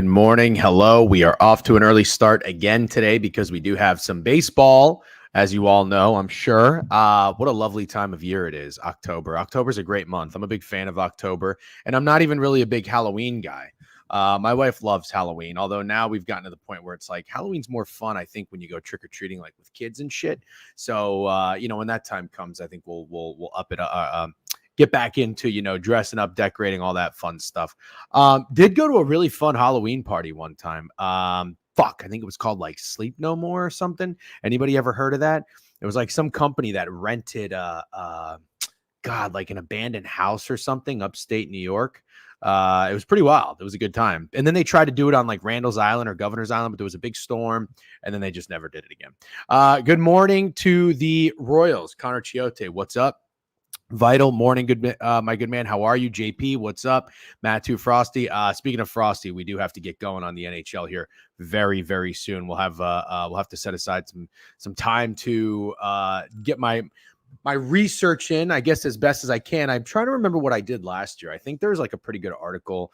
Good morning. Hello. We are off to an early start again today because we do have some baseball as you all know, I'm sure. What a lovely time of year it is, October. October's a great month. I'm a big fan of October, and I'm not even really a big Halloween guy. My wife loves Halloween, although now we've gotten to the point where it's like Halloween's more fun, I think, when you go trick-or-treating like with kids and shit. So, when that time comes, I think we'll up it get back into, dressing up, decorating, all that fun stuff. Did go to a really fun Halloween party one time. I think it was called like Sleep No More or something. Anybody ever heard of that? It was like some company that rented like an abandoned house or something upstate New York. It was pretty wild. It was a good time. And then they tried to do it on like Randall's Island or Governor's Island, but there was a big storm, and then they just never did it again. Good morning to the Royals. Connor Chiote, what's up? Vital morning, my good man. How are you, JP? What's up, Matthew Frosty? Speaking of Frosty, we do have to get going on the NHL here very, very soon. We'll have to set aside some time to get my research in, I guess, as best as I can. I'm trying to remember what I did last year. I think there's like a pretty good article,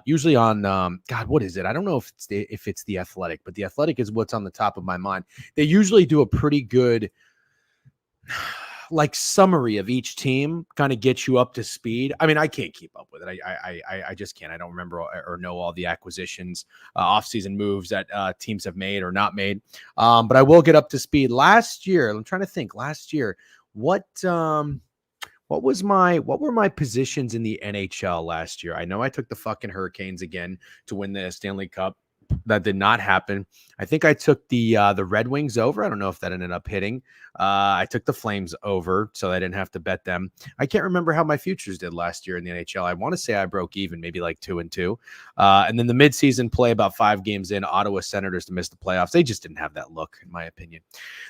usually on what is it? I don't know if it's the Athletic, but the Athletic is what's on the top of my mind. They usually do a pretty good like summary of each team, kind of get you up to speed. I mean, I can't keep up with it. I just can't. I don't remember or know all the acquisitions, offseason moves that teams have made or not made. But I will get up to speed. Last year, I'm trying to think. Last year, what were my positions in the NHL last year? I know I took the fucking Hurricanes again to win the Stanley Cup. That did not happen. I think I took the Red Wings over. I don't know if that ended up hitting. I took the Flames over, so I didn't have to bet them. I can't remember how my futures did last year in the NHL. I want to say I broke even, maybe like 2-2. And then the midseason play, about 5 games in, Ottawa Senators to miss the playoffs. They just didn't have that look, in my opinion.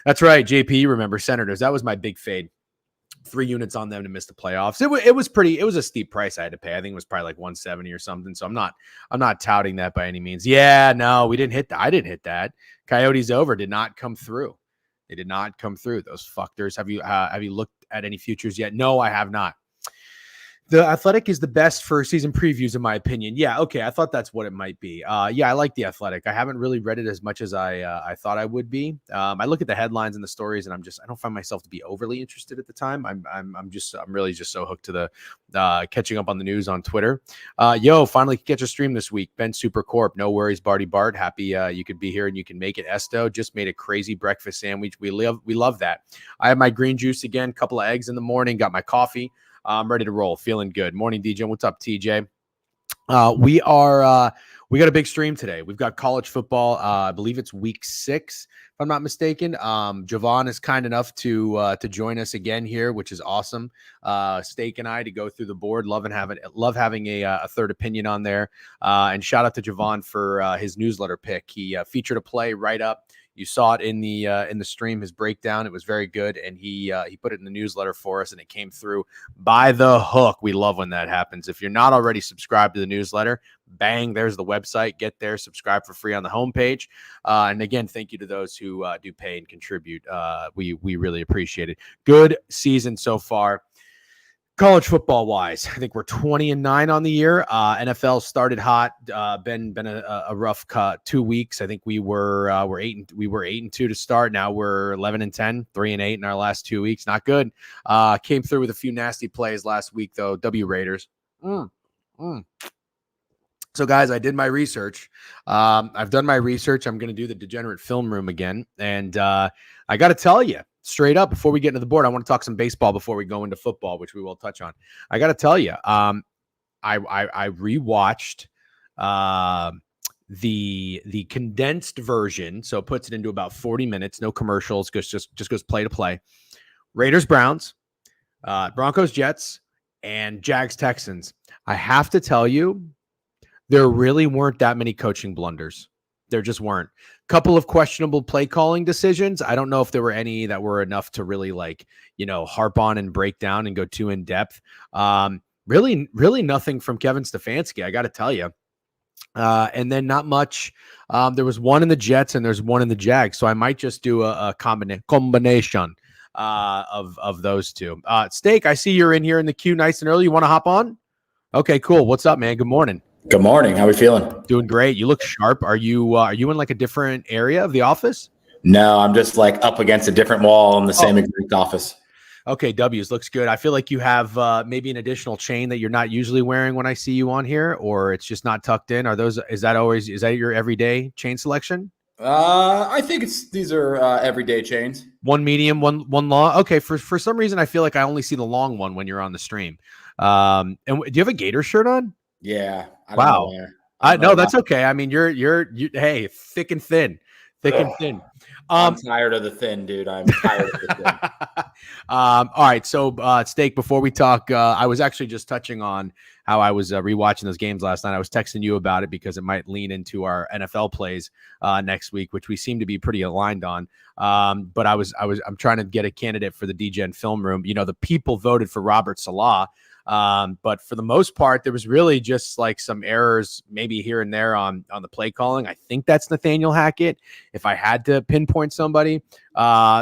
That's right, JP. Remember Senators? That was my big fade. 3 units on them to miss the playoffs. It was a steep price I had to pay. I think it was probably like 170 or something. So I'm not touting that by any means. Yeah, no, we didn't hit that. I didn't hit that. Coyotes over did not come through. They did not come through. Those fuckers. Have you looked at any futures yet? No, I have not. The Athletic is the best for season previews, in my opinion. Yeah, okay. I thought that's what it might be. Yeah, I like the Athletic. I haven't really read it as much as I thought I would be. I look at the headlines and the stories, and I don't find myself to be overly interested at the time. I'm really just so hooked to the catching up on the news on Twitter. Finally catch a stream this week. Ben Supercorp, no worries, Barty Bart. Happy you could be here and you can make it. Esto just made a crazy breakfast sandwich. We love that. I have my green juice again, couple of eggs in the morning, got my coffee. I'm ready to roll. Feeling good. Morning, DJ. What's up, TJ? We got a big stream today. We've got college football. I believe it's week 6, if I'm not mistaken. Jovan is kind enough to join us again here, which is awesome. Steak and I to go through the board. Love having a third opinion on there. And shout out to Jovan for his newsletter pick. He featured a play right up. You saw it in the stream, his breakdown. It was very good, and he put it in the newsletter for us, and it came through by the hook. We love when that happens. If you're not already subscribed to the newsletter, bang, there's the website. Get there, subscribe for free on the homepage. And again, thank you to those who do pay and contribute. We really appreciate it. Good season so far. College football wise, I think we're 20-9 on the year. NFL started hot. Been a rough 2 weeks. I think we were 8-2 to start. Now we're 11-10, 3-8 in our last 2 weeks. Not good. Came through with a few nasty plays last week though. W Raiders. So guys, I did my research. I've done my research. I'm going to do the Degenerate Film Room again, and I got to tell you. Straight up, before we get into the board, I want to talk some baseball before we go into football, which we will touch on. I got to tell you, I rewatched the condensed version, so it puts it into about 40 minutes, no commercials, just goes play to play. Raiders, Browns, Broncos, Jets, and Jags, Texans. I have to tell you, there really weren't that many coaching blunders. There just weren't. Couple of questionable play calling decisions. I don't know if there were any that were enough to really harp on and break down and go too in depth. Really nothing from Kevin Stefanski, I got to tell you. And then not much. There was one in the Jets and there's one in the Jags. So I might just do a combination of those two. Steak, I see you're in here in the queue nice and early. You want to hop on? Okay, cool. What's up, man? Good morning. Good morning. How are we feeling? Doing great. You look sharp. Are you in like a different area of the office? No, I'm just like up against a different wall in the same exact office. Okay, W's looks good. I feel like you have maybe an additional chain that you're not usually wearing when I see you on here, or it's just not tucked in. Is that your everyday chain selection? I think these are everyday chains. One medium, one long. Okay, for some reason I feel like I only see the long one when you're on the stream. And do you have a Gator shirt on? Yeah, I don't know Wow. where. I don't know No, why. that's okay. I mean, you're hey, thick and thin, thick and thin. I'm tired of the thin, dude. I'm tired of the thin. All right. So, Steak, before we talk, I was actually just touching on how I was rewatching those games last night. I was texting you about it because it might lean into our NFL plays next week, which we seem to be pretty aligned on. But I'm trying to get a candidate for the DGen film room. You know, the people voted for Robert Salah. But for the most part, there was really just like some errors, maybe here and there on the play calling. I think that's Nathaniel Hackett. If I had to pinpoint somebody,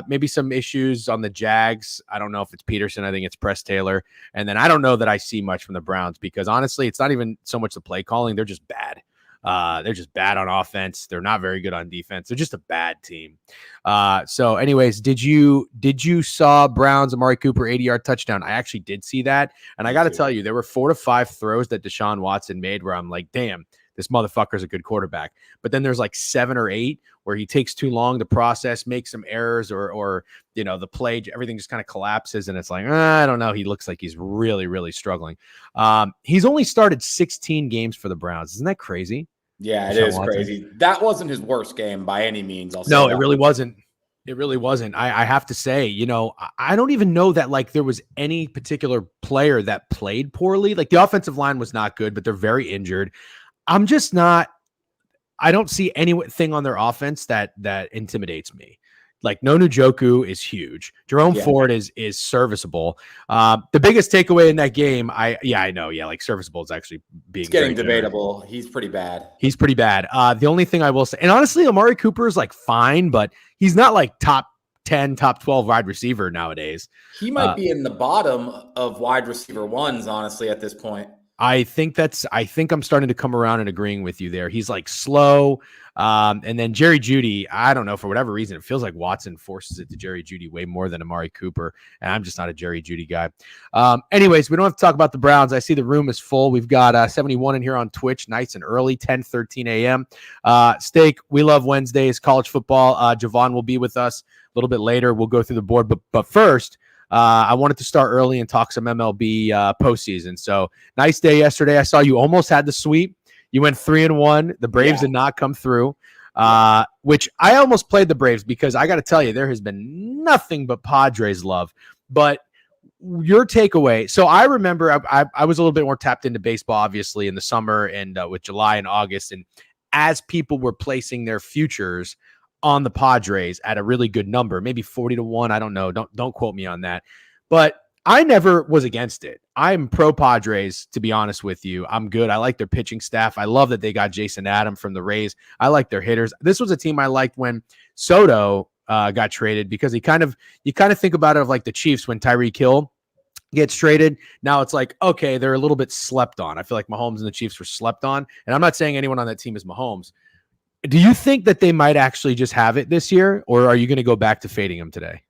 maybe some issues on the Jags. I don't know if it's Peterson. I think it's Press Taylor. And then I don't know that I see much from the Browns because honestly, it's not even so much the play calling. They're just bad. They're just bad on offense. They're not very good on defense. They're just a bad team. So anyways, did you saw Browns Amari Cooper 80-yard touchdown? I actually did see that. And I got to tell you, there were 4 to 5 throws that Deshaun Watson made where I'm like, damn, this motherfucker's a good quarterback. But then there's like 7 or 8 where he takes too long to process, makes some errors or you know, the play, everything just kind of collapses. And it's like, I don't know. He looks like he's really, really struggling. He's only started 16 games for the Browns. Isn't that crazy? Yeah, it is crazy. That wasn't his worst game by any means. No, it really wasn't. It really wasn't. I have to say, you know, I don't even know that like there was any particular player that played poorly. Like the offensive line was not good, but they're very injured. I'm just not. I don't see anything on their offense that intimidates me. Like No Njoku is huge. Jerome Ford is serviceable. The biggest takeaway in that game, I know. Yeah, like serviceable is actually being getting debatable. He's pretty bad. He's pretty bad. The only thing I will say, and honestly, Amari Cooper is like fine, but he's not like top 10, top 12 wide receiver nowadays. He might be in the bottom of wide receiver ones, honestly, at this point. I think I'm starting to come around and agreeing with you there. He's like slow. And then Jerry Jeudy, I don't know, for whatever reason, it feels like Watson forces it to Jerry Jeudy way more than Amari Cooper. And I'm just not a Jerry Jeudy guy. Anyways, we don't have to talk about the Browns. I see the room is full. We've got 71 in here on Twitch, nice and early, 10:13 a.m. Steak, we love Wednesdays, college football. Jovan will be with us a little bit later. We'll go through the board. But first, I wanted to start early and talk some MLB postseason. So nice day yesterday. I saw you almost had the sweep. You went 3-1. The Braves did not come through, which I almost played the Braves because I got to tell you, there has been nothing but Padres love. But your takeaway. So I remember I was a little bit more tapped into baseball, obviously, in the summer and with July and August. And as people were placing their futures on the Padres at a really good number, maybe 40-1. I don't know. Don't quote me on that. But I never was against it. I'm pro Padres, to be honest with you. I'm good. I like their pitching staff. I love that they got Jason Adam from the Rays. I like their hitters. This was a team I liked when Soto got traded because you kind of think about it of like the Chiefs when Tyreek Hill gets traded. Now it's like, okay, they're a little bit slept on. I feel like Mahomes and the Chiefs were slept on. And I'm not saying anyone on that team is Mahomes. Do you think that they might actually just have it this year, or are you going to go back to fading them today?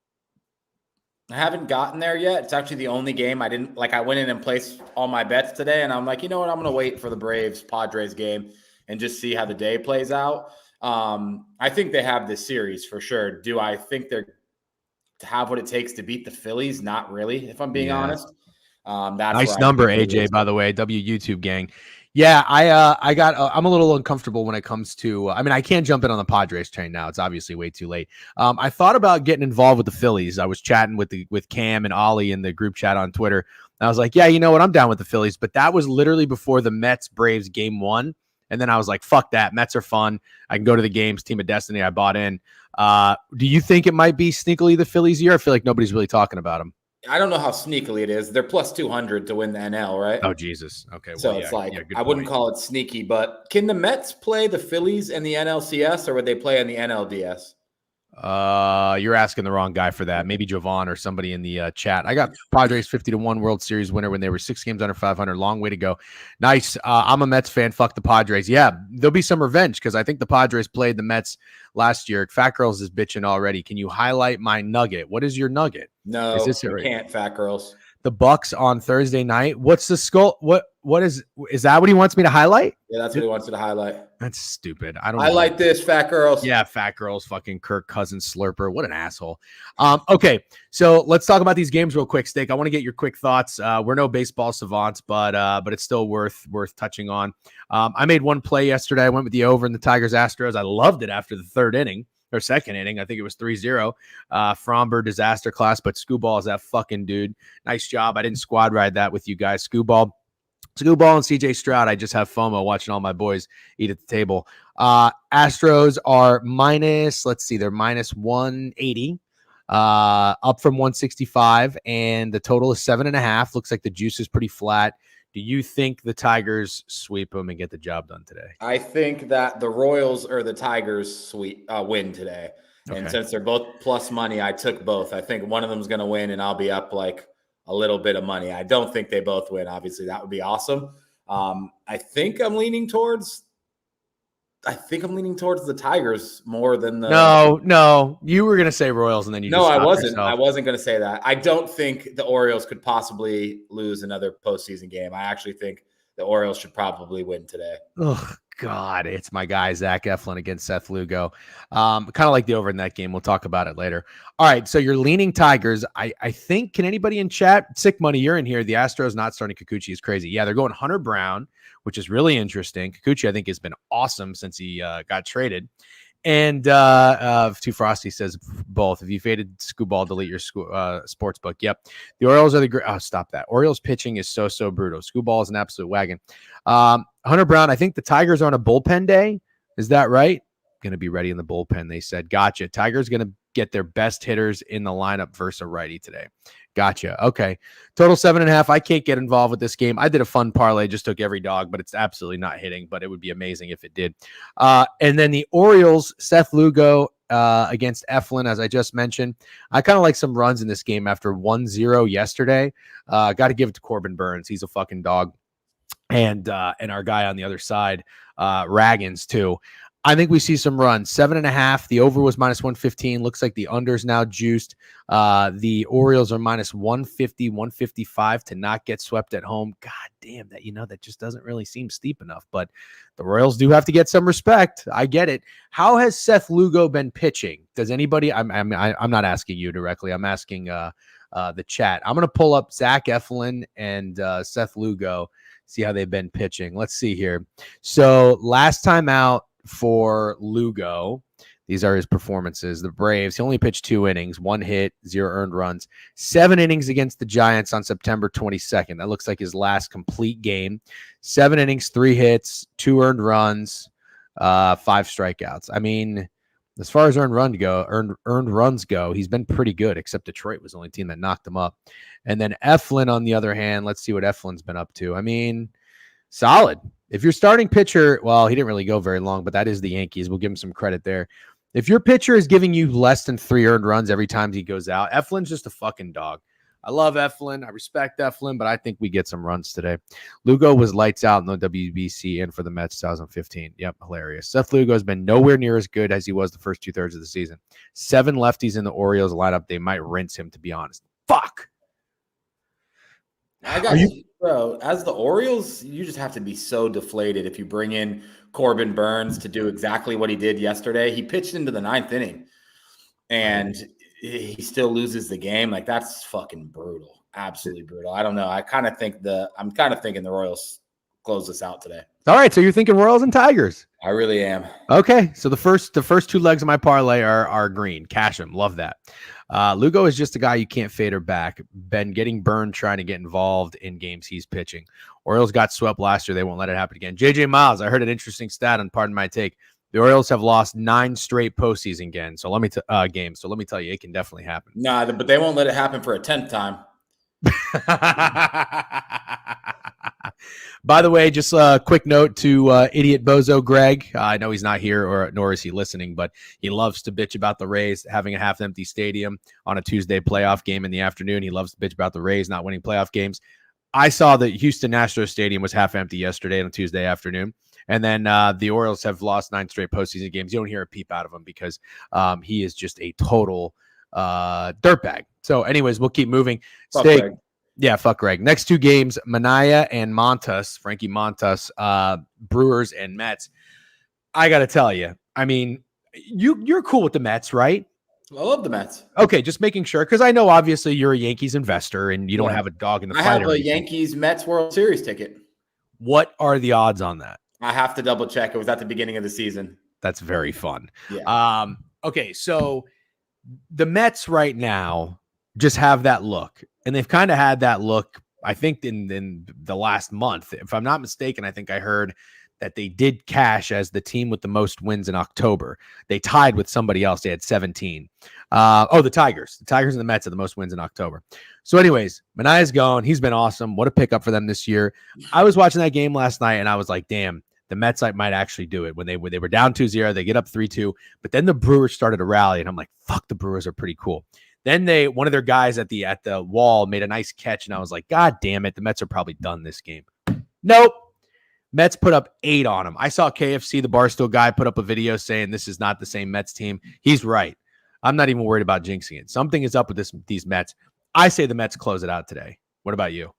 I haven't gotten there yet. It's actually the only game I didn't like. I went in and placed all my bets today, and I'm like, you know what? I'm going to wait for the Braves-Padres game and just see how the day plays out. I think they have this series for sure. Do I think they're to have what it takes to beat the Phillies? Not really, if I'm being honest. That's nice number, AJ, by the way. YouTube gang. Yeah, I'm a little uncomfortable when it comes to, I mean, I can't jump in on the Padres train now. It's obviously way too late. I thought about getting involved with the Phillies. I was chatting with Cam and Ollie in the group chat on Twitter. And I was like, yeah, you know what? I'm down with the Phillies. But that was literally before the Mets-Braves game 1. And then I was like, fuck that. Mets are fun. I can go to the games. Team of Destiny. I bought in. Do you think it might be sneakily the Phillies year? I feel like nobody's really talking about them. I don't know how sneakily it is. They're plus 200 to win the NL, right? Oh, Jesus. Okay. So it's I wouldn't call it sneaky, but can the Mets play the Phillies in the NLCS or would they play in the NLDS? You're asking the wrong guy for that. Maybe Jovan or somebody in the chat. I got Padres 50-1 World Series winner when they were 6 games under 500. Long way to go. Nice. I'm a Mets fan. Fuck the Padres. Yeah, there'll be some revenge because I think the Padres played the Mets last year. Fat Girls is bitching already. Can you highlight my nugget? What is your nugget? No, is this you can't, Fat Girls. The Bucks on Thursday night. What's the skull? What is that what he wants me to highlight? Yeah, that's what he wants you to highlight. That's stupid. I don't highlight this, Fat Girls. Yeah, Fat Girls, fucking Kirk Cousins slurper. What an asshole. Okay, so let's talk about these games real quick, Steak. I want to get your quick thoughts. We're no baseball savants, but it's still worth touching on. I made one play yesterday. I went with the over in the Tigers Astros. I loved it after the third inning. Or second inning, I think it was 3-0. Fromber disaster class, but Scooball is that fucking dude. Nice job. I didn't squad ride that with you guys. Scooball and CJ Stroud. I just have FOMO watching all my boys eat at the table. Astros are minus, let's see, they're minus 180, up from 165, and the total is 7.5. Looks like the juice is pretty flat. Do you think the Tigers sweep them and get the job done today? I think that the Royals or the Tigers win today. Okay. And since they're both plus money, I took both. I think one of them is going to win, and I'll be up like a little bit of money. I don't think they both win. Obviously, that would be awesome. I think I'm leaning towards the Tigers more than the. No. You were gonna say Royals, and then you. No, just I wasn't. yourself. I wasn't gonna say that. I don't think the Orioles could possibly lose another postseason game. I actually think the Orioles should probably win today. Oh God, it's my guy Zach Eflin against Seth Lugo. Kind of like the over in that game. We'll talk about it later. All right, so you're leaning Tigers. I think. Can anybody in chat? Sick money, you're in here. The Astros not starting Kikuchi is crazy. Yeah, they're going Hunter Brown, which is really interesting. Kikuchi, I think, has been awesome since he got traded. And Too Frosty says both. If you faded Scooball, delete your sports book. Yep. The Orioles are the great. Oh, stop that. Orioles pitching is so brutal. Scooball is an absolute wagon. Hunter Brown, I think the Tigers are on a bullpen day. Is that right? Going to be ready in the bullpen, they said. Gotcha. Tigers going to get their best hitters in the lineup versus a righty today. Gotcha. Okay. Total 7.5. I can't get involved with this game. I did a fun parlay, just took every dog, but it's absolutely not hitting, but it would be amazing if it did. And then the Orioles, Seth Lugo against Eflin, as I just mentioned. I kind of like some runs in this game after 1-0 yesterday. Got to give it to Corbin Burns. He's a fucking dog. And our guy on the other side, Raggins, too. I think we see some runs. 7.5. The over was minus 115. Looks like the under's now juiced. The Orioles are minus 150, 155 to not get swept at home. God damn, that just doesn't really seem steep enough. But the Royals do have to get some respect. I get it. How has Seth Lugo been pitching? Does anybody? I'm not asking you directly. I'm asking the chat. I'm gonna pull up Zach Eflin and Seth Lugo. See how they've been pitching. Let's see here. So last time out for Lugo, these are his performances. The Braves, he only pitched 2 innings, 1 hit, 0 earned runs, 7 innings against the Giants on September 22nd. That looks like his last complete game. 7 innings, 3 hits, 2 earned runs, 5 strikeouts. I mean, as far as earned runs go, he's been pretty good, except Detroit was the only team that knocked him up. And then Eflin, on the other hand, let's see what Eflin's been up to. I mean, solid. If your starting pitcher, well, he didn't really go very long, but that is the Yankees. We'll give him some credit there. If your pitcher is giving you less than 3 earned runs every time he goes out, Eflin's just a fucking dog. I love Eflin. I respect Eflin, but I think we get some runs today. Lugo was lights out in the WBC and for the Mets 2015. Yep, hilarious. Seth Lugo has been nowhere near as good as he was the first 2/3 of the season. 7 lefties in the Orioles lineup. They might rinse him, to be honest. Fuck. I got you, bro. As the Orioles, you just have to be so deflated if you bring in Corbin Burns to do exactly what he did yesterday. He pitched into the 9th inning, and he still loses the game. Like, that's fucking brutal. Absolutely brutal. I don't know. I'm kind of thinking the Royals close this out today. All right, so you're thinking Royals and Tigers. I really am. Okay, so the first 2 legs of my parlay are green. Cash them. Love that. Lugo is just a guy you can't fade or back. Been getting burned trying to get involved in games he's pitching. Orioles got swept last year. They won't let it happen again. JJ Miles, I heard an interesting stat on Pardon My Take. The Orioles have lost 9 straight postseason games. So let me tell you, it can definitely happen. Nah, but they won't let it happen for a 10th time. By the way, just a quick note to idiot bozo Greg. I know he's not here, nor is he listening, but he loves to bitch about the Rays having a half-empty stadium on a Tuesday playoff game in the afternoon. He loves to bitch about the Rays not winning playoff games. I saw that Houston Astros Stadium was half empty yesterday on a Tuesday afternoon. And then the Orioles have lost 9 straight postseason games. You don't hear a peep out of him because he is just a total dirtbag. So anyways, we'll keep moving. Greg. Yeah, fuck Greg. Next 2 games, Manaea and Montas, Frankie Montas, Brewers and Mets. I got to tell you, I mean, you're cool with the Mets, right? I love the Mets. Okay, just making sure, because I know obviously you're a Yankees investor and you don't have a dog in the fight. I have a Yankees-Mets World Series ticket. What are the odds on that? I have to double check. It was at the beginning of the season. That's very fun. Yeah. Okay, so the Mets right now just have that look, and they've kind of had that look, I think, in the last month. If I'm not mistaken, I think I heard that they did cash as the team with the most wins in October. They tied with somebody else. They had 17. The Tigers. The Tigers and the Mets had the most wins in October. So anyways, Manaea's going. He's been awesome. What a pickup for them this year. I was watching that game last night, and I was like, damn, the Mets might actually do it. When they were down 2-0, they get up 3-2. But then the Brewers started to rally, and I'm like, fuck, the Brewers are pretty cool. Then one of their guys at the wall made a nice catch, and I was like, God damn it, the Mets are probably done this game. Nope. Mets put up 8 on them. I saw KFC, the Barstool guy, put up a video saying this is not the same Mets team. He's right. I'm not even worried about jinxing it. Something is up with these Mets. I say the Mets close it out today. What about you?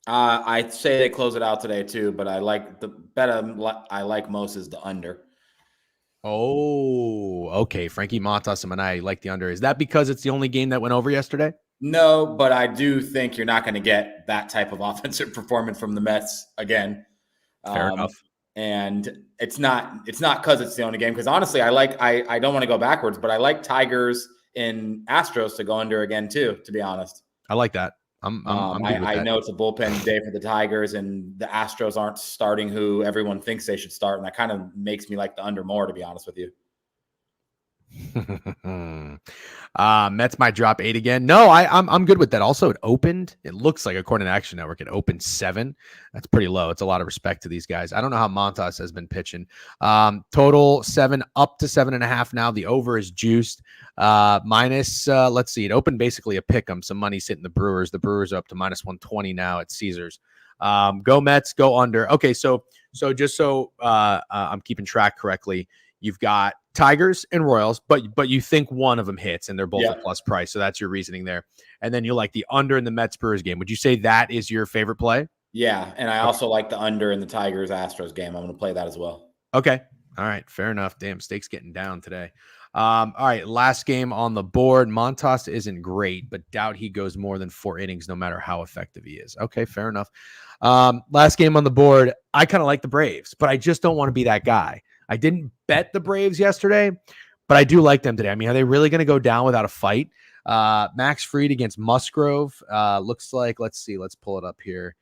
I say they close it out today too, but I like the bet I like most is the under. Oh, okay. Frankie Montas and I like the under. Is that because it's the only game that went over yesterday? No, but I do think you're not going to get that type of offensive performance from the Mets again. Fair enough. And it's not because it's the only game. Because honestly, I don't want to go backwards, but I like Tigers and Astros to go under again too. To be honest, I like that. I'm good with I that. know it's a bullpen day for the Tigers, and the Astros aren't starting who everyone thinks they should start, and that kind of makes me like the under more. To be honest with you. Mets might drop 8 again. No, I'm good with that. Also, it opened. It looks like, according to Action Network, it opened 7. That's pretty low. It's a lot of respect to these guys. I don't know how Montas has been pitching. Total 7 up to 7.5 now. The over is juiced. Minus. Let's see. It opened basically a pick 'em. Some money sitting the Brewers. The Brewers are up to minus 120 now at Caesars. Go Mets. Go under. Okay, so just so I'm keeping track correctly, you've got Tigers and Royals, but you think one of them hits and they're both a plus price. So that's your reasoning there. And then you like the under in the Mets Brewers game. Would you say that is your favorite play? Yeah. And I also like the under in the Tigers Astros game. I'm going to play that as well. Okay. All right. Fair enough. Damn, stakes getting down today. All right. Last game on the board. Montas isn't great, but doubt he goes more than 4 innings, no matter how effective he is. Okay. Fair enough. Last game on the board. I kind of like the Braves, but I just don't want to be that guy. I didn't bet the Braves yesterday, but I do like them today. I mean, are they really going to go down without a fight? Max Fried against Musgrove. Looks like, let's see. Let's pull it up here.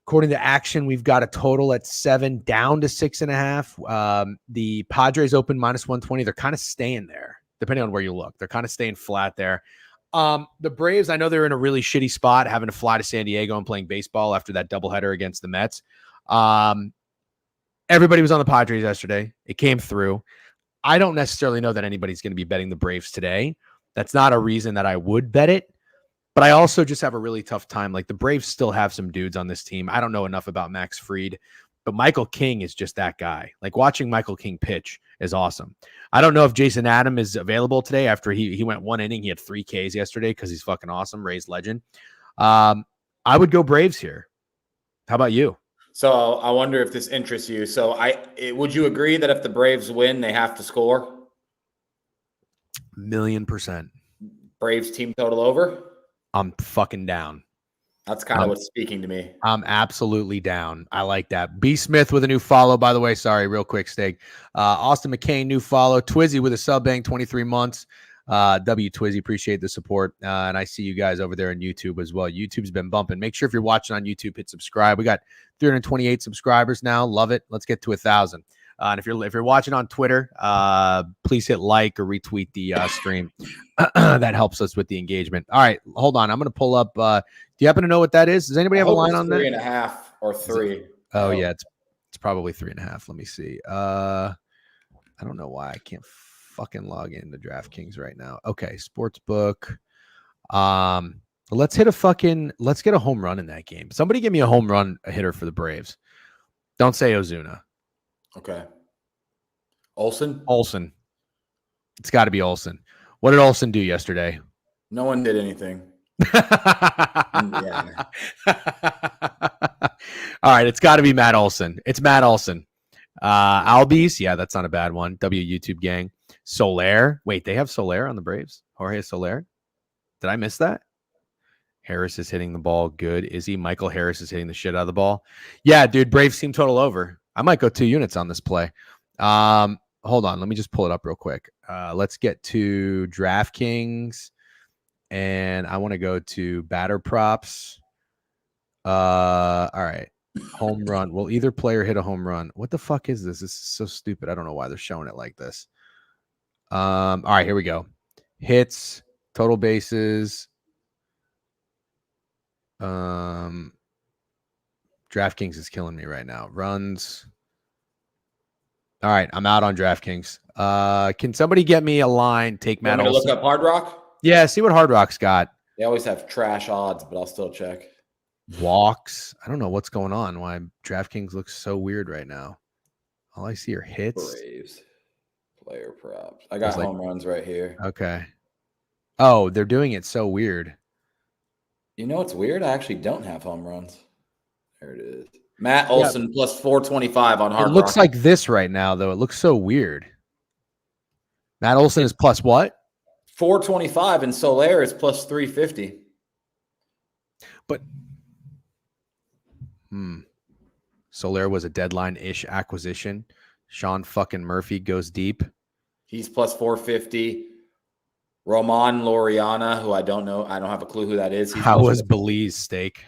According to Action, we've got a total at 7 down to 6.5. The Padres open minus 120. They're kind of staying there, depending on where you look. They're kind of staying flat there. The Braves, I know they're in a really shitty spot, having to fly to San Diego and playing baseball after that doubleheader against the Mets. Everybody was on the Padres yesterday. It came through. I don't necessarily know that anybody's going to be betting the Braves today. That's not a reason that I would bet it. But I also just have a really tough time. Like, the Braves still have some dudes on this team. I don't know enough about Max Fried, but Michael King is just that guy. Like, watching Michael King pitch is awesome. I don't know if Jason Adam is available today after he went 1 inning. He had 3 Ks yesterday because he's fucking awesome. Rays legend. I would go Braves here. How about you? So I wonder if this interests you. So would you agree that if the Braves win, they have to score? 1,000,000%. Braves team total over? I'm fucking down. That's kind of what's speaking to me. I'm absolutely down. I like that. B. Smith with a new follow, by the way. Sorry, real quick, Steak. Austin McCain, new follow. Twizzy with a sub bank, 23 months. W Twizzy, appreciate the support. And I see you guys over there on YouTube as well. YouTube's been bumping. Make sure if you're watching on YouTube, hit subscribe. We got 328 subscribers now. Love it. Let's get to 1,000. And if you're watching on Twitter, please hit like or retweet the stream. That helps us with the engagement. All right, hold on. I'm going to pull up. Do you happen to know what that is? Does anybody have a line on that? 3.5. or 3. Oh yeah, it's probably 3.5. Let me see. I don't know why I can't fucking log into DraftKings right now. Okay, sportsbook. Let's get a home run in that game. Somebody give me a home run hitter for the Braves. Don't say Ozuna. Okay. Olsen? Olsen. It's got to be Olsen. What did Olsen do yesterday? No one did anything. Yeah. All right, it's got to be Matt Olson. It's Matt Olson. Albies, yeah, that's not a bad one. YouTube gang. Soler. Wait, they have Soler on the Braves? Jorge Soler? Did I miss that? Harris is hitting the ball good. Is he? Michael Harris is hitting the shit out of the ball. Yeah, dude, Braves team total over. I might go 2 units on this play. Hold on. Let me just pull it up real quick. Let's get to DraftKings. And I want to go to batter props. All right. Home run. Will either player hit a home run? What the fuck is this? This is so stupid. I don't know why they're showing it like this. All right, here we go. Hits, total bases. DraftKings is killing me right now. Runs. All right, I'm out on DraftKings. Can somebody get me a line? Take Matt Olson. Look up Hard Rock? Yeah, see what Hard Rock's got. They always have trash odds, but I'll still check. Walks. I don't know what's going on. Why DraftKings looks so weird right now. All I see are hits. Braves. Player props. I got home runs right here. Okay. Oh, they're doing it so weird. You know what's weird? I actually don't have home runs. There it is. Matt Olson plus 425 on Hard Rock. It looks like this right now, though. It looks so weird. Matt Olson is plus what? 425, and Soler is plus 350. But Soler was a deadline-ish acquisition. Sean fucking Murphy goes deep. He's plus 450. Roman Laureano, who I don't know. I don't have a clue who that is. How was Belize steak?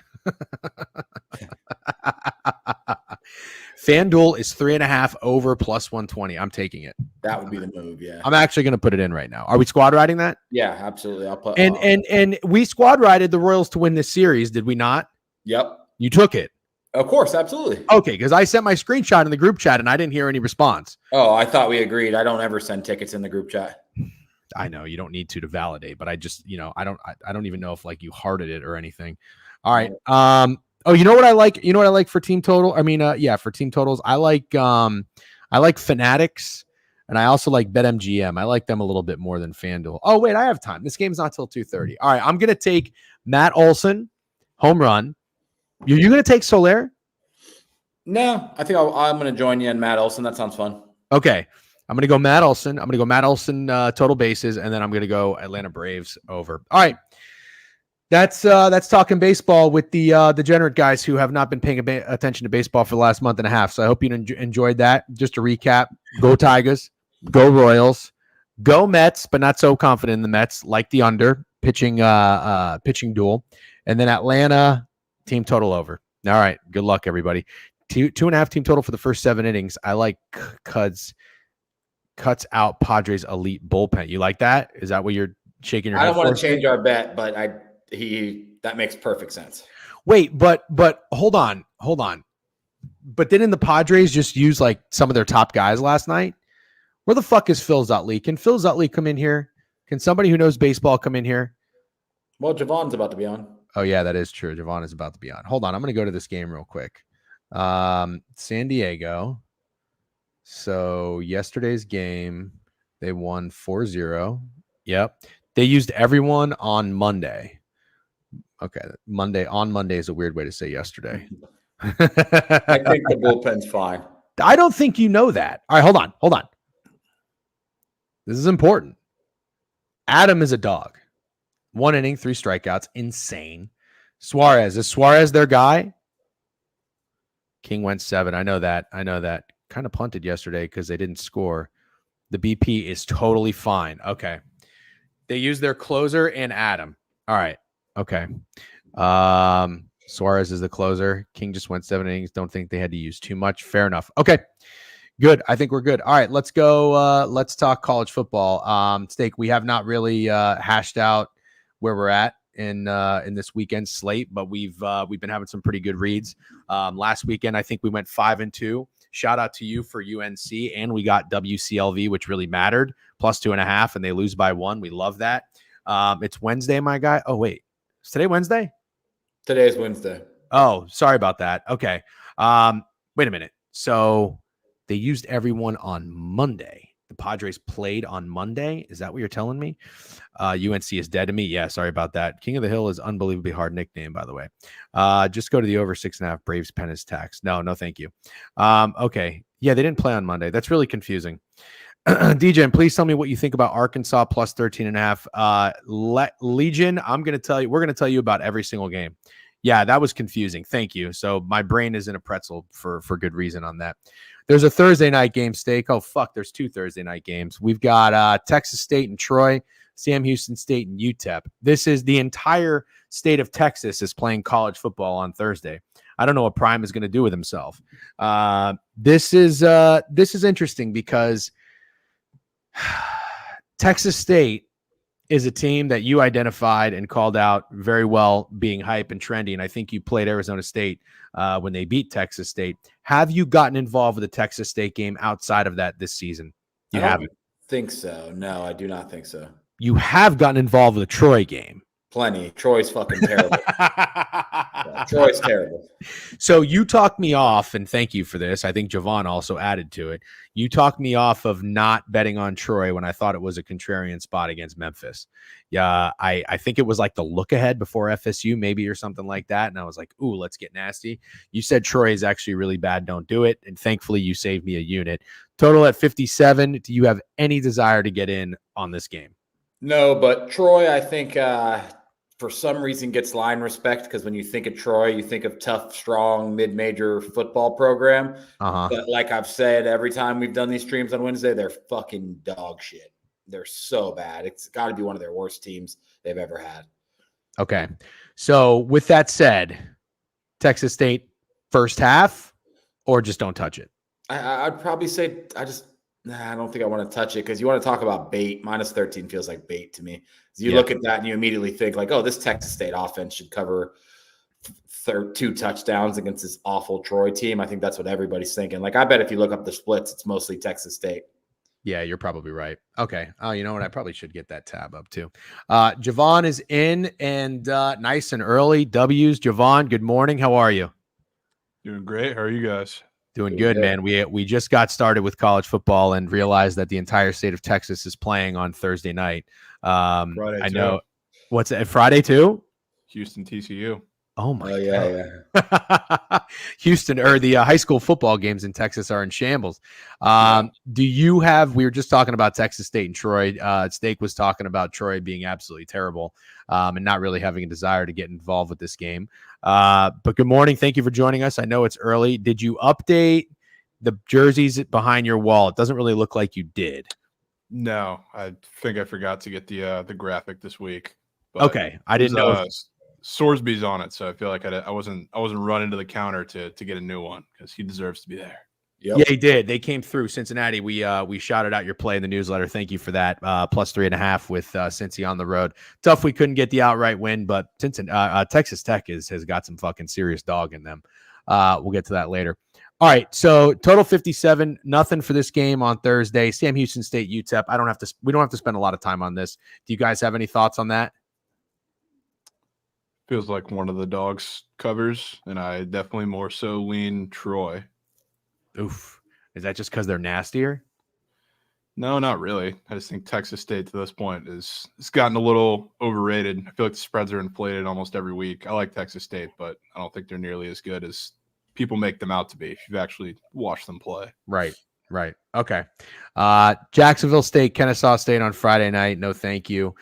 FanDuel is 3.5 over plus 120. I'm taking it. That would be the move. Yeah. I'm actually going to put it in right now. Are we squad riding that? Yeah, absolutely. I'll put and we squad rided the Royals to win this series, did we not? Yep. You took it. Of course, absolutely. Okay, because I sent my screenshot in the group chat and I didn't hear any response. Oh, I thought we agreed. I don't ever send tickets in the group chat. I know you don't need to validate, but I just, I don't even know if like you hearted it or anything. All right. Oh, you know what I like? You know what I like for team total? I mean, for team totals, I like Fanatics and I also like BetMGM. I like them a little bit more than FanDuel. Oh, wait, I have time. This game's not till 2:30. All right, I'm going to take Matt Olson, home run. You're going to take Soler? No, I think I'm going to join you in Matt Olson. That sounds fun. Okay. I'm going to go Matt Olson. I'm going to go Matt Olson total bases, and then I'm going to go Atlanta Braves over. All right. That's talking baseball with the degenerate guys who have not been paying attention to baseball for the last month and a half. So I hope you enjoyed that. Just to recap, go Tigers, go Royals, go Mets, but not so confident in the Mets, like the under pitching duel. And then Atlanta, team total over. All right. Good luck, everybody. 2.5 team total for the first 7 innings. I like cuts out Padres elite bullpen. You like that? Is that what you're shaking your head? I don't want to change our bet, but that makes perfect sense. Wait, but hold on. But didn't the Padres just use like some of their top guys last night? Where the fuck is Phil Zutley? Can Phil Zutley come in here? Can somebody who knows baseball come in here? Well, Jovan's about to be on. Oh yeah, that is true. Jovan is about to be on. Hold on, I'm going to go to this game real quick. San Diego. So yesterday's game, they won 4-0. Yep. They used everyone on Monday. Okay. Monday is a weird way to say yesterday. I think the bullpen's fine. I don't think you know that. All right, hold on. This is important. Adam is a dog. 1 inning, 3 strikeouts. Insane. Is Suarez their guy? King went 7. I know that. Kind of punted yesterday because they didn't score. The BP is totally fine. Okay. They used their closer and Adam. All right. Okay. Suarez is the closer. King just went 7 innings. Don't think they had to use too much. Fair enough. Okay. Good. I think we're good. All right. Let's go. Let's talk college football. Steak, we have not really hashed out where we're at in this weekend slate, but we've been having some pretty good reads. Last weekend, I think we went 5-2. Shout out to you for UNC, and we got WCLV, which really mattered, +2.5, and they lose by 1. We love that. It's Wednesday, my guy. Oh wait, is today Wednesday? Today is Wednesday. Oh, sorry about that. Okay. Wait a minute. So they used everyone on Monday. The Padres played on Monday. Is that what you're telling me? UNC is dead to me. Yeah, sorry about that. King of the Hill is unbelievably hard nickname, by the way. Just go to the over 6.5. Braves pen is tax. No, thank you. Okay. Yeah, they didn't play on Monday. That's really confusing. DJ, and please tell me what you think about Arkansas +13.5. Legion, we're going to tell you about every single game. Yeah, that was confusing. Thank you. So my brain is in a pretzel for good reason on that. There's a Thursday night game, Steak. Oh, fuck. There's 2 Thursday night games. We've got Texas State and Troy, Sam Houston State and UTEP. This is the entire state of Texas is playing college football on Thursday. I don't know what Prime is going to do with himself. This is interesting because Texas State is a team that you identified and called out very well, being hype and trendy. And I think you played Arizona State when they beat Texas State. Have you gotten involved with the Texas State game outside of that this season? You haven't? Think so. No, I do not think so. You have gotten involved with the Troy game. Plenty. Troy's fucking terrible. Yeah, Troy's terrible. So you talked me off, and thank you for this. I think Jovan also added to it. You talked me off of not betting on Troy when I thought it was a contrarian spot against Memphis. Yeah, I think it was like the look ahead before FSU maybe or something like that. And I was like, ooh, let's get nasty. You said Troy is actually really bad. Don't do it. And thankfully you saved me a unit. Total at 57. Do you have any desire to get in on this game? No, but Troy, I think for some reason gets line respect because when you think of Troy, you think of tough, strong, mid-major football program. But like I've said, every time we've done these streams on Wednesday, they're fucking dog shit. They're so bad. It's got to be one of their worst teams they've ever had. Okay. So with that said, Texas State first half or just don't touch it? I'd probably say I don't think I want to touch it because you want to talk about bait. -13 feels like bait to me. So you look at that and you immediately think like, oh, this Texas State offense should cover 2 touchdowns against this awful Troy team. I think that's what everybody's thinking. Like, I bet if you look up the splits, it's mostly Texas State. Yeah, you're probably right. Okay. Oh, you know what? I probably should get that tab up too. Jovan is in and nice and early. W's. Jovan, good morning. How are you? Doing great. How are you guys? Doing good, man. We just got started with college football and realized that the entire state of Texas is playing on Thursday night. Friday I too. know. What's it? Friday too? Houston, TCU. Oh my God. Yeah. Houston, or the high school football games in Texas are in shambles. Do you have, we were just talking about Texas State and Troy. Steak was talking about Troy being absolutely terrible and not really having a desire to get involved with this game. But good morning. Thank you for joining us. I know it's early. Did you update the jerseys behind your wall? It doesn't really look like you did. No, I think I forgot to get the graphic this week. But okay. I didn't know. Sorsby's on it, so I feel like I wasn't running to the counter to get a new one because he deserves to be there. Yep. Yeah, he did. They came through Cincinnati. We shouted out your play in the newsletter. Thank you for that. +3.5 with Cincy on the road. Tough we couldn't get the outright win, but Texas Tech has got some fucking serious dog in them. We'll get to that later. All right, so total 57, nothing for this game on Thursday. Sam Houston State, UTEP. We don't have to spend a lot of time on this. Do you guys have any thoughts on that? Feels like one of the dogs covers, and I definitely more so lean Troy. Oof. Is that just because they're nastier? No, not really. I just think Texas State to this point it's gotten a little overrated. I feel like the spreads are inflated almost every week. I like Texas State, but I don't think they're nearly as good as people make them out to be if you've actually watched them play. Right. Okay. Jacksonville State, Kennesaw State on Friday night. No, thank you.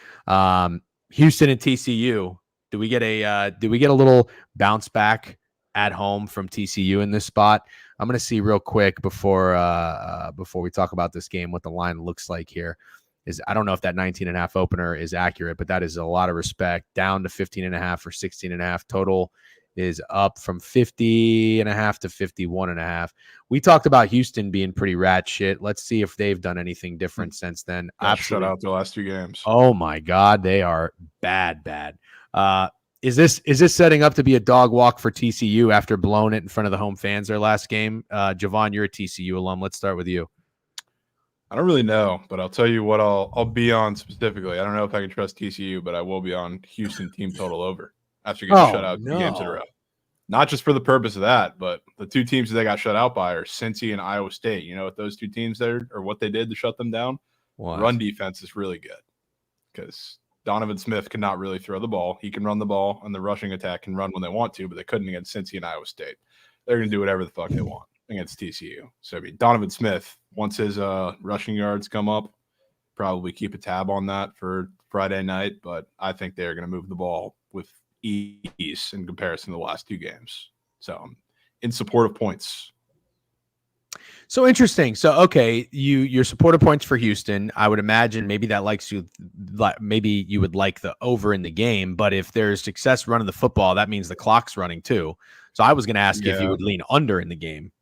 Houston and TCU. Do we get a little bounce back at home from TCU in this spot? I'm going to see real quick before we talk about this game what the line looks like here. I don't know if that 19.5 opener is accurate, but that is a lot of respect. Down to 15.5 or 16.5. Total is up from 50.5 to 51.5. We talked about Houston being pretty rat shit. Let's see if they've done anything different since then. Shut out the last 2 games. Oh my God, they are bad. Is this setting up to be a dog walk for TCU after blowing it in front of the home fans their last game? Jovan, you're a TCU alum. Let's start with you. I don't really know, but I'll tell you what I'll be on specifically. I don't know if I can trust TCU, but I will be on Houston team total over after getting shut out 2 games in a row. Not just for the purpose of that, but the 2 teams that they got shut out by are Cincy and Iowa State. You know what those 2 teams there, or what they did to shut them down? What? Run defense is really good because Donovan Smith cannot really throw the ball. He can run the ball, and the rushing attack can run when they want to, but they couldn't against Cincy and Iowa State. They're going to do whatever the fuck they want against TCU. So, I mean, Donovan Smith, once his rushing yards come up, probably keep a tab on that for Friday night, but I think they're going to move the ball with ease in comparison to the last 2 games. So, I'm in support of points. So interesting. So, okay, your supporter points for Houston. I would imagine maybe that likes you. Maybe you would like the over in the game, but if there's success running the football, that means the clock's running too. So I was going to ask if you would lean under in the game.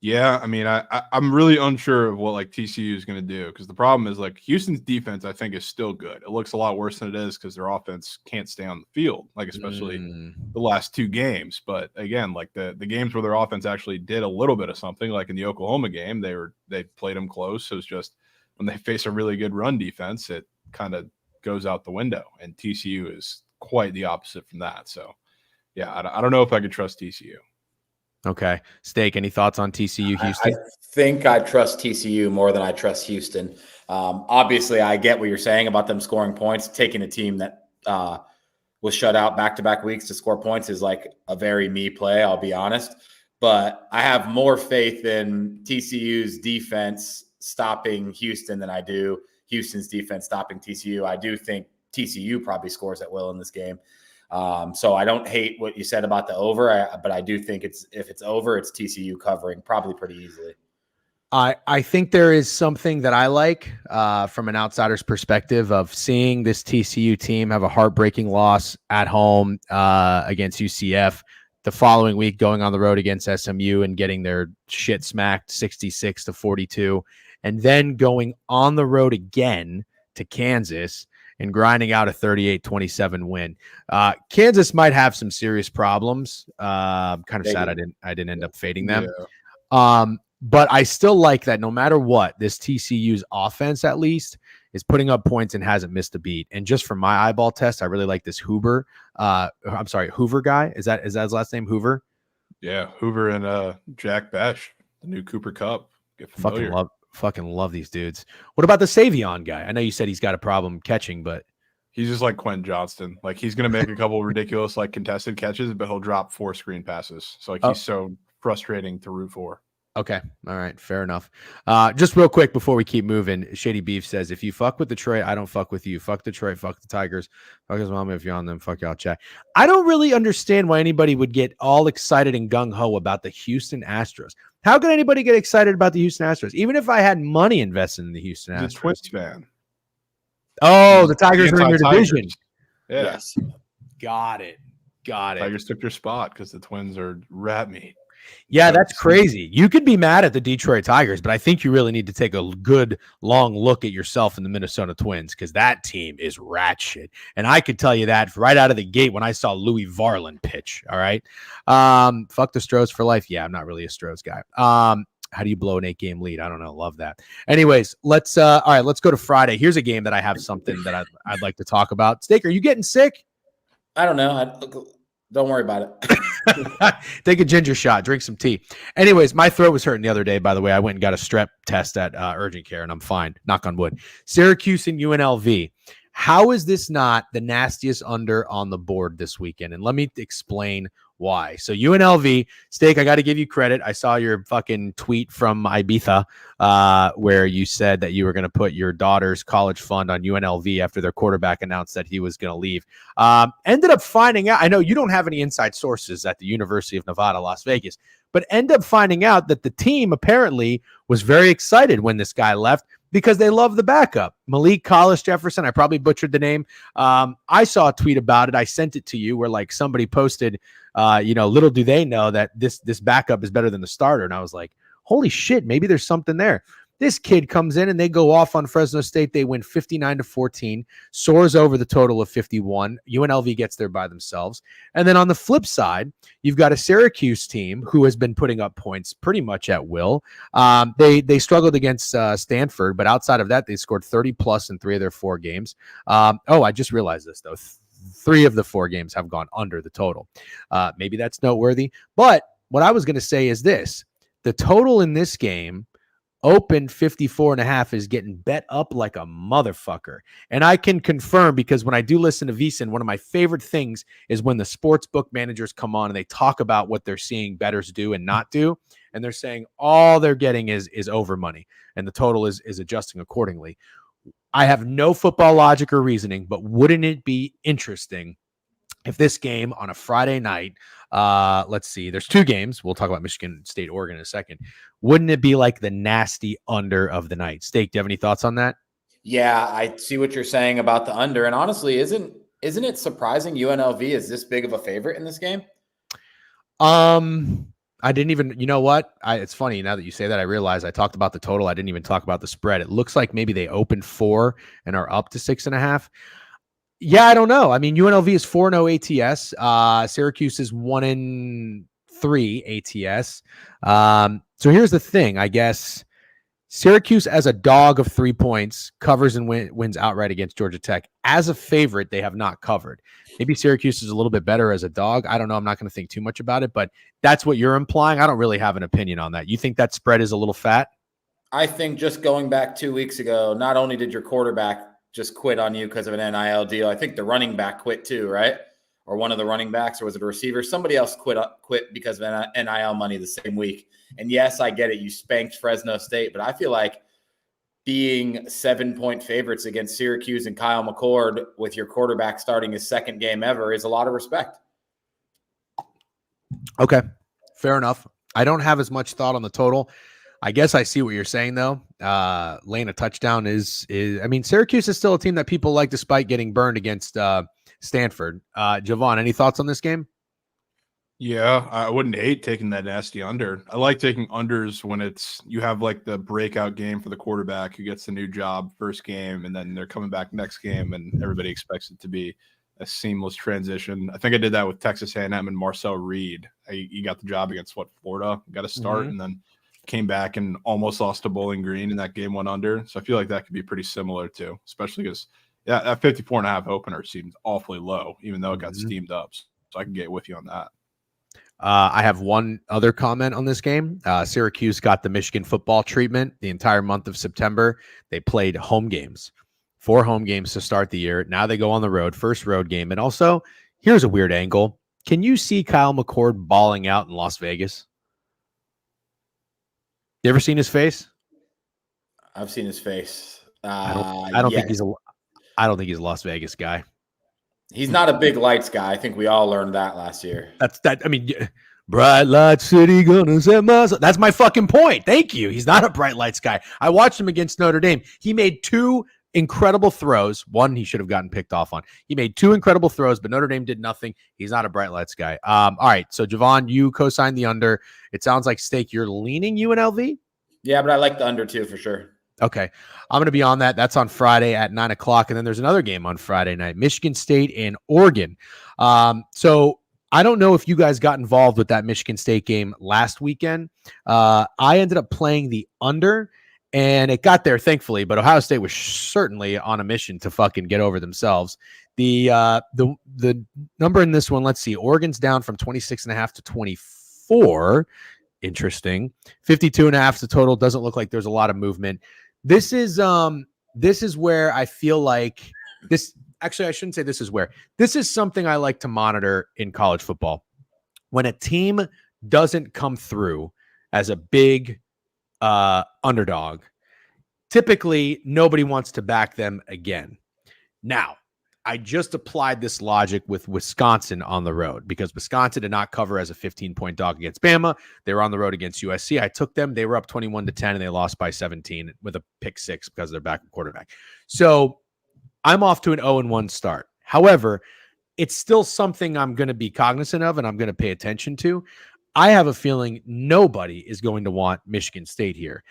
Yeah, I mean, I'm really unsure of what like TCU is going to do because the problem is like Houston's defense, I think, is still good. It looks a lot worse than it is because their offense can't stay on the field, like especially the last 2 games. But again, like the games where their offense actually did a little bit of something, like in the Oklahoma game, they played them close. So it's just when they face a really good run defense, it kind of goes out the window. And TCU is quite the opposite from that. So yeah, I don't know if I could trust TCU. Okay. Steak, any thoughts on TCU Houston? I think I trust TCU more than I trust Houston. Obviously, I get what you're saying about them scoring points. Taking a team that was shut out back-to-back weeks to score points is like a very me play, I'll be honest. But I have more faith in TCU's defense stopping Houston than I do Houston's defense stopping TCU. I do think TCU probably scores at will in this game. So I don't hate what you said about the over, but I do think if it's over, it's TCU covering probably pretty easily. I think there is something that I like from an outsider's perspective of seeing this TCU team have a heartbreaking loss at home against UCF, the following week going on the road against SMU and getting their shit smacked 66-42, and then going on the road again to Kansas and grinding out a 38-27 win. Kansas might have some serious problems. Kind of sad I didn't end up fading them. Yeah. But I still like that no matter what, this TCU's offense at least is putting up points and hasn't missed a beat. And just from my eyeball test, I really like this Hoover guy. Is that his last name, Hoover? Yeah, Hoover and Jack Besh, the new Cooper Kupp. Get familiar. Fucking love these dudes. What about the Savion guy? I know you said he's got a problem catching, but he's just like Quentin Johnston. Like he's gonna make a couple of ridiculous like contested catches, but he'll drop 4 screen passes. So like he's so frustrating to root for. Okay. All right. Fair enough. Just real quick before we keep moving, Shady Beef says, if you fuck with Detroit, I don't fuck with you. Fuck Detroit. Fuck the Tigers. Fuck his mom if you're on them. Fuck y'all, chat. I don't really understand why anybody would get all excited and gung-ho about the Houston Astros. How can anybody get excited about the Houston Astros? Even if I had money invested in the Houston Astros. He's a Twins fan. Oh, the Tigers are in your division. Yeah. Yes. Got it. Tigers took their spot because the Twins are rat meat. Yeah, that's crazy. You could be mad at the Detroit Tigers, but I think you really need to take a good, long look at yourself in the Minnesota Twins because that team is rat shit. And I could tell you that right out of the gate when I saw Louis Varland pitch. All right. Fuck the Stros for life. Yeah, I'm not really a Stros guy. How do you blow an 8-game lead? I don't know. Love that. Anyways, let's go to Friday. Here's a game that I have something that I'd like to talk about. Steak, are you getting sick? I don't know. Don't worry about it. Take a ginger shot, drink some tea. Anyways, my throat was hurting the other day, by the way. I went and got a strep test at urgent care, and I'm fine. Knock on wood. Syracuse and UNLV. How is this not the nastiest under on the board this weekend? And let me explain why. So UNLV, Steak, I got to give you credit. I saw your fucking tweet from Ibiza where you said that you were going to put your daughter's college fund on UNLV after their quarterback announced that he was going to leave. Ended up finding out, I know you don't have any inside sources at the University of Nevada, Las Vegas, but end up finding out that the team apparently was very excited when this guy left because they love the backup. Malik Collis Jefferson. I probably butchered the name. I saw a tweet about it. I sent it to you where like somebody posted, little do they know that this backup is better than the starter. And I was like, holy shit, maybe there's something there. This kid comes in and they go off on Fresno State. They win 59-14, soars over the total of 51. UNLV gets there by themselves. And then on the flip side, you've got a Syracuse team who has been putting up points pretty much at will. They struggled against Stanford, but outside of that, they scored 30 plus in 3 of their 4 games. I just realized this though. 3 of the 4 games have gone under the total. Maybe that's noteworthy. But what I was going to say is this: the total in this game open 54.5 is getting bet up like a motherfucker. And I can confirm, because when I do listen to VSiN, one of my favorite things is when the sports book managers come on and they talk about what they're seeing bettors do and not do. And they're saying all they're getting is over money, and the total is adjusting accordingly. I have no football logic or reasoning, but wouldn't it be interesting if this game on a Friday night, let's see, there's 2 games. We'll talk about Michigan State, Oregon in a second. Wouldn't it be like the nasty under of the night? Steak, do you have any thoughts on that? Yeah, I see what you're saying about the under. And honestly, isn't it surprising UNLV is this big of a favorite in this game? I didn't even, you know what? It's funny now that you say that, I realize I talked about the total. I didn't even talk about the spread. It looks like maybe they opened 4 and are up to 6.5. Yeah, I don't know. I mean, UNLV is 4-0 ATS. Syracuse is 1-3 ATS. So here's the thing. I guess Syracuse as a dog of 3 points covers and wins outright against Georgia Tech. As a favorite, they have not covered. Maybe Syracuse is a little bit better as a dog. I don't know. I'm not going to think too much about it, but that's what you're implying. I don't really have an opinion on that. You think that spread is a little fat? I think just going back 2 weeks ago, not only did your quarterback just quit on you because of an NIL deal, I think the running back quit too, right? Or one of the running backs, or was it a receiver? Somebody else quit because of NIL money the same week. And yes, I get it. You spanked Fresno State, but I feel like being 7-point favorites against Syracuse and Kyle McCord with your quarterback starting his 2nd game ever is a lot of respect. Okay, fair enough. I don't have as much thought on the total. I guess I see what you're saying, though. Laying a touchdown is I mean, Syracuse is still a team that people like despite getting burned against Stanford. Jovan, any thoughts on this game? Yeah, I wouldn't hate taking that nasty under. I like taking unders when you have like the breakout game for the quarterback who gets the new job first game, and then they're coming back next game, and everybody expects it to be a seamless transition. I think I did that with Texas A&M and Marcel Reed. He got the job against Florida, got a start, and then came back and almost lost to Bowling Green, and that game went under. So I feel like that could be pretty similar too, especially because that 54.5 opener seems awfully low, even though it got steamed up. So I can get with you on that. I have one other comment on this game. Syracuse got the Michigan football treatment the entire month of September. They played home games, 4 home games to start the year. Now they go on the road, first road game. And also, here's a weird angle. Can you see Kyle McCord balling out in Las Vegas? You ever seen his face? I've seen his face. I don't think he's a Las Vegas guy. He's not a big lights guy. I think we all learned that last year. I mean, bright light city gonna set my. That's my fucking point. Thank you. He's not a bright lights guy. I watched him against Notre Dame. He made 2 incredible throws. One he should have gotten picked off on. He made 2 incredible throws, but Notre Dame did nothing. He's not a bright lights guy. All right. So Jovan, you co-signed the under. It sounds like Steak, you're leaning UNLV. Yeah, but I like the under too for sure. Okay. I'm going to be on that. That's on Friday at 9:00. And then there's another game on Friday night, Michigan State and Oregon. So I don't know if you guys got involved with that Michigan State game last weekend. I ended up playing the under, and it got there, thankfully, but Ohio State was certainly on a mission to fucking get over themselves. The number in this one, let's see, Oregon's down from 26.5 to 24. Interesting. 52.5 the total. Doesn't look like there's a lot of movement. This is where I feel like this. Actually, I shouldn't say this is where. This is something I like to monitor in college football. When a team doesn't come through as a big underdog, typically nobody wants to back them again. Now, I just applied this logic with Wisconsin on the road because Wisconsin did not cover as a 15-point dog against Bama. They were on the road against USC. I took them. They were up 21-10, and they lost by 17 with a pick six because of their backup quarterback. So I'm off to an 0-1 start. However, it's still something I'm going to be cognizant of and I'm going to pay attention to. I have a feeling nobody is going to want Michigan State here.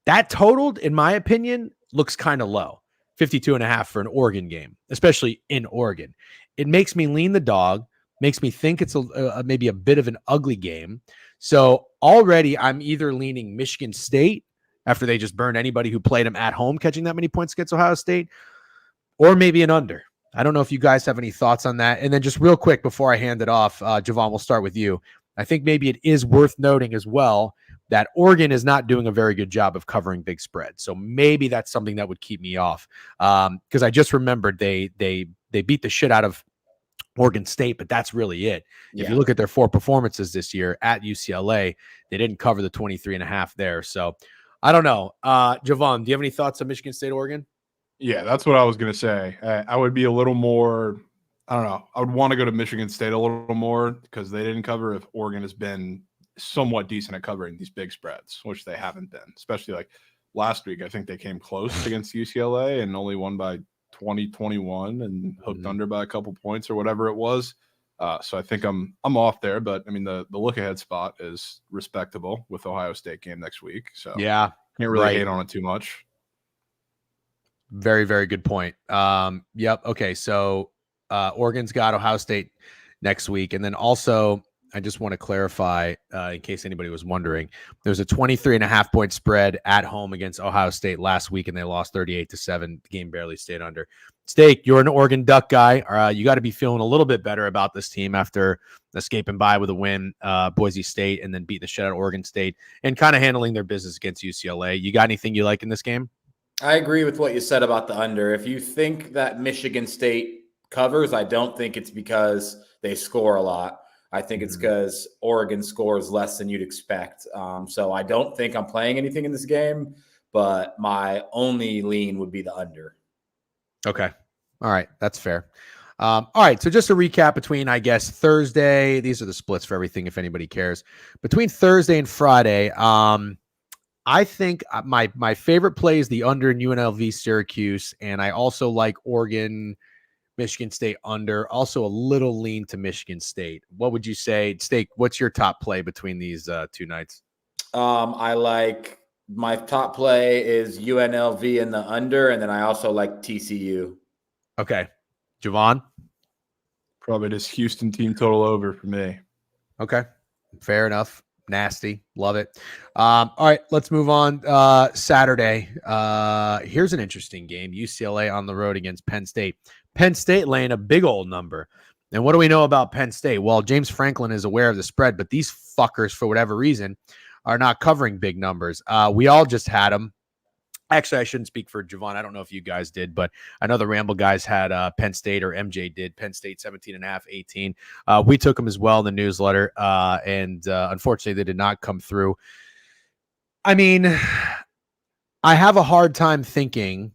That totaled, in my opinion, looks kind of low. 52.5 for an Oregon game, especially in Oregon. It makes me lean the dog, makes me think it's maybe a bit of an ugly game. So already I'm either leaning Michigan State after they just burned anybody who played them at home catching that many points against Ohio State, or maybe an under. I don't know if you guys have any thoughts on that. And then just real quick before I hand it off, Jovan, we'll start with you. I think maybe it is worth noting as well that Oregon is not doing a very good job of covering big spreads. So maybe that's something that would keep me off. Because I just remembered they beat the shit out of Oregon State, but that's really it. Yeah. If you look at their 4 performances this year at UCLA, they didn't cover the 23.5 there. So I don't know. Jovan, do you have any thoughts on Michigan State, Oregon? Yeah, that's what I was going to say. I would be a little more, I don't know. I would want to go to Michigan State a little more because they didn't cover if Oregon has been somewhat decent at covering these big spreads, which they haven't been, especially like last week. I think they came close against UCLA and only won by 20-21 and hooked under by a couple points or whatever it was. So I think I'm off there, but I mean, the look ahead spot is respectable with Ohio State game next week. So yeah, can't really hate on it too much. Very, very good point. Yep. Okay. So Oregon's got Ohio State next week. And then also, I just want to clarify, in case anybody was wondering, there's a 23.5 point spread at home against Ohio State last week, and they lost 38-7. The game barely stayed under. Steak, you're an Oregon Duck guy. You got to be feeling a little bit better about this team after escaping by with a win, Boise State, and then beating the shit out of Oregon State and kind of handling their business against UCLA. You got anything you like in this game? I agree with what you said about the under. If you think that Michigan State covers, I don't think it's because they score a lot. I think it's because Oregon scores less than you'd expect. So I don't think I'm playing anything in this game, but my only lean would be the under. Okay. All right. That's fair. All right. So just a recap between, I guess, Thursday. These are the splits for everything, if anybody cares. Between Thursday and Friday, I think my favorite play is the under in UNLV Syracuse, and I also like Oregon Michigan State under, also a little lean to Michigan State. What would you say, Steak? What's your top play between these 2 nights? I like my top play is UNLV in the under, and then I also like TCU. Okay, Jovan? Probably just Houston team total over for me. Okay, fair enough. Nasty, love it. All right, let's move on. Saturday. Here's an interesting game: UCLA on the road against Penn State. Penn State laying a big old number. And what do we know about Penn State? Well, James Franklin is aware of the spread, but these fuckers, for whatever reason, are not covering big numbers. We all just had them. Actually, I shouldn't speak for Jovan. I don't know if you guys did, but I know the Ramble guys had Penn State, or MJ did, Penn State 17.5, 18. We took them as well in the newsletter, and unfortunately, they did not come through. I mean, I have a hard time thinking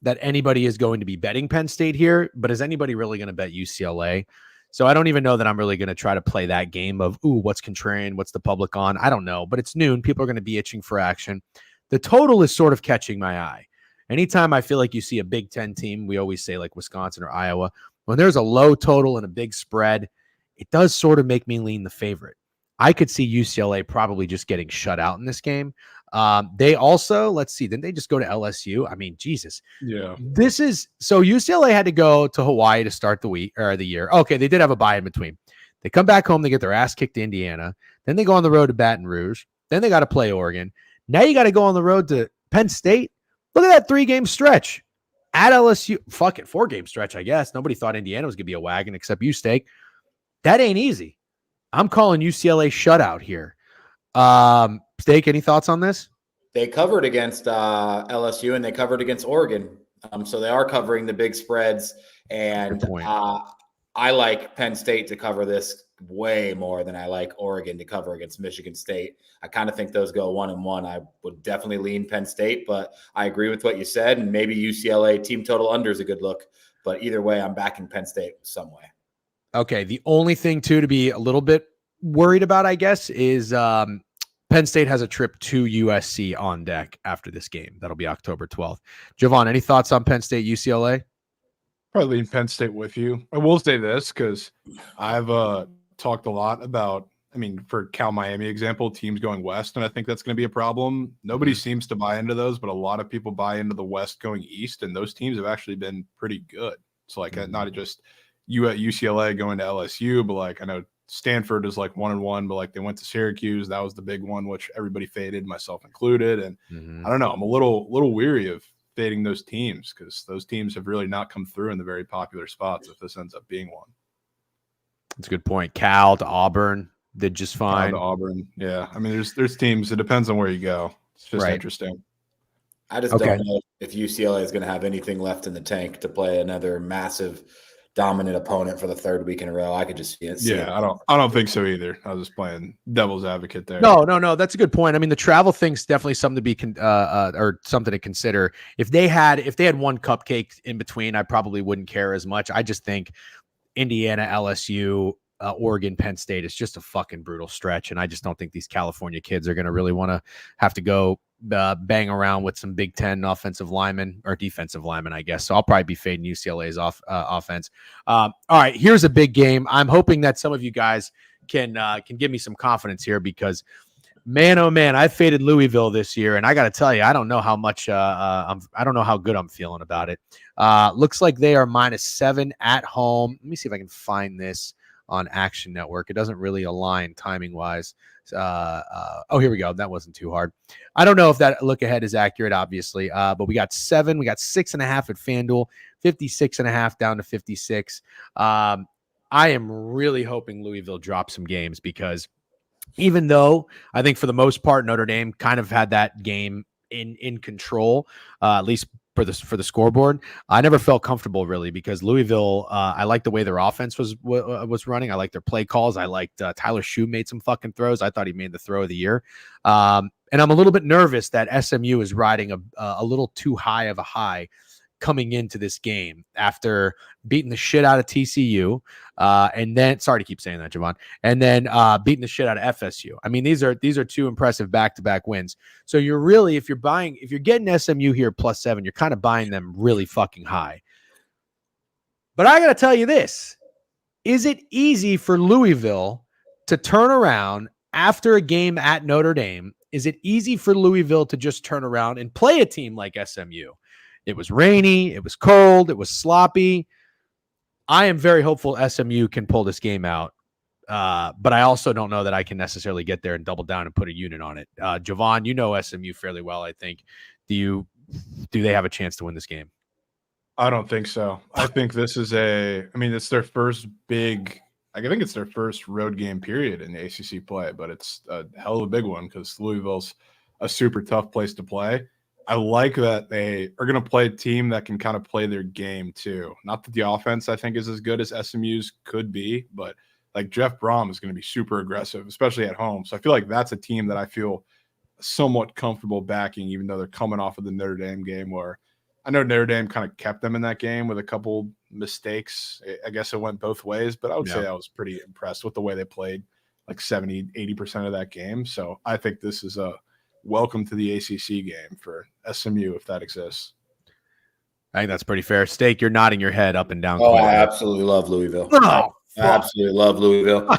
that anybody is going to be betting Penn State here, but is anybody really going to bet UCLA? So I don't even know that I'm really going to try to play that game of, ooh, what's contrarian? What's the public on? I don't know, but it's noon. People are going to be itching for action. The total is sort of catching my eye. Anytime I feel like you see a Big Ten team, we always say like Wisconsin or Iowa, when there's a low total and a big spread, it does sort of make me lean the favorite. I could see UCLA probably just getting shut out in this game. They also, let's see, didn't they just go to LSU? I mean, Jesus. Yeah. This is, so UCLA had to go to Hawaii to start the week or the year. Okay, they did have a bye in between. They come back home, they get their ass kicked to Indiana. Then they go on the road to Baton Rouge. Then they got to play Oregon. Now you got to go on the road to Penn State. Look at that 3-game stretch at LSU. Fuck it, 4-game stretch, I guess. Nobody thought Indiana was going to be a wagon except you, Steak. That ain't easy. I'm calling UCLA shutout here. Steak, any thoughts on this? They covered against LSU and they covered against Oregon. So they are covering the big spreads. And I like Penn State to cover this way more than I like Oregon to cover against Michigan State. I kind of think those go 1-1. I would definitely lean Penn State, but I agree with what you said. And maybe UCLA team total under is a good look. But either way, I'm backing Penn State some way. Okay. The only thing too to be a little bit worried about, I guess, is Penn State has a trip to USC on deck after this game. That'll be October 12th. Jovan, any thoughts on Penn State, UCLA? Probably in Penn State with you. I will say this because I've talked a lot about, I mean, for Cal Miami example, teams going west, and I think that's going to be a problem. Nobody seems to buy into those, but a lot of people buy into the west going east, and those teams have actually been pretty good. So like not just you at UCLA going to LSU, but like I know Stanford is like 1-1, but like they went to Syracuse. That was the big one, which everybody faded, myself included. And I don't know, I'm a little weary of fading those teams because those teams have really not come through in the very popular spots if this ends up being one. That's a good point. Cal to Auburn did just fine. Cal to Auburn, yeah. I mean, there's teams. It depends on where you go. It's just interesting. I just don't know if UCLA is going to have anything left in the tank to play another massive dominant opponent for the third week in a row. I could just see it. I don't think so either. I was just playing devil's advocate there. No. That's a good point. I mean, the travel thing's definitely something to be or something to consider. If they had one cupcake in between, I probably wouldn't care as much. I just think Indiana, LSU, Oregon, Penn State is just a fucking brutal stretch, and I just don't think these California kids are going to really want to have to go bang around with some Big Ten offensive linemen or defensive linemen, I guess. So I'll probably be fading UCLA's offense. All right, here's a big game. I'm hoping that some of you guys can give me some confidence here because, man, oh man, I faded Louisville this year, and I got to tell you, I don't know how much I don't know how good I'm feeling about it. Looks like they are -7 at home. Let me see if I can find this on Action Network. It doesn't really align timing wise. Oh, here we go. That wasn't too hard. I don't know if that look ahead is accurate, obviously, but we got 7. We got 6.5 at FanDuel, 56.5 down to 56. I am really hoping Louisville drops some games because even though I think for the most part Notre Dame kind of had that game in control, at least for the scoreboard, I never felt comfortable really because Louisville, I liked the way their offense was running. I liked their play calls. I liked Tyler Shue made some fucking throws. I thought he made the throw of the year. And I'm a little bit nervous that SMU is riding a little too high of a high coming into this game after beating the shit out of TCU. And then, sorry to keep saying that, Jovan, and then beating the shit out of FSU. I mean, these are two impressive back-to-back wins. So you're really, if you're getting SMU here +7, you're kind of buying them really fucking high. But I got to tell you this, is it easy for Louisville to turn around after a game at Notre Dame? Is it easy for Louisville to just turn around and play a team like SMU? It was rainy. It was cold. It was sloppy. I am very hopeful SMU can pull this game out. But I also don't know that I can necessarily get there and double down and put a unit on it. Jovan, you know SMU fairly well, I think. Do they have a chance to win this game? I don't think so. I think this is it's their first I think it's their first road game period in the ACC play, but it's a hell of a big one because Louisville's a super tough place to play. I like that they are going to play a team that can kind of play their game too. Not that the offense I think is as good as SMU's could be, but like Jeff Brom is going to be super aggressive, especially at home. So I feel like that's a team that I feel somewhat comfortable backing, even though they're coming off of the Notre Dame game where I know Notre Dame kind of kept them in that game with a couple mistakes. I guess it went both ways, but I would say I was pretty impressed with the way they played like 70-80% of that game. So I think this is a welcome to the ACC game for SMU if that exists. I think that's pretty fair. Steak, you're nodding your head up and down. Oh, I absolutely love Louisville. I absolutely love Louisville.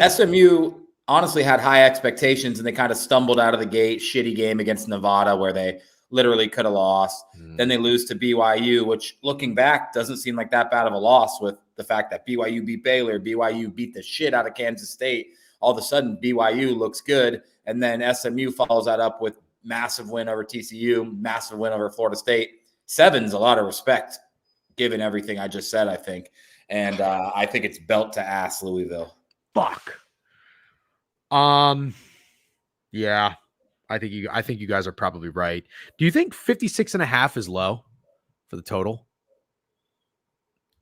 SMU honestly had high expectations, and they kind of stumbled out of the gate. Shitty game against Nevada where they literally could have lost. Then they lose to BYU, which looking back doesn't seem like that bad of a loss with the fact that BYU beat Baylor, BYU beat the shit out of Kansas State. All of a sudden, BYU looks good. And then SMU follows that up with massive win over TCU, massive win over Florida State. 7's a lot of respect, given everything I just said, I think. And I think it's belt to ass Louisville. Fuck. Yeah, I think you guys are probably right. Do you think 56.5 is low for the total?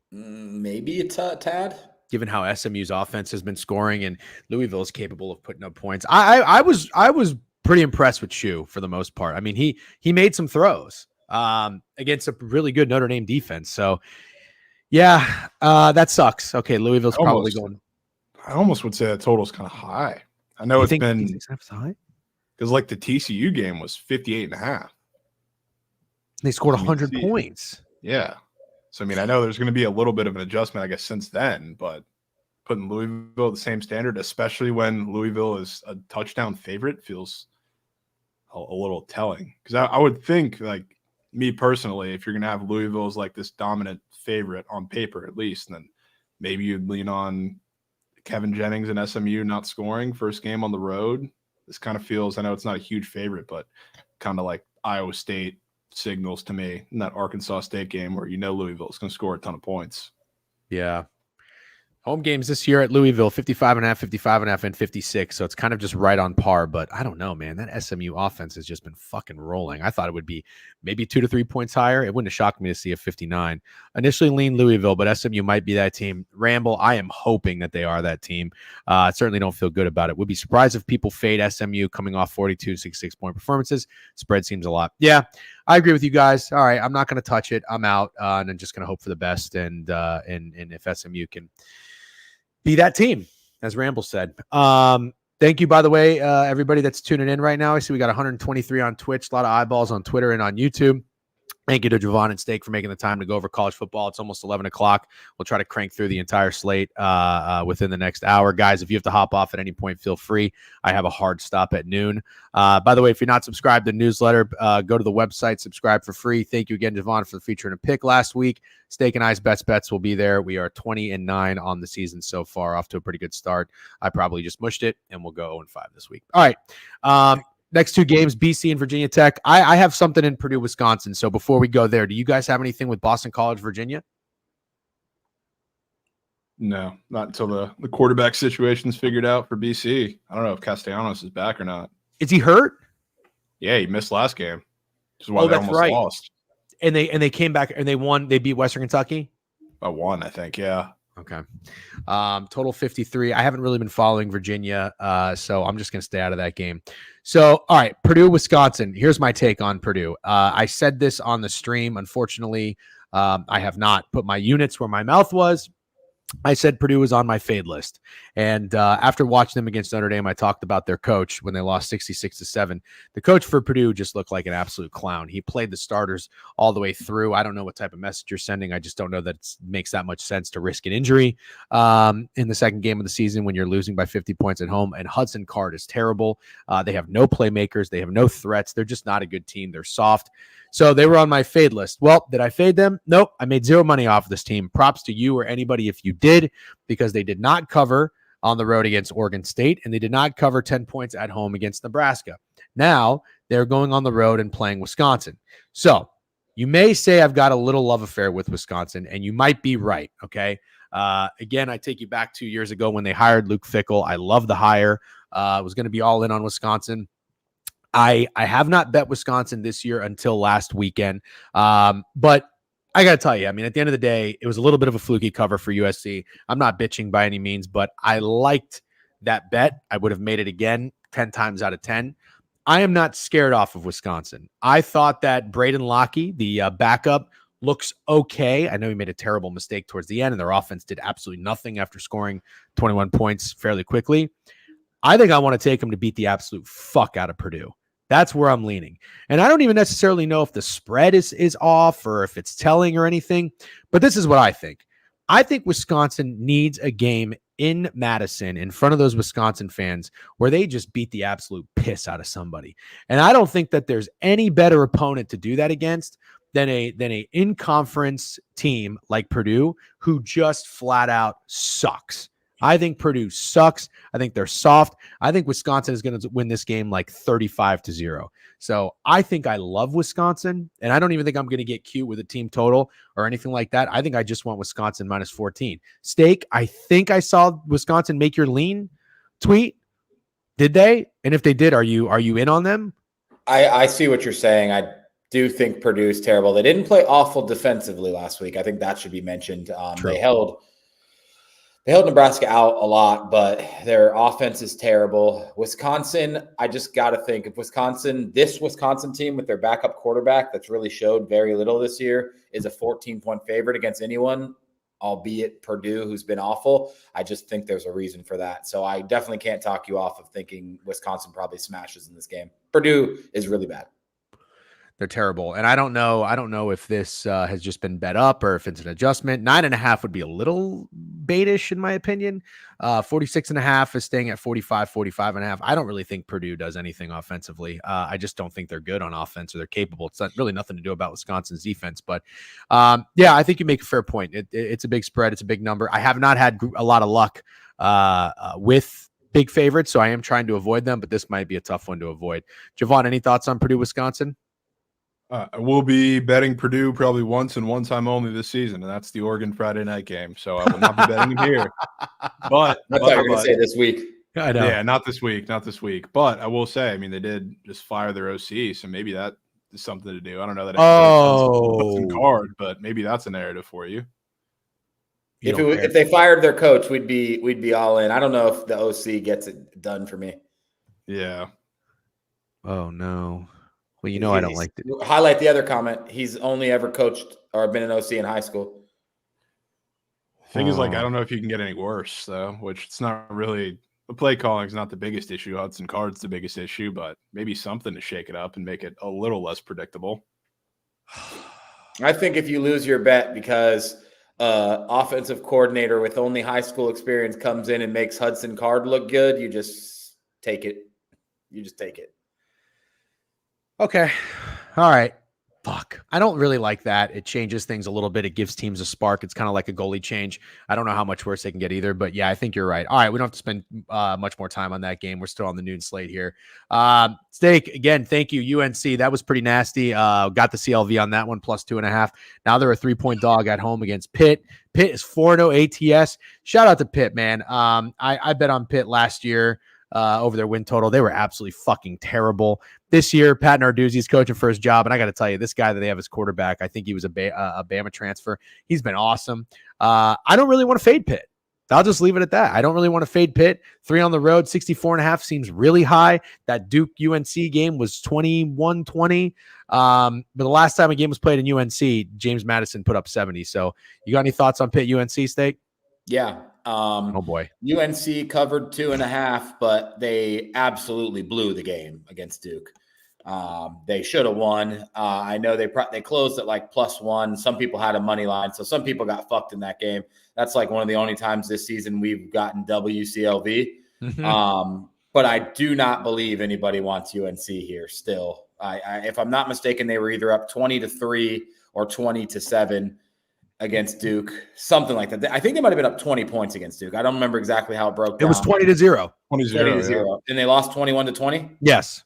Maybe a tad. Given how SMU's offense has been scoring and Louisville is capable of putting up points. I was pretty impressed with Shue for the most part. I mean, he made some throws. against a really good Notre Dame defense. So, yeah, that sucks. Okay, Louisville's probably going. I almost would say that total is kind of high. I know it's been 56.5 is high because like the TCU game was 58.5. They scored 100 points. Yeah. So, I mean, I know there's going to be a little bit of an adjustment, I guess, since then, but putting Louisville at the same standard, especially when Louisville is a touchdown favorite, feels a little telling. Because I would think, like, me personally, if you're going to have Louisville as like this dominant favorite on paper, at least, then maybe you'd lean on Kevin Jennings and SMU not scoring first game on the road. This kind of feels, I know it's not a huge favorite, but kind of like Iowa State signals to me in that Arkansas State game where Louisville is going to score a ton of points. Yeah. Home games this year at Louisville, 55.5, and 56. So it's kind of just right on par. But I don't know, man. That SMU offense has just been fucking rolling. I thought it would be maybe 2 to 3 points higher. It wouldn't have shocked me to see a 59. Initially leaned Louisville, but SMU might be that team. Ramble, I am hoping that they are that team. Certainly don't feel good about it. Would be surprised if people fade SMU coming off 42 to 66-point performances. Spread seems a lot. Yeah, I agree with you guys. All right, I'm not going to touch it. I'm out, and I'm just going to hope for the best. And if SMU can be that team, as Ramble said. Thank you, by the way, everybody that's tuning in right now. I see we got 123 on Twitch, a lot of eyeballs on Twitter and on YouTube. Thank you to Jovan and Steak for making the time to go over college football. It's almost 11 o'clock. We'll try to crank through the entire slate within the next hour. Guys, if you have to hop off at any point, feel free. I have a hard stop at noon. By the way, if you're not subscribed to the newsletter, go to the website, subscribe for free. Thank you again, Jovan, for featuring a pick last week. Steak and I's bets will be there. We are 20-9 on the season so far, off to a pretty good start. I probably just mushed it, and we'll go 0-5 this week. All right. Next two games, BC and Virginia Tech. I have something in Purdue, Wisconsin. So before we go there, do you guys have anything with Boston College, Virginia? No, not until the quarterback situation's figured out for BC. I don't know if Castellanos is back or not. Is he hurt? Yeah, he missed last game, which is why they almost lost. And they came back and they won. They beat Western Kentucky? By 1, I think, yeah. Okay. Total 53. I haven't really been following Virginia, so I'm just going to stay out of that game. So, all right, Purdue, Wisconsin. Here's my take on Purdue. I said this on the stream. Unfortunately, I have not put my units where my mouth was. I said Purdue was on my fade list. And after watching them against Notre Dame, I talked about their coach when they lost 66-7. The coach for Purdue just looked like an absolute clown. He played the starters all the way through. I don't know what type of message you're sending. I just don't know that it makes that much sense to risk an injury in the second game of the season when you're losing by 50 points at home. And Hudson Card is terrible. They have no playmakers. They have no threats. They're just not a good team. They're soft. So they were on my fade list. Well, did I fade them? Nope. I made zero money off this team. Props to you or anybody if you did, because they did not cover on the road against Oregon State, and they did not cover 10 points at home against Nebraska. Now they're going on the road and playing Wisconsin. So you may say I've got a little love affair with Wisconsin, and you might be right, okay? Again, I take you back 2 years ago when they hired Luke Fickell. I love the hire. I was going to be all in on Wisconsin. I have not bet Wisconsin this year until last weekend. But I got to tell you, I mean, at the end of the day, it was a little bit of a fluky cover for USC. I'm not bitching by any means, but I liked that bet. I would have made it again 10 times out of 10. I am not scared off of Wisconsin. I thought that Braden Locke, the backup, looks okay. I know he made a terrible mistake towards the end, and their offense did absolutely nothing after scoring 21 points fairly quickly. I think I want to take him to beat the absolute fuck out of Purdue. That's where I'm leaning. And I don't even necessarily know if the spread is off or if it's telling or anything, but this is what I think. I think Wisconsin needs a game in Madison in front of those Wisconsin fans where they just beat the absolute piss out of somebody. And I don't think that there's any better opponent to do that against than a in-conference team like Purdue, who just flat out sucks. I think Purdue sucks. I think they're soft. I think Wisconsin is going to win this game like 35-0. So I think I love Wisconsin, and I don't even think I'm going to get cute with a team total or anything like that. I think I just want Wisconsin minus 14. Steak, I think I saw Wisconsin make your lean tweet. Did they? And if they did, are you in on them? I see what you're saying. I do think Purdue's terrible. They didn't play awful defensively last week. I think that should be mentioned. They held Nebraska out a lot, but their offense is terrible. Wisconsin, I just got to think if this Wisconsin team with their backup quarterback that's really showed very little this year is a 14-point favorite against anyone, albeit Purdue, who's been awful. I just think there's a reason for that. So I definitely can't talk you off of thinking Wisconsin probably smashes in this game. Purdue is really bad. They're terrible. And I don't know if this has just been bet up or if it's an adjustment. 9.5 would be a little baitish in my opinion. 46.5 is staying at 45.5. I don't really think Purdue does anything offensively. I just don't think they're good on offense or they're capable. It's not really nothing to do about Wisconsin's defense, but yeah, I think you make a fair point. It's a big spread. It's a big number. I have not had a lot of luck with big favorites, so I am trying to avoid them, but this might be a tough one to avoid. Jovan, any thoughts on Purdue, Wisconsin? I will be betting Purdue probably once and one time only this season, and that's the Oregon Friday night game. So I will not be betting them here. But I thought you were going to say this week. I know. Yeah, not this week. But I will say, I mean, they did just fire their OC, so maybe that is something to do. I don't know that. Hudson Card, but maybe that's a narrative for you. If they fired their coach, we'd be all in. I don't know if the OC gets it done for me. Yeah. Oh no. Well, I don't like it. Highlight the other comment. He's only ever coached or been an OC in high school. Thing is, I don't know if you can get any worse, though, which it's not really – the play calling is not the biggest issue. Hudson Card's the biggest issue, but maybe something to shake it up and make it a little less predictable. I think if you lose your bet because offensive coordinator with only high school experience comes in and makes Hudson Card look good, you just take it. You just take it. Okay. All right. Fuck. I don't really like that. It changes things a little bit. It gives teams a spark. It's kind of like a goalie change. I don't know how much worse they can get either, but yeah, I think you're right. All right. We don't have to spend much more time on that game. We're still on the noon slate here. Steak, again, thank you. UNC. That was pretty nasty. Got the CLV on that one, plus 2.5. Now they're a 3-point dog at home against Pitt. Pitt is 4-0 ATS. Shout out to Pitt, man. I bet on Pitt last year. Over their win total. They were absolutely fucking terrible. This year, Pat Narduzzi's coaching for his job, and I got to tell you, this guy that they have as quarterback, I think he was a Bama transfer. He's been awesome. I don't really want to fade Pitt. I'll just leave it at that. I don't really want to fade Pitt. 3 on the road, 64.5 seems really high. That Duke UNC game was 21-20. But the last time a game was played in UNC, James Madison put up 70. So you got any thoughts on Pitt UNC, Steak? Yeah. Oh boy. UNC covered 2.5, but they absolutely blew the game against Duke. They should have won. I know they closed at like +1. Some people had a money line, so some people got fucked in that game. That's like one of the only times this season we've gotten WCLV. Mm-hmm. But I do not believe anybody wants UNC here still. If I'm not mistaken, they were either up 20-3 or 20-7 against Duke, something like that. I think they might have been up 20 points against Duke. I don't remember exactly how it broke down. It was 20-0. 20-0. Yeah. And they lost 21-20? Yes.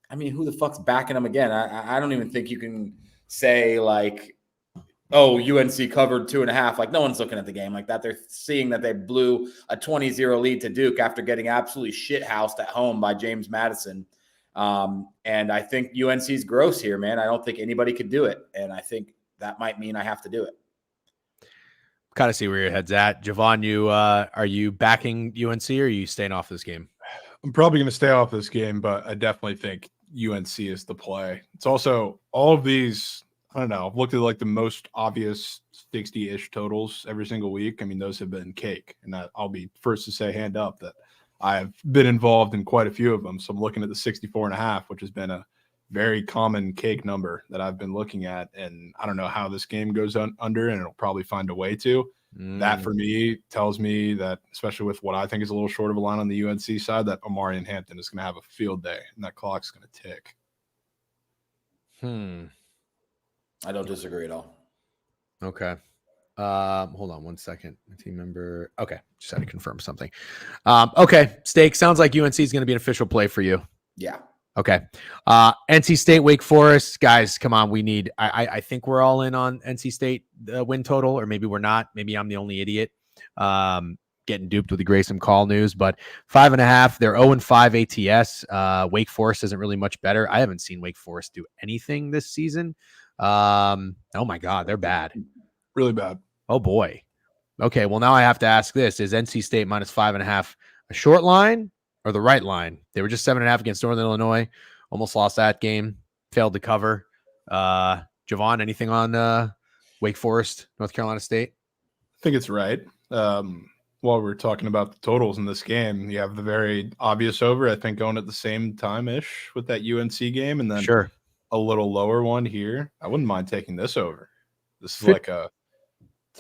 I mean, who the fuck's backing them again? I don't even think you can say like, oh, UNC covered 2.5. Like, no one's looking at the game like that. They're seeing that they blew a 20-0 lead to Duke after getting absolutely shithoused at home by James Madison. And I think UNC's gross here, man. I don't think anybody could do it. And I think that might mean I have to do it. Kind of see where your head's at. Jovan, are you backing UNC or are you staying off this game? I'm probably going to stay off this game, but I definitely think UNC is the play. It's also all of these, I don't know, I've looked at like the most obvious 60-ish totals every single week. I mean, those have been cake. And I'll be first to say hand up that I've been involved in quite a few of them. So I'm looking at the 64.5, which has been a very common cake number that I've been looking at. And I don't know how this game goes under, and it'll probably find a way to. That for me tells me that, especially with what I think is a little short of a line on the UNC side, that Omari and Hampton is going to have a field day and that clock's going to tick. I don't disagree at all. Okay. Hold on one second. My team member. Okay. Just had to confirm something. Okay. Steak, sounds like UNC is going to be an official play for you. Yeah. Okay. NC State, Wake Forest. Guys, come on. We need, I think we're all in on NC State win total, or maybe we're not. Maybe I'm the only idiot getting duped with the Grayson Call news, but 5.5. They're 0-5 ATS. Wake Forest isn't really much better. I haven't seen Wake Forest do anything this season. Oh my God, they're bad. Really bad. Oh boy. Okay, well, now I have to ask this. Is NC State minus 5.5 a short line or the right line? They were just 7.5 against Northern Illinois. Almost lost that game. Failed to cover. Jovan, anything on Wake Forest, North Carolina State? I think it's right. While we're talking about the totals in this game, you have the very obvious over, I think, going at the same time-ish with that UNC game, and then Sure. a little lower one here. I wouldn't mind taking this over. This is like a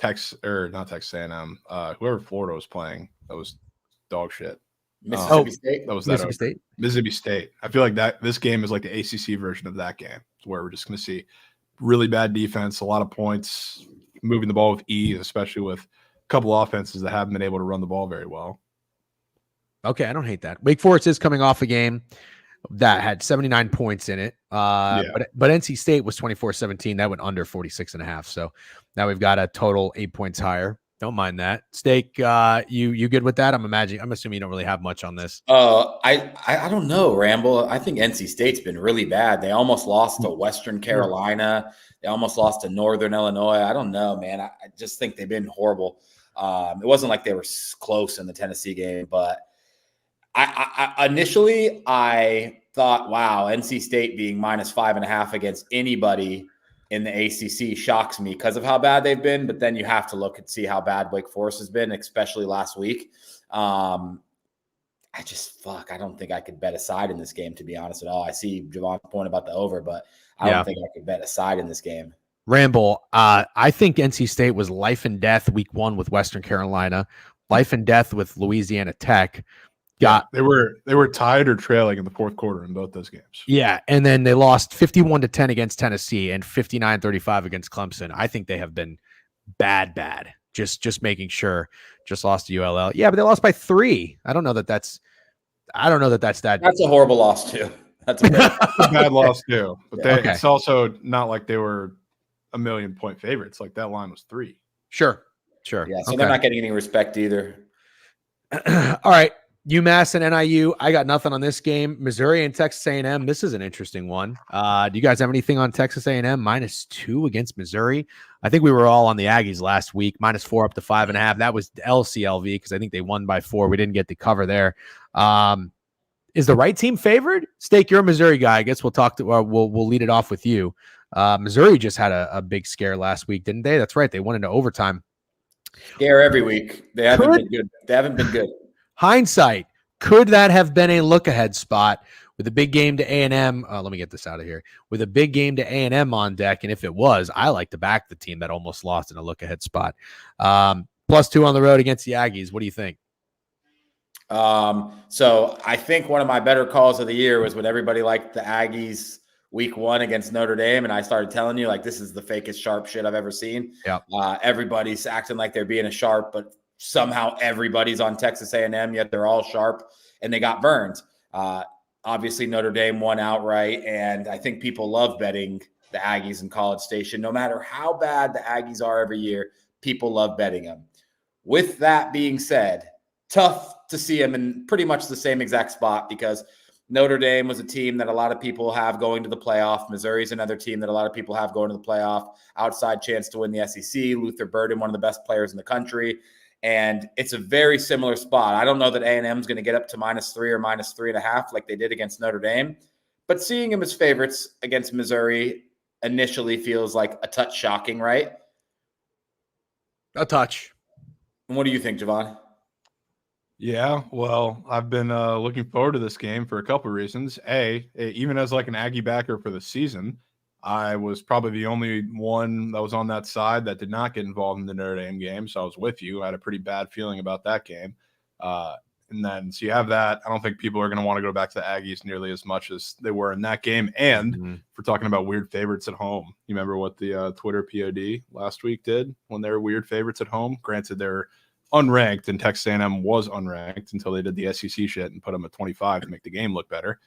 not Texas A&M. Whoever Florida was playing, that was dog shit. Mississippi State. That was Mississippi State. Mississippi State. I feel like this game is like the ACC version of that game, where we're just going to see really bad defense, a lot of points, moving the ball with ease, especially with a couple offenses that haven't been able to run the ball very well. Okay, I don't hate that. Wake Forest is coming off a game that had 79 points in it. But NC State was 24-17. That went under 46.5. So now we've got a total 8 points higher. Don't mind that. Steak, you good with that? I'm assuming you don't really have much on this. I don't know, Ramble. I think NC State's been really bad. They almost lost to Western Carolina. They almost lost to Northern Illinois. I don't know, man. I just think they've been horrible. It wasn't like they were close in the Tennessee game, but I initially thought, wow, NC State being minus 5.5 against anybody in the ACC shocks me because of how bad they've been. But then you have to look and see how bad Wake Forest has been, especially last week. I don't think I could bet a side in this game, to be honest at all. I see Jovan's point about the over, but I don't think I could bet a side in this game. Ramble, I think NC State was life and death week 1 with Western Carolina, life and death with Louisiana Tech. They were tied or trailing in the fourth quarter in both those games. Yeah, and then they lost 51-10 against Tennessee and 59-35 against Clemson. I think they have been bad. Just making sure. Just lost to ULL. Yeah, but they lost by 3. I don't know that that's that. That's a horrible loss too. That's a bad loss too. But it's also not like they were a 1,000,000-point favorites. Like that line was 3. Sure. Yeah, so they're not getting any respect either. All right. UMass and NIU. I got nothing on this game. Missouri and Texas A&M. This is an interesting one. Do you guys have anything on Texas A&M? -2 against Missouri. I think we were all on the Aggies last week. -4 up to 5.5. That was LCLV because I think they won by 4. We didn't get the cover there. Is the right team favored? Steak, you're a Missouri guy. I guess we'll lead it off with you. Missouri just had a big scare last week, didn't they? That's right. They went into overtime. Scare every week. They haven't been good. Hindsight, could that have been a look-ahead spot with a big game to A&M? Let me get this out of here. With a big game to A&M on deck, and if it was, I like to back the team that almost lost in a look-ahead spot. +2 on the road against the Aggies. What do you think? So I think one of my better calls of the year was when everybody liked the Aggies week 1 against Notre Dame, and I started telling you, like, this is the fakest sharp shit I've ever seen. Yep. Everybody's acting like they're being a sharp, but somehow everybody's on Texas A&M, yet they're all sharp, and they got burned. Obviously, Notre Dame won outright, and I think people love betting the Aggies in College Station. No matter how bad the Aggies are every year, people love betting them. With that being said, tough to see them in pretty much the same exact spot because Notre Dame was a team that a lot of people have going to the playoff. Missouri's another team that a lot of people have going to the playoff. Outside chance to win the SEC. Luther Burden, one of the best players in the country. And it's a very similar spot. I don't know that A&M is going to get up to -3 or -3.5 like they did against Notre Dame. But seeing them as favorites against Missouri initially feels like a touch shocking, right? A touch. And what do you think, Jovan? Yeah, well, I've been looking forward to this game for a couple of reasons. Even as like an Aggie backer for the season, I was probably the only one that was on that side that did not get involved in the Notre Dame game. So I was with you. I had a pretty bad feeling about that game. And then so you have that. I don't think people are going to want to go back to the Aggies nearly as much as they were in that game. And if we're talking about weird favorites at home, you remember what the Twitter POD last week did when they were weird favorites at home? Granted, they're unranked, and Texas A&M was unranked until they did the SEC shit and put them at 25 to make the game look better.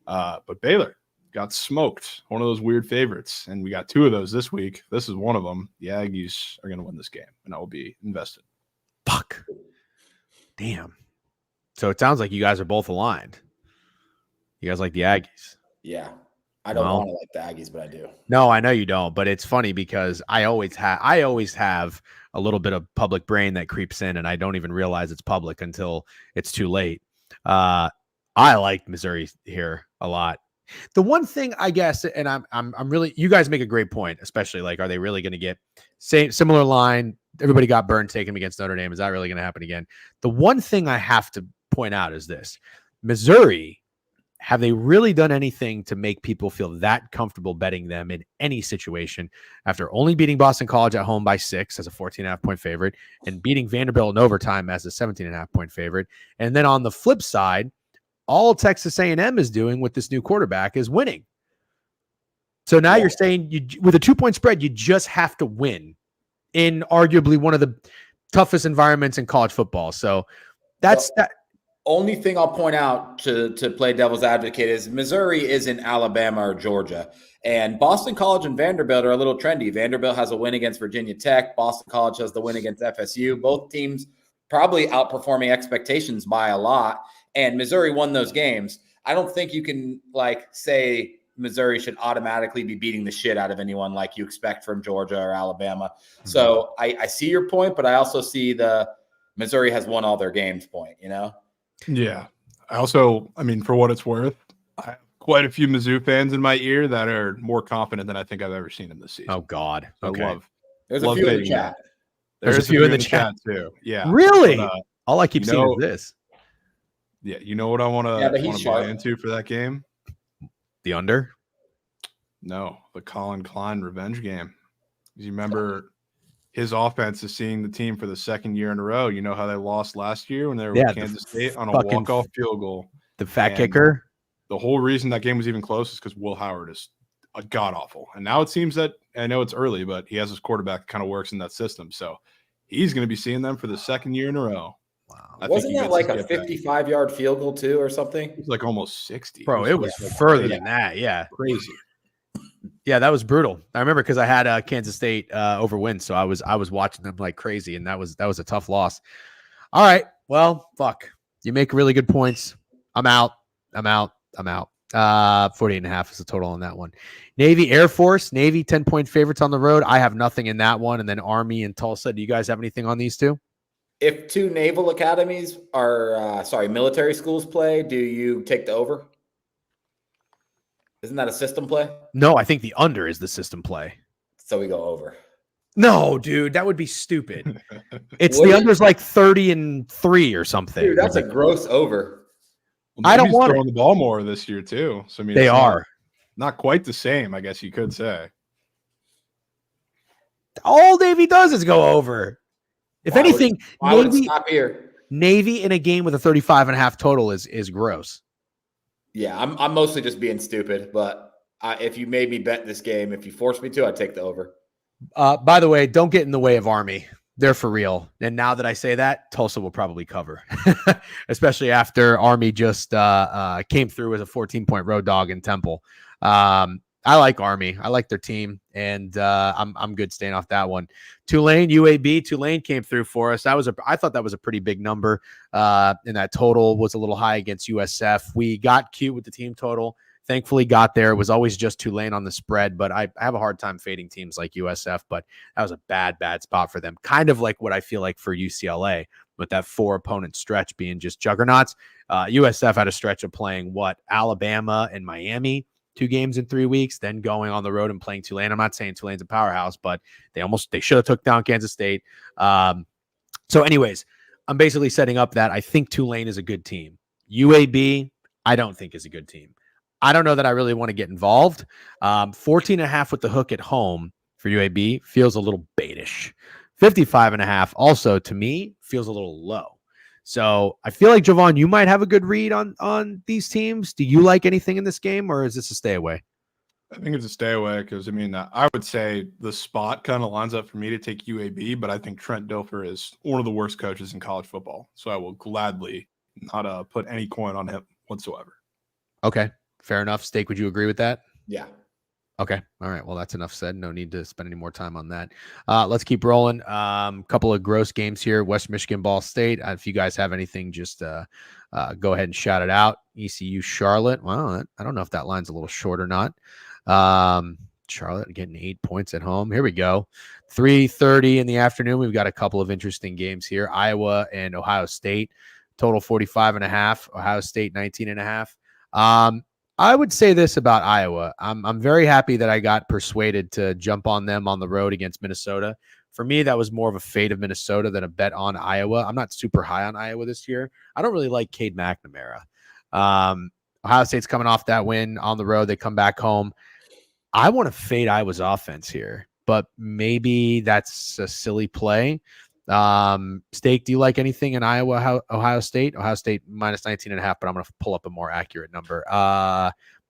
But Baylor got smoked, one of those weird favorites, and we got 2 of those this week. This is one of them. The Aggies are going to win this game, and I will be invested. Fuck. Damn. So it sounds like you guys are both aligned. You guys like the Aggies. Yeah. I don't want to like the Aggies, but I do. No, I know you don't, but it's funny because I always have a little bit of public brain that creeps in, and I don't even realize it's public until it's too late. I like Missouri here a lot. The one thing I guess, and I'm really, you guys make a great point, especially like, are they really going to get similar line? Everybody got burned taking them against Notre Dame. Is that really going to happen again? The one thing I have to point out is this: Missouri, have they really done anything to make people feel that comfortable betting them in any situation after only beating Boston College at home by 6 as a 14.5-point favorite and beating Vanderbilt in overtime as a 17.5-point favorite? And then on the flip side, all Texas A&M is doing with this new quarterback is winning. So now you're saying with a 2-point spread, you just have to win in arguably one of the toughest environments in college football. So that's that. Only thing I'll point out to play devil's advocate is Missouri isn't Alabama or Georgia. And Boston College and Vanderbilt are a little trendy. Vanderbilt has a win against Virginia Tech. Boston College has the win against FSU. Both teams probably outperforming expectations by a lot. And Missouri won those games. I don't think you can say Missouri should automatically be beating the shit out of anyone like you expect from Georgia or Alabama. Mm-hmm. So I see your point, but I also see the Missouri has won all their games point, Yeah. I mean, for what it's worth, I have quite a few Mizzou fans in my ear that are more confident than I think I've ever seen them this season. Oh, God. Okay. There's a few in the chat. There's a few in the chat too. Yeah. Really? But, all I keep seeing is this. Yeah. You know what I want to buy into for that game? The under? No, the Colin Klein revenge game. You remember his offense is seeing the team for the second year in a row. You know how they lost last year when they were with Kansas State on a walk-off field goal. The fat kicker. The whole reason that game was even close is because Will Howard is a god-awful. And now it seems that, I know it's early, but he has his quarterback that kind of works in that system. So he's going to be seeing them for the second year in a row. Wow. Wasn't that like a 55-yard field goal too or something? It was like almost 60. Bro, it was further than that. Yeah. Crazy. Yeah, that was brutal. I remember because I had Kansas State over win, so I was watching them like crazy, and that was a tough loss. All right, well, fuck. You make really good points. I'm out. 48.5 is the total on that one. Navy, Air Force. Navy 10-point favorites on the road. I have nothing in that one, and then Army and Tulsa. Do you guys have anything on these two? If two naval academies are military schools play, do you take the over? Isn't that a system play? No, I think the under is the system play. So we go over. No, dude, that would be stupid. It's the under's like 30-3 or something. Dude, that's a gross over. Well, I don't want throwing the ball more this year too. So I mean, they are not quite the same, I guess you could say. All Navy does is go over. If anything, Navy in a game with a 35.5 total is gross. Yeah, I'm mostly just being stupid, but if you made me bet this game, if you forced me to, I'd take the over. By the way, don't get in the way of Army. They're for real. And now that I say that, Tulsa will probably cover, especially after Army just came through as a 14-point road dog in Temple. I like Army. I like their team, and I'm good staying off that one. Tulane, UAB. Tulane came through for us. I thought that was a pretty big number, and that total was a little high against USF. We got cute with the team total. Thankfully, got there. It was always just Tulane on the spread, but I have a hard time fading teams like USF. But that was a bad spot for them. Kind of like what I feel like for UCLA with that 4-opponent stretch being just juggernauts. USF had a stretch of playing Alabama and Miami. 2 games in 3 weeks, then going on the road and playing Tulane. I'm not saying Tulane's a powerhouse, but they should have took down Kansas State. So anyways, I'm basically setting up that I think Tulane is a good team. UAB, I don't think is a good team. I don't know that I really want to get involved. 14.5 with the hook at home for UAB feels a little baitish. 55.5 also to me feels a little low. So I feel like, Jovan, you might have a good read on these teams. Do you like anything in this game, or is this a stay away? I think it's a stay away because, I mean, I would say the spot kind of lines up for me to take UAB, but I think Trent Dilfer is one of the worst coaches in college football. So I will gladly not put any coin on him whatsoever. Okay, fair enough. Steak, would you agree with that? Yeah. Okay. All right. Well, that's enough said. No need to spend any more time on that. Let's keep rolling. Couple of gross games here. West Michigan, Ball State. If you guys have anything, just go ahead and shout it out. ECU, Charlotte. Well, I don't know if that line's a little short or not. Charlotte getting 8 points at home. Here we go. 3:30 in the afternoon. We've got a couple of interesting games here. Iowa and Ohio State. Total 45.5. Ohio State 19.5. I would say this about Iowa. I'm very happy that I got persuaded to jump on them on the road against Minnesota. For me, that was more of a fate of Minnesota than a bet on Iowa. I'm not super high on Iowa this year. I don't really like Cade McNamara. Ohio State's coming off that win on the road. They come back home. I want to fade Iowa's offense here, but maybe that's a silly play. Steak, do you like anything in Iowa, Ohio State? Ohio State minus 19.5, but I'm going to pull up a more accurate number.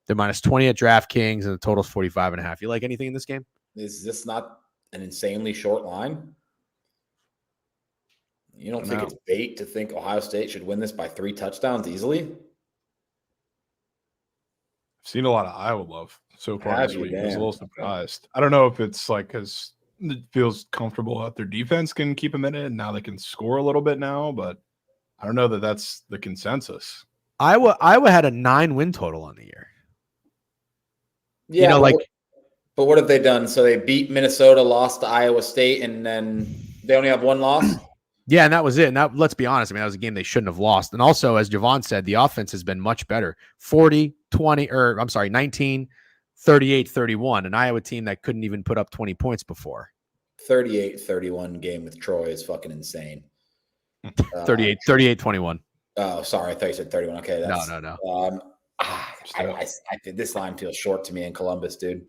They're minus 20 at DraftKings, and the total's 45.5. You like anything in this game? Is this not an insanely short line? You don't think it's bait to think Ohio State should win this by 3 touchdowns easily? I've seen a lot of Iowa love so far this week. I was a little surprised. I don't know if it's like because it feels comfortable that their defense can keep them in it, and now they can score a little bit now, but I don't know that that's the consensus. Iowa had a 9-win total on the year. Yeah, but what have they done? So they beat Minnesota, lost to Iowa State, and then they only have 1 loss? Yeah, and that was it. And that, let's be honest, I mean, that was a game they shouldn't have lost. And also, as Jovan said, the offense has been much better. 19, 38, 31. An Iowa team that couldn't even put up 20 points before. 38-31 game with Troy is fucking insane. 38-21. Oh, sorry. I thought you said 31. Okay. No. This line feels short to me in Columbus, dude.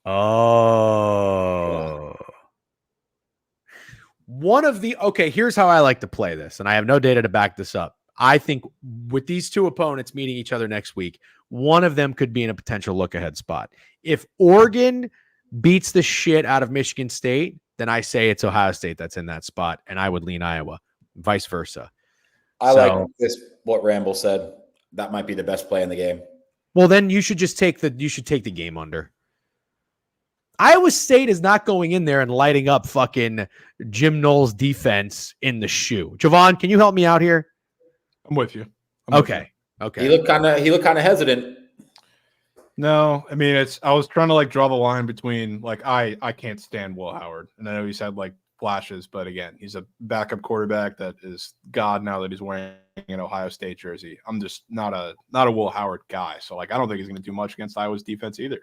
Oh. Yeah. Here's how I like to play this, and I have no data to back this up. I think with these two opponents meeting each other next week, one of them could be in a potential look-ahead spot. If Oregon beats the shit out of Michigan State, then I say it's Ohio State that's in that spot, and I would lean Iowa, vice versa. I like this. What Ramble said. That might be the best play in the game. Well, then you should just take the game under. Iowa State is not going in there and lighting up fucking Jim Knowles' defense in the shoe. Jovan, can you help me out here? I'm with you. Okay. He looked kind of hesitant. No, I mean I was trying to like draw the line between like I can't stand Will Howard, and I know he's had like flashes, but again, he's a backup quarterback that is God now that he's wearing an Ohio State jersey. I'm just not a Will Howard guy, so like I don't think he's going to do much against Iowa's defense either.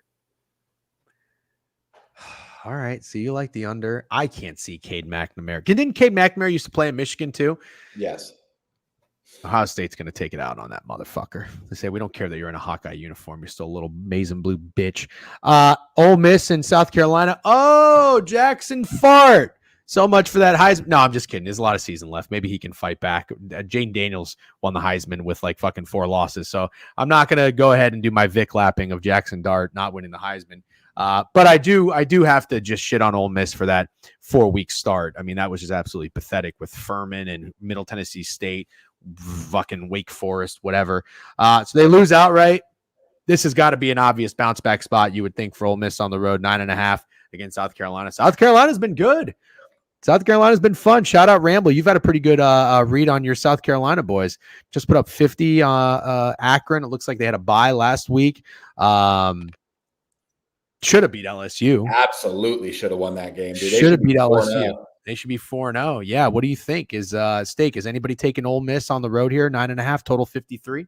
All right, so you like the under. I can't see Cade McNamara. Didn't Cade McNamara used to play in Michigan too? Yes. Ohio State's going to take it out on that motherfucker. They say, we don't care that you're in a Hawkeye uniform. You're still a little maize and blue bitch. Ole Miss in South Carolina. Oh, Jackson Fart. So much for that Heisman. No, I'm just kidding. There's a lot of season left. Maybe he can fight back. Jane Daniels won the Heisman with like fucking 4 losses. So I'm not going to go ahead and do my Vic lapping of Jackson Dart not winning the Heisman. But I do have to just shit on Ole Miss for that 4-week start. I mean, that was just absolutely pathetic with Furman and Middle Tennessee State, fucking Wake Forest, whatever. So they lose outright. This has got to be an obvious bounce back spot, you would think, for Ole Miss on the road, 9.5 against South Carolina. South Carolina's been good. South Carolina's been fun. Shout out Ramble. You've had a pretty good read on your South Carolina boys. Just put up 50 Akron. It looks like they had a bye last week. Should have beat LSU. Absolutely should have won that game, dude. Should have beat LSU. They should be 4-0. Yeah. What do you think? Is Steak? Is anybody taking Ole Miss on the road here? 9.5, total 53.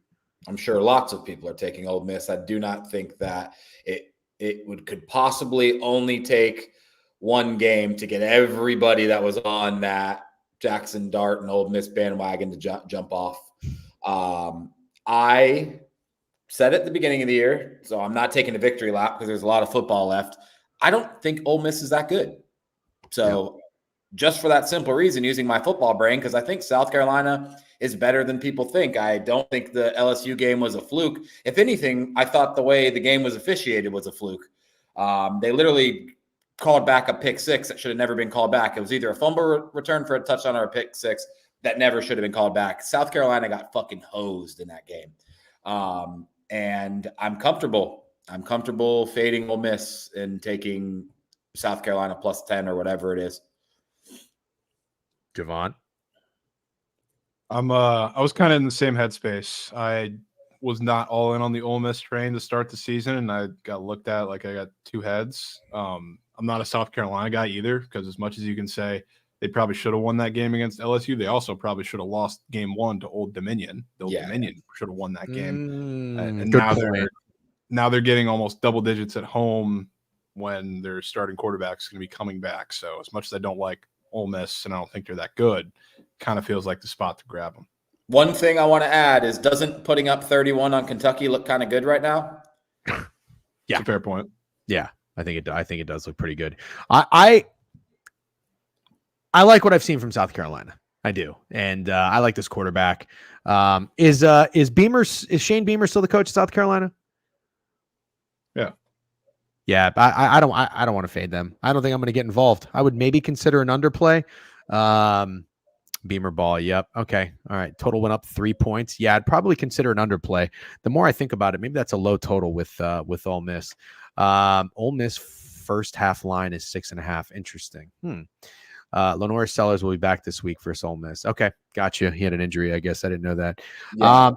I'm sure lots of people are taking Ole Miss. I do not think that it could possibly only take one game to get everybody that was on that Jackson Dart and Ole Miss bandwagon to jump off. I said at the beginning of the year, so I'm not taking a victory lap because there's a lot of football left. I don't think Ole Miss is that good. So just for that simple reason, using my football brain, because I think South Carolina is better than people think. I don't think the LSU game was a fluke. If anything, I thought the way the game was officiated was a fluke. They literally called back a pick six that should have never been called back. It was either a fumble return for a touchdown or a pick six that never should have been called back. South Carolina got fucking hosed in that game. And I'm comfortable I'm comfortable fading Ole Miss and taking South Carolina plus 10 or whatever it is. Jovan? I was kind of in the same headspace. I was not all in on the Ole Miss train to start the season, and I got looked at like I got two heads. I'm not a South Carolina guy either, because as much as you can say they probably should have won that game against LSU, they also probably should have lost game 1 to Old Dominion. The Old Dominion should have won that game. And now they're getting almost double digits at home when their starting quarterback is going to be coming back. So as much as I don't like Ole Miss and I don't think they're that good, kind of feels like the spot to grab them. One thing I want to add is, doesn't putting up 31 on Kentucky look kind of good right now? Yeah, it's a fair point. Yeah, I think it does look pretty good. I like what I've seen from South Carolina. I do, and I like this quarterback. Is Shane Beamer still the coach of South Carolina? Yeah, I don't want to fade them. I don't think I'm going to get involved. I would maybe consider an underplay. Beamer ball. Yep. Okay. All right. Total went up 3 points. Yeah, I'd probably consider an underplay. The more I think about it, maybe that's a low total with Ole Miss. Ole Miss first half line is 6.5. Interesting. Lenore Sellers will be back this week versus Ole Miss. Okay, gotcha. He had an injury. I guess I didn't know that. Yeah.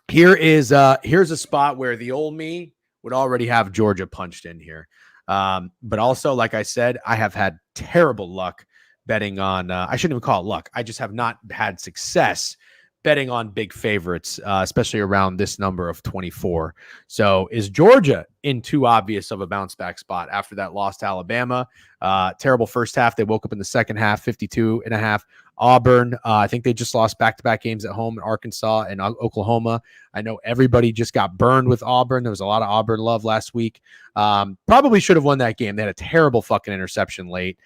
Here's a spot where the old me would already have Georgia punched in here. But also, like I said, I have had terrible luck betting on, I shouldn't even call it luck. I just have not had success betting on big favorites, especially around this number of 24. So is Georgia in too obvious of a bounce back spot after that loss to Alabama? Terrible first half. They woke up in the second half, 52.5. Auburn, I think they just lost back-to-back games at home in Arkansas and Oklahoma. I know everybody just got burned with Auburn. There was a lot of Auburn love last week. Probably should have won that game. They had a terrible fucking interception late.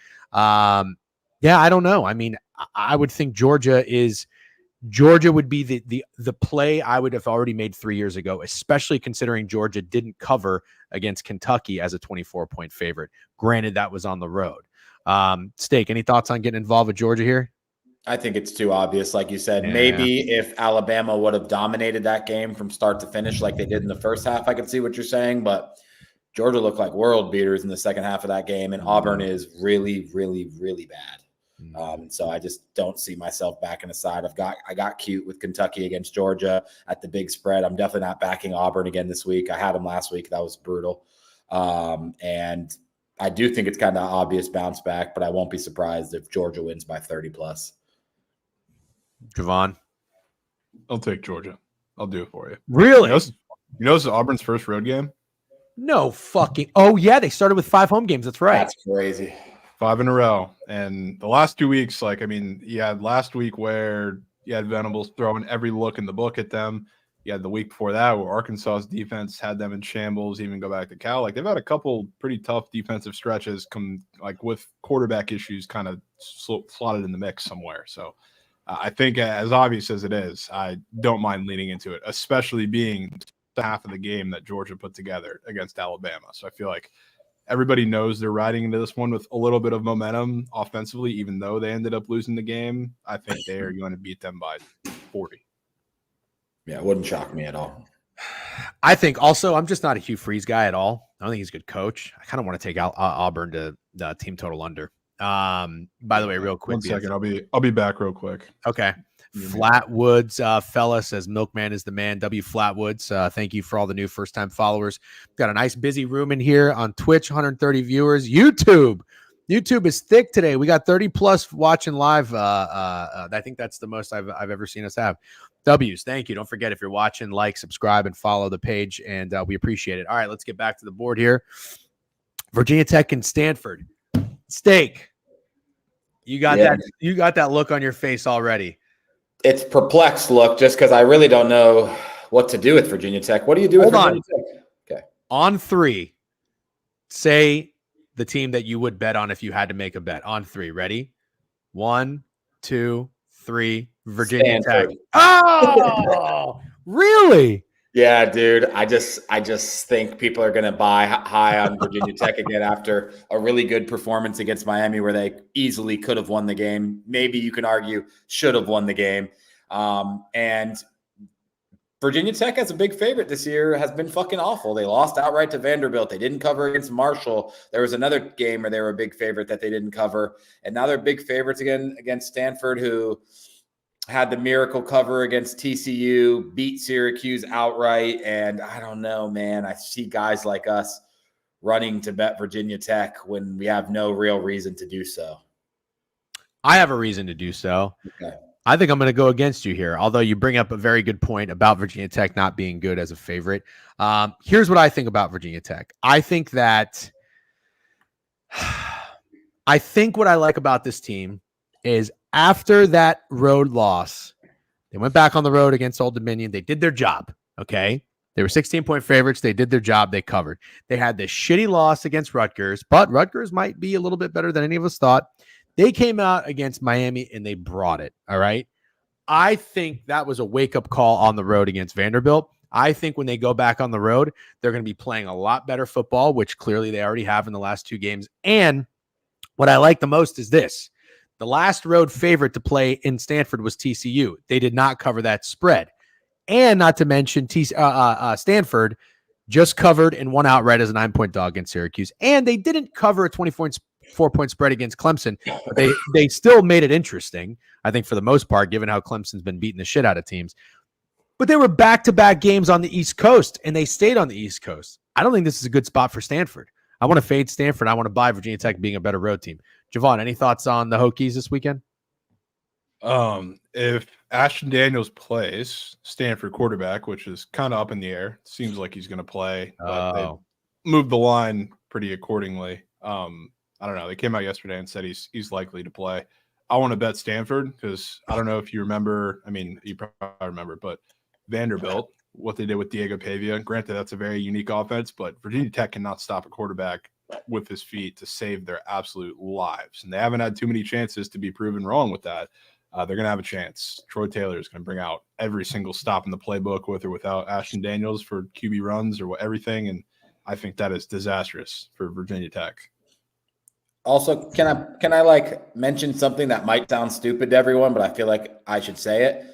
Yeah, I don't know. I mean, I would think Georgia would be the play I would have already made 3 years ago, especially considering Georgia didn't cover against Kentucky as a 24-point favorite. Granted, that was on the road. Steak, any thoughts on getting involved with Georgia here? I think it's too obvious. Like you said, maybe if Alabama would have dominated that game from start to finish like they did in the first half, I could see what you're saying. But Georgia looked like world beaters in the second half of that game, and Auburn is really, really, really bad. So I just don't see myself backing aside. I got cute with Kentucky against Georgia at the big spread. I'm definitely not backing Auburn again this week. I had them last week. That was brutal. And I do think it's kind of obvious bounce back, but I won't be surprised if Georgia wins by 30 plus. Jovan? I'll take Georgia. I'll do it for you. Really? You know this is Auburn's first road game? No fucking. Oh, yeah. They started with 5 home games. That's right. That's crazy. 5 in a row. And the last 2 weeks, you had last week where you had Venables throwing every look in the book at them. You had the week before that where Arkansas's defense had them in shambles, even go back to Cal. They've had a couple pretty tough defensive stretches with quarterback issues kind of slotted in the mix somewhere. So I think as obvious as it is, I don't mind leaning into it, especially being the half of the game that Georgia put together against Alabama. So I feel like everybody knows they're riding into this one with a little bit of momentum offensively, even though they ended up losing the game. I think they are going to beat them by 40. Yeah, it wouldn't shock me at all. I think also I'm just not a Hugh Freeze guy at all. I don't think he's a good coach. I kind of want to take out Auburn to the team total under. By the way, real quick. 1 second. I'll be back real quick. Okay. Flatwoods fella says Milkman is the man. W Flatwoods. Thank you for all the new first time followers. Got a nice busy room in here on Twitch, 130 viewers. YouTube is thick today. We got 30 plus watching live. I think that's the most I've ever seen us have. W's. Thank you. Don't forget, if you're watching, like, subscribe, and follow the page, and we appreciate it. All right, let's get back to the board here. Virginia Tech and Stanford. Steak. You got that. You got that look on your face already. It's perplexed look, just because I really don't know what to do with Virginia Tech. What do you do with Virginia Tech? Okay. On 3, say the team that you would bet on if you had to make a bet. On 3. Ready? 1, 2, 3. Virginia Stanford. Tech. Oh, really? Yeah, dude. I just think people are going to buy high on Virginia Tech again after a really good performance against Miami, where they easily could have won the game. Maybe you can argue should have won the game. And Virginia Tech as a big favorite this year has been fucking awful. They lost outright to Vanderbilt. They didn't cover against Marshall. There was another game where they were a big favorite that they didn't cover. And now they're big favorites again against Stanford, who had the miracle cover against TCU, beat Syracuse outright. And I don't know, man. I see guys like us running to bet Virginia Tech when we have no real reason to do so. I have a reason to do so. Okay. I think I'm going to go against you here, although you bring up a very good point about Virginia Tech not being good as a favorite. Here's what I think about Virginia Tech. I think what I like about this team is after that road loss, they went back on the road against Old Dominion. They did their job, okay? They were 16-point favorites. They did their job. They covered. They had this shitty loss against Rutgers, but Rutgers might be a little bit better than any of us thought. They came out against Miami and they brought it, all right? I think that was a wake-up call on the road against Vanderbilt. I think when they go back on the road, they're going to be playing a lot better football, which clearly they already have in the last 2 games. And what I like the most is this. The last road favorite to play in Stanford was TCU. They did not cover that spread. And not to mention Stanford just covered and won outright as a 9-point dog against Syracuse. And they didn't cover a 24-point spread against Clemson, but they still made it interesting, I think, for the most part, given how Clemson's been beating the shit out of teams. But they were back-to-back games on the East Coast, and they stayed on the East Coast. I don't think this is a good spot for Stanford. I want to fade Stanford. I want to buy Virginia Tech being a better road team. Jovan, any thoughts on the Hokies this weekend? If Ashton Daniels plays Stanford quarterback, which is kind of up in the air, seems like he's going to play. But they moved the line pretty accordingly. I don't know. They came out yesterday and said he's likely to play. I want to bet Stanford because I don't know if you remember. I mean, you probably remember, but Vanderbilt, what they did with Diego Pavia. Granted, that's a very unique offense, but Virginia Tech cannot stop a quarterback with his feet to save their absolute lives. And they haven't had too many chances to be proven wrong with that. They're going to have a chance. Troy Taylor is going to bring out every single stop in the playbook with or without Ashton Daniels for QB runs or everything. And I think that is disastrous for Virginia Tech. Also, can I like mention something that might sound stupid to everyone, but I feel like I should say it?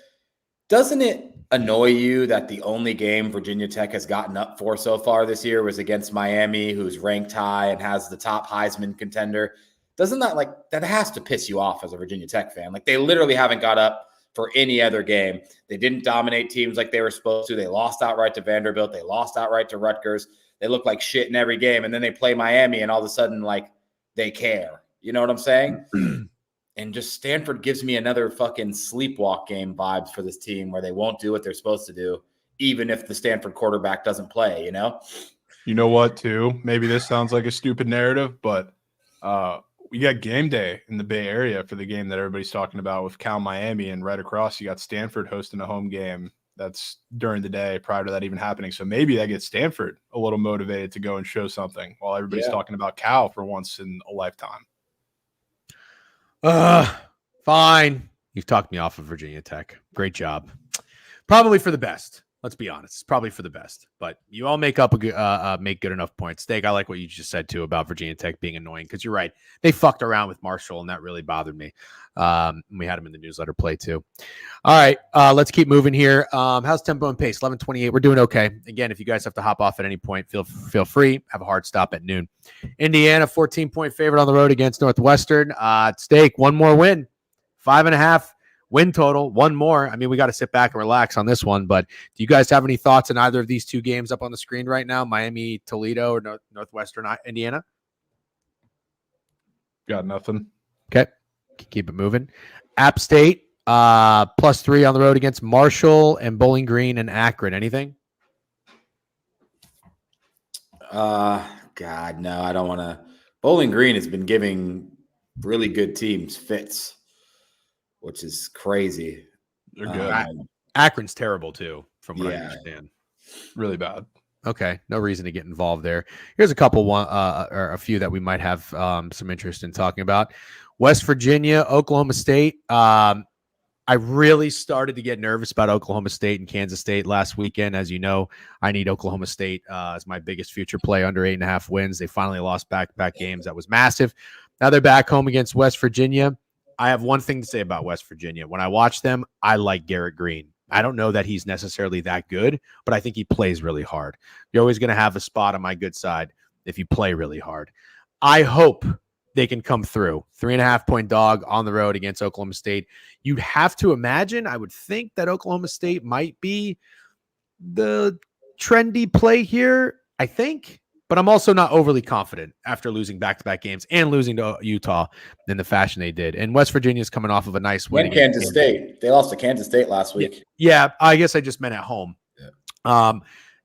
Doesn't it annoy you that the only game Virginia Tech has gotten up for so far this year was against Miami, who's ranked high and has the top Heisman contender? Doesn't that has to piss you off as a Virginia Tech fan? Like, they literally haven't got up for any other game. They didn't dominate teams like they were supposed to. They lost outright to Vanderbilt. They lost outright to Rutgers. They look like shit in every game. And then they play Miami and all of a sudden, like, they care. You know what I'm saying? And just Stanford gives me another fucking sleepwalk game vibes for this team where they won't do what they're supposed to do, even if the Stanford quarterback doesn't play, you know? You know what, too? Maybe this sounds like a stupid narrative, but we got game day in the Bay Area for the game that everybody's talking about with Cal Miami, and right across you got Stanford hosting a home game that's during the day prior to that even happening. So maybe that gets Stanford a little motivated to go and show something while everybody's talking about Cal for once in a lifetime. Fine. You've talked me off of Virginia Tech. Great job. Probably for the best. Let's be honest. It's probably for the best. But you all make good enough points. Steak, I like what you just said, too, about Virginia Tech being annoying, because you're right. They fucked around with Marshall, and that really bothered me. We had him in the newsletter play, too. All right, let's keep moving here. How's tempo and pace? 11:28. We're doing okay. Again, if you guys have to hop off at any point, feel free. Have a hard stop at noon. Indiana, 14-point favorite on the road against Northwestern. Steak, one more win. 5.5. Win total, one more. I mean, we got to sit back and relax on this one, but do you guys have any thoughts on either of these two games up on the screen right now? Miami, Toledo, or Northwestern, Indiana? Got nothing. Okay. Keep it moving. App State, +3 on the road against Marshall, and Bowling Green and Akron. Anything? God, no, I don't want to. Bowling Green has been giving really good teams fits, which is crazy. They're good. Akron's terrible, too, from what I understand. Really bad. Okay. No reason to get involved there. Here's a couple, or a few that we might have some interest in talking about. West Virginia, Oklahoma State. I really started to get nervous about Oklahoma State and Kansas State last weekend. As you know, I need Oklahoma State as my biggest future play under 8.5 wins. They finally lost back-to-back games. That was massive. Now they're back home against West Virginia. I have one thing to say about West Virginia. When I watch them, I like Garrett Green. I don't know that he's necessarily that good, but I think he plays really hard. You're always going to have a spot on my good side if you play really hard. I hope they can come through. 3.5-point dog on the road against Oklahoma State. You'd have to imagine, I would think that Oklahoma State might be the trendy play here, I think, but I'm also not overly confident after losing back-to-back games and losing to Utah in the fashion they did. And West Virginia's coming off of a nice win against Kansas State. They lost to Kansas State last week. Yeah, I guess I just meant at home. Yeah.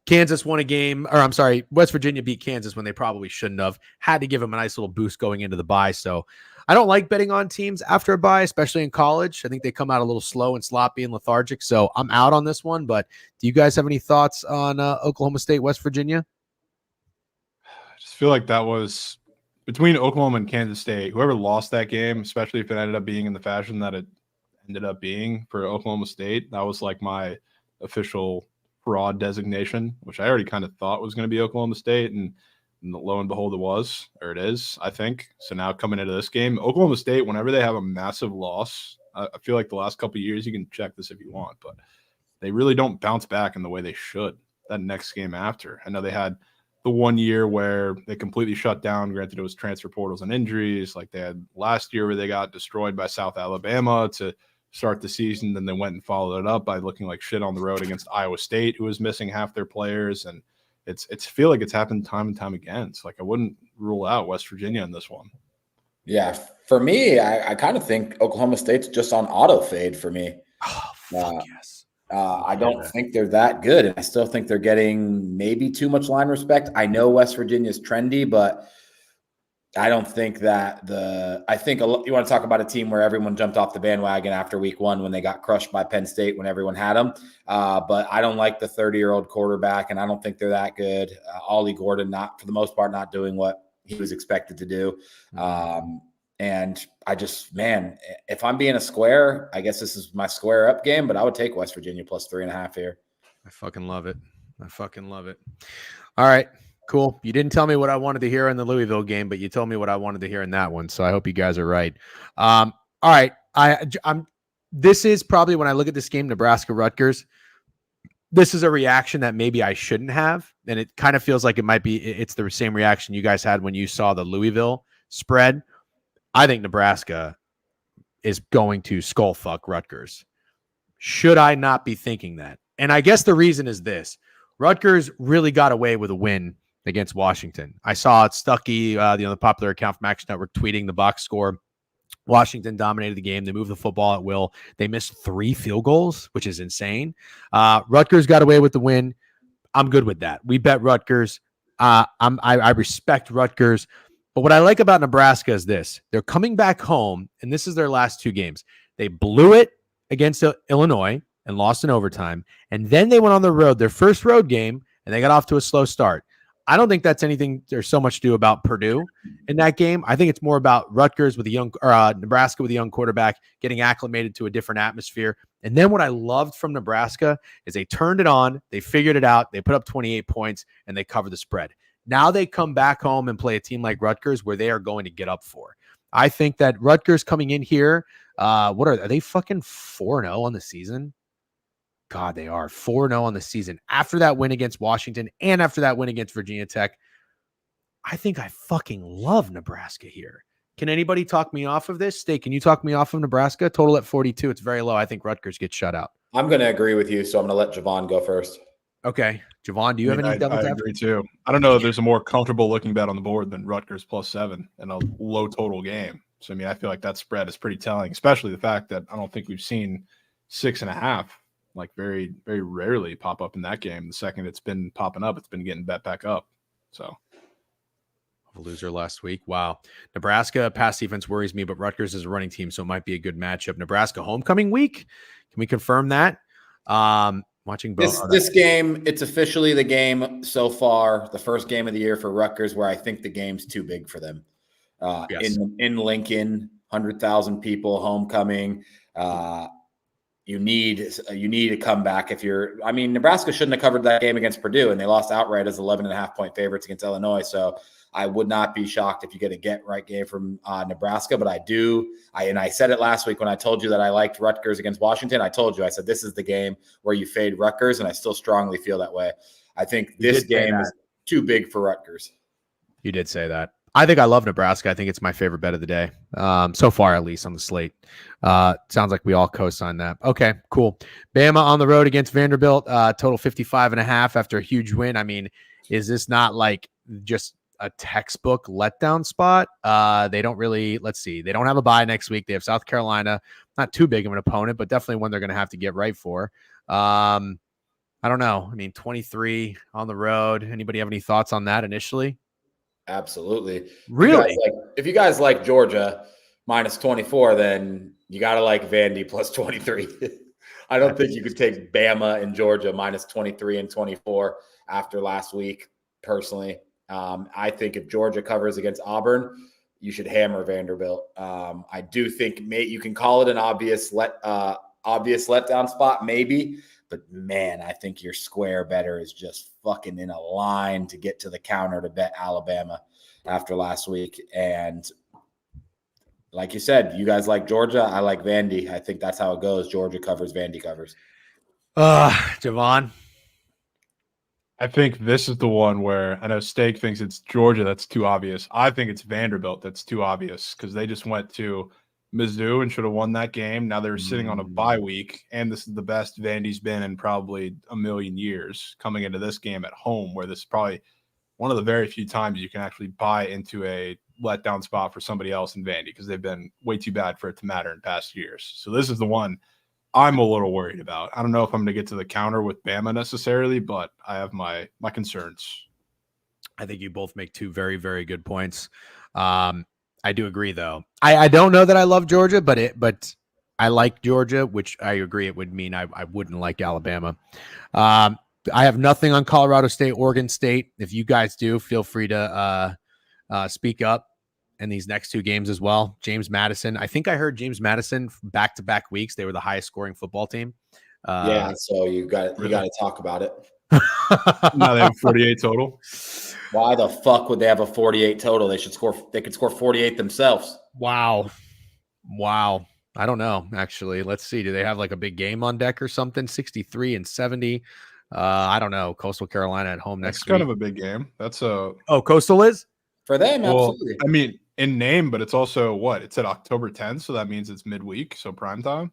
Kansas won a game, or I'm sorry, West Virginia beat Kansas when they probably shouldn't have. Had to give them a nice little boost going into the bye. So I don't like betting on teams after a bye, especially in college. I think they come out a little slow and sloppy and lethargic. So I'm out on this one. But do you guys have any thoughts on Oklahoma State, West Virginia? I just feel like that was between Oklahoma and Kansas State. Whoever lost that game, especially if it ended up being in the fashion that it ended up being for Oklahoma State, that was like my official fraud designation, which I already kind of thought was going to be Oklahoma State, and lo and behold, it is, I think. So now coming into this game, Oklahoma State, whenever they have a massive loss, I feel like the last couple of years, you can check this if you want, but they really don't bounce back in the way they should that next game after. I know they had the 1 year where they completely shut down. Granted, it was transfer portals and injuries, like they had last year where they got destroyed by South Alabama to start the season. Then they went and followed it up by looking like shit on the road against Iowa State, who was missing half their players. And it's feel like it's happened time and time again. So like I wouldn't rule out West Virginia in this one. Yeah, for me, I kind of think Oklahoma State's just on auto fade for me. Oh, fuck yes. I don't think they're that good, and I still think they're getting maybe too much line respect. I know West Virginia's trendy, but I don't think that you want to talk about a team where everyone jumped off the bandwagon after week 1 when they got crushed by Penn State when everyone had them. But I don't like the 30-year-old quarterback, and I don't think they're that good. Ollie Gordon, for the most part, not doing what he was expected to do. And I just, man, if I'm being a square, I guess this is my square up game, but I would take West Virginia plus 3.5 here. I fucking love it. All right. Cool. You didn't tell me what I wanted to hear in the Louisville game, but you told me what I wanted to hear in that one. So I hope you guys are right. All right. This is probably when I look at this game, Nebraska-Rutgers, this is a reaction that maybe I shouldn't have. And it kind of feels like it's the same reaction you guys had when you saw the Louisville spread. I think Nebraska is going to skull fuck Rutgers. Should I not be thinking that? And I guess the reason is this. Rutgers really got away with a win against Washington. I saw Stuckey, the popular account from Action Network, tweeting the box score. Washington dominated the game. They moved the football at will. They missed 3 field goals, which is insane. Rutgers got away with the win. I'm good with that. We bet Rutgers. I respect Rutgers. But what I like about Nebraska is this. They're coming back home, and this is their last 2 games. They blew it against Illinois and lost in overtime. And then they went on the road, their first road game, and they got off to a slow start. I don't think that's anything there's so much to do about Purdue in that game. I think it's more about Rutgers with Nebraska with a young quarterback getting acclimated to a different atmosphere. And then what I loved from Nebraska is they turned it on, they figured it out, they put up 28 points, and they covered the spread. Now they come back home and play a team like Rutgers where they are going to get up for. I think that Rutgers coming in here, are they fucking 4-0 on the season? God, they are 4-0 on the season. After that win against Washington and after that win against Virginia Tech, I think I fucking love Nebraska here. Can anybody talk me off of this? Steak, can you talk me off of Nebraska? Total at 42. It's very low. I think Rutgers gets shut out. I'm going to agree with you, so I'm going to let Jovan go first. Okay. Jovan, do you have any double tap? I agree too. I don't know if there's a more comfortable looking bet on the board than Rutgers plus 7 in a low total game. So, I mean, I feel like that spread is pretty telling, especially the fact that I don't think we've seen 6.5 like very, very rarely pop up in that game. The second it's been popping up, it's been getting bet back up. So a loser last week. Wow. Nebraska pass defense worries me, but Rutgers is a running team, so it might be a good matchup. Nebraska homecoming week. Can we confirm that? Watching both this game, it's officially the game so far, the first game of the year for Rutgers, where I think the game's too big for them. Yes. In Lincoln, 100,000 people, homecoming. you need a comeback if you're. I mean, Nebraska shouldn't have covered that game against Purdue, and they lost outright as 11.5-point favorites against Illinois. So I would not be shocked if you get a get-right game from Nebraska. But I said it last week when I told you that I liked Rutgers against Washington. I said this is the game where you fade Rutgers, and I still strongly feel that way. I think this game is too big for Rutgers. You did say that. I think I love Nebraska. I think it's my favorite bet of the day. So far, at least on the slate. Sounds like we all co-sign that. Okay, cool. Bama on the road against Vanderbilt, total 55.5 after a huge win. I mean, is this not like just a textbook letdown spot? They don't really, let's see. They don't have a bye next week. They have South Carolina, not too big of an opponent, but definitely one they're going to have to get right for. I don't know. I mean, 23 on the road. Anybody have any thoughts on that initially? Absolutely. Really? If you guys like Georgia minus 24, then you got to like Vandy plus 23. I don't think you could take Bama and Georgia minus 23 and 24 after last week, personally. I think if Georgia covers against Auburn, you should hammer Vanderbilt. I do think you can call it an obvious letdown spot, maybe. But, man, I think your square better is just fucking in a line to get to the counter to bet Alabama after last week. And like you said, you guys like Georgia. I like Vandy. I think that's how it goes. Georgia covers, Vandy covers. Jovan? I think this is the one where I know Steak thinks it's Georgia. That's too obvious. I think it's Vanderbilt. That's too obvious because they just went to Mizzou and should have won that game. Now they're sitting on a bye week, and this is the best Vandy's been in probably a million years coming into this game at home, where this is probably one of the very few times you can actually buy into a letdown spot for somebody else in Vandy because they've been way too bad for it to matter in past years. So this is the one I'm a little worried about. I don't know if I'm going to get to the counter with Bama necessarily, but I have my concerns. I think you both make two very, very good points. I do agree, though. I don't know that I love Georgia, but I like Georgia, which I agree it would mean I wouldn't like Alabama. I have nothing on Colorado State, Oregon State. If you guys do, feel free to speak up in these next two games as well. James Madison. I think I heard James Madison back-to-back weeks. They were the highest scoring football team. So you got to talk about it. Now they have 48 total. Why the fuck would they have a 48 total? They could score 48 themselves. Wow. I don't know, actually. Let's see. Do they have like a big game on deck or something? 63 and 70. I don't know. Coastal Carolina at home next week. That's kind of a big game. That's a Coastal is? For them, absolutely. I mean, in name, but it's also what? It's at October 10th, so that means it's midweek, so prime time.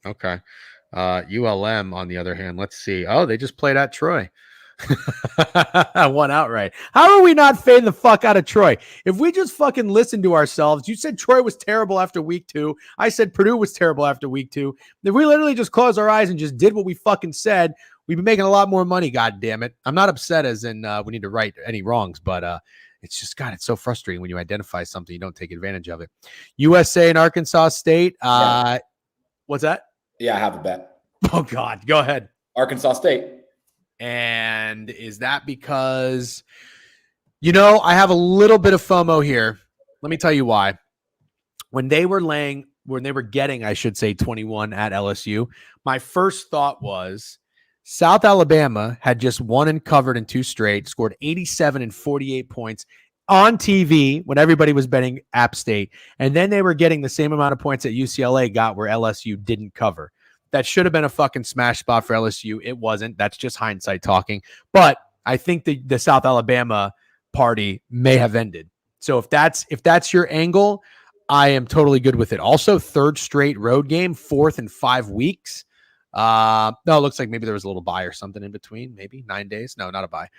Okay. ULM, on the other hand, let's see. Oh, they just played at Troy. Won outright. How are we not fading the fuck out of Troy? If we just fucking listen to ourselves, you said Troy was terrible after week 2. I said Purdue was terrible after week 2. If we literally just closed our eyes and just did what we fucking said, we'd be making a lot more money. God damn it. I'm not upset as in we need to right any wrongs, but it's just, God, it's so frustrating when you identify something, you don't take advantage of it. USA and Arkansas State. What's that? Yeah, I have a bet. Oh, God. Go ahead. Arkansas State. And is that because, I have a little bit of FOMO here. Let me tell you why. When they were getting, I should say, 21 at LSU, my first thought was South Alabama had just won and covered in 2 straight, scored 87 and 48 points on TV when everybody was betting App State. And then they were getting the same amount of points that UCLA got where LSU didn't cover. That should have been a fucking smash spot for LSU. It wasn't. That's just hindsight talking. But I think the South Alabama party may have ended. So if that's your angle, I am totally good with it. Also, 3rd straight road game, 4th in 5 weeks. No, it looks like maybe there was a little bye or something in between. Maybe 9 days. No, not a bye.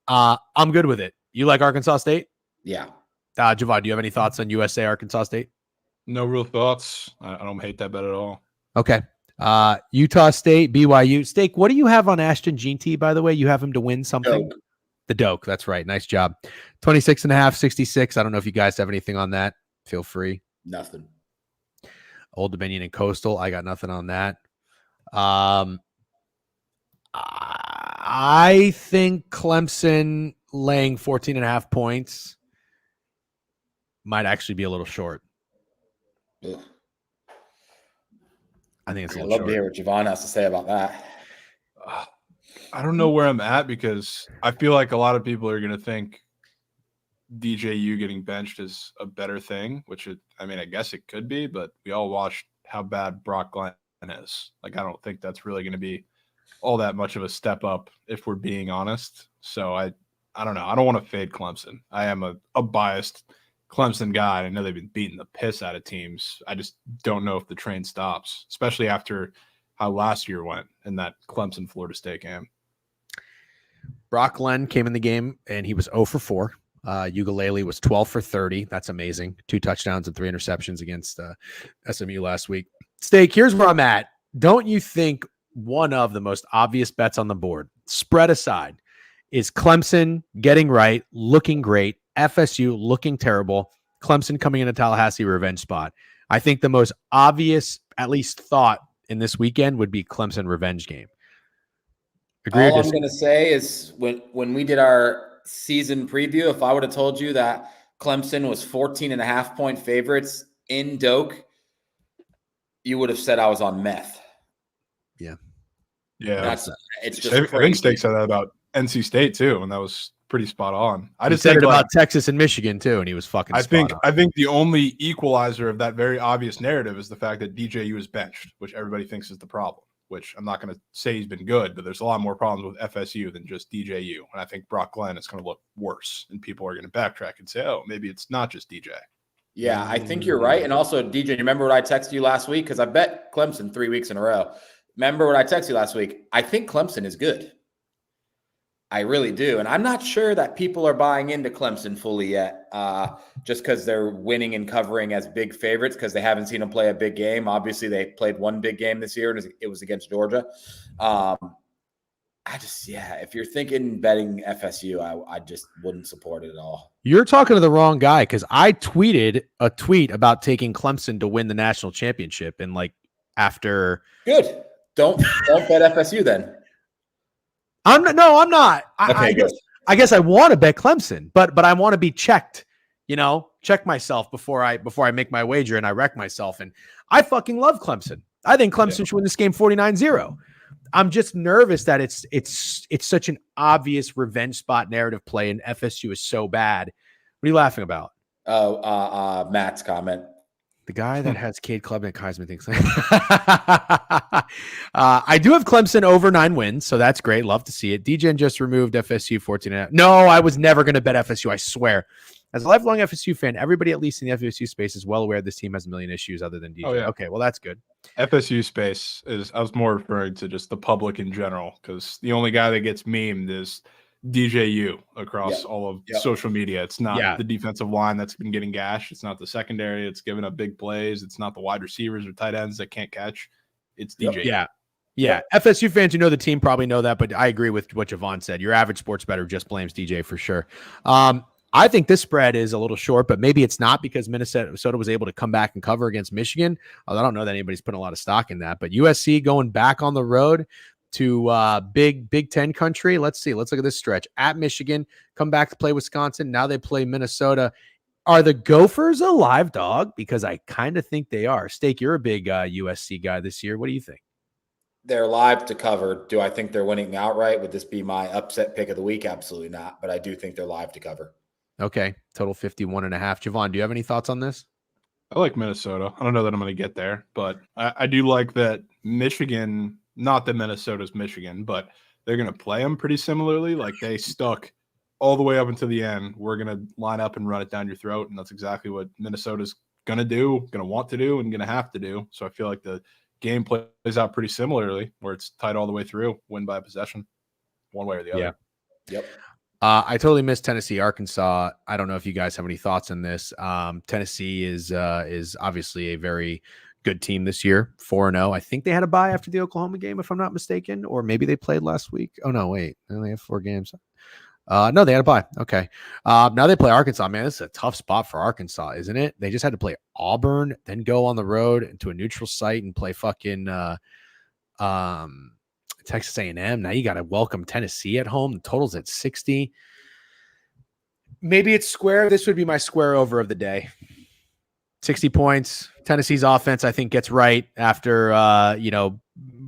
I'm good with it. You like Arkansas State? Yeah. Jovan, do you have any thoughts on USA, Arkansas State? No real thoughts. I don't hate that bet at all. Okay. Utah State, BYU. Steak, what do you have on Ashton Jeanty, by the way? You have him to win something? Doke. The Doke. That's right. Nice job. 26.5, 66. I don't know if you guys have anything on that. Feel free. Nothing. Old Dominion and Coastal. I got nothing on that. I think Clemson laying 14.5 points might actually be a little short. Ugh. I think it's a I'd little love short. to hear what Jovan has to say about that. I don't know where I'm at because I feel like a lot of people are going to think DJU getting benched is a better thing, which I guess it could be, but we all watched how bad Brock Glenn is. Like, I don't think that's really going to be all that much of a step up if we're being honest. So I don't know. I don't want to fade Clemson. I am a biased Clemson guy. I know they've been beating the piss out of teams. I just don't know if the train stops, especially after how last year went in that Clemson Florida State game. Brock Glenn came in the game and he was 0 for 4. Ukulele was 12 for 30. That's amazing. 2 touchdowns and 3 interceptions against SMU last week. Steak, here's where I'm at. Don't you think one of the most obvious bets on the board, spread aside, is Clemson getting right, looking great, FSU looking terrible, Clemson coming into Tallahassee revenge spot? I think the most obvious, at least thought in this weekend, would be Clemson revenge game. Agree All or I'm disagree? going to say is when we did our season preview, if I would have told you that Clemson was 14.5-point favorites in Doak, you would have said I was on meth. Yeah. It's just I crazy. think Steak said that about NC State too, and that was pretty spot on. I He just said think it like, about Texas and Michigan too, and he was fucking spot on. I think the only equalizer of that very obvious narrative is the fact that DJU is benched, which everybody thinks is the problem. Which I'm not going to say he's been good, but there's a lot more problems with FSU than just DJU. And I think Brock Glenn is going to look worse, and people are going to backtrack and say, "Oh, maybe it's not just DJ." Yeah, I think you're right. And also, DJ, you remember what I texted you last week? Because I bet Clemson 3 weeks in a row. Remember what I texted you last week? I think Clemson is good. I really do. And I'm not sure that people are buying into Clemson fully yet, just because they're winning and covering as big favorites because they haven't seen them play a big game. Obviously, they played one big game this year, and it was against Georgia. If you're thinking betting FSU, I just wouldn't support it at all. You're talking to the wrong guy because I tweeted a tweet about taking Clemson to win the national championship, and after. Good. Don't bet FSU then. I'm not. Okay, I guess I want to bet Clemson, but I want to be checked. Check myself before I make my wager and I wreck myself. And I fucking love Clemson. I think Clemson should win this game 49-0. I'm just nervous that it's such an obvious revenge spot narrative play, and FSU is so bad. What are you laughing about? Matt's comment. The guy that has Cade Klubnik Heisman thinks. I do have Clemson over 9 wins, so that's great. Love to see it. DJN just removed FSU 14.5. No, I was never going to bet FSU, I swear. As a lifelong FSU fan, everybody at least in the FSU space is well aware this team has a million issues other than DJ. Oh, yeah. Okay, well, that's good. FSU space I was more referring to just the public in general, because the only guy that gets memed is DJU across all of social media. It's not the defensive line that's been getting gashed. It's not the secondary. It's giving up big plays. It's not the wide receivers or tight ends that can't catch. It's DJU. Yeah. FSU fans who know the team probably know that, but I agree with what Jovan said. Your average sports bettor just blames DJ for sure. I think this spread is a little short, but maybe it's not because Minnesota was able to come back and cover against Michigan. I don't know that anybody's putting a lot of stock in that, but USC going back on the road to Big Ten country. Let's see. Let's look at this stretch. At Michigan, come back to play Wisconsin. Now they play Minnesota. Are the Gophers a live dog? Because I kind of think they are. Steak, you're a big USC guy this year. What do you think? They're live to cover. Do I think they're winning outright? Would this be my upset pick of the week? Absolutely not. But I do think they're live to cover. Okay. Total 51.5. Jovan, do you have any thoughts on this? I like Minnesota. I don't know that I'm going to get there, but I do like that Michigan. Not that Minnesota's Michigan, but they're going to play them pretty similarly. Like, they stuck all the way up until the end. We're going to line up and run it down your throat, and that's exactly what Minnesota's going to do, going to want to do, and going to have to do. So I feel like the game plays out pretty similarly, where it's tight all the way through, win by possession, one way or the other. Yeah. Yep. I totally missed Tennessee, Arkansas. I don't know if you guys have any thoughts on this. Tennessee is obviously a very good team this year, 4-0. I think they had a bye after the Oklahoma game, if I'm not mistaken, or maybe they played last week. Oh, no, wait. They only have 4 games. No, they had a bye. Okay. Now they play Arkansas. Man, this is a tough spot for Arkansas, isn't it? They just had to play Auburn, then go on the road into a neutral site and play fucking Texas A&M. Now you got to welcome Tennessee at home. The total's at 60. Maybe it's square. This would be my square over of the day. 60 points. Tennessee's offense, I think, gets right after,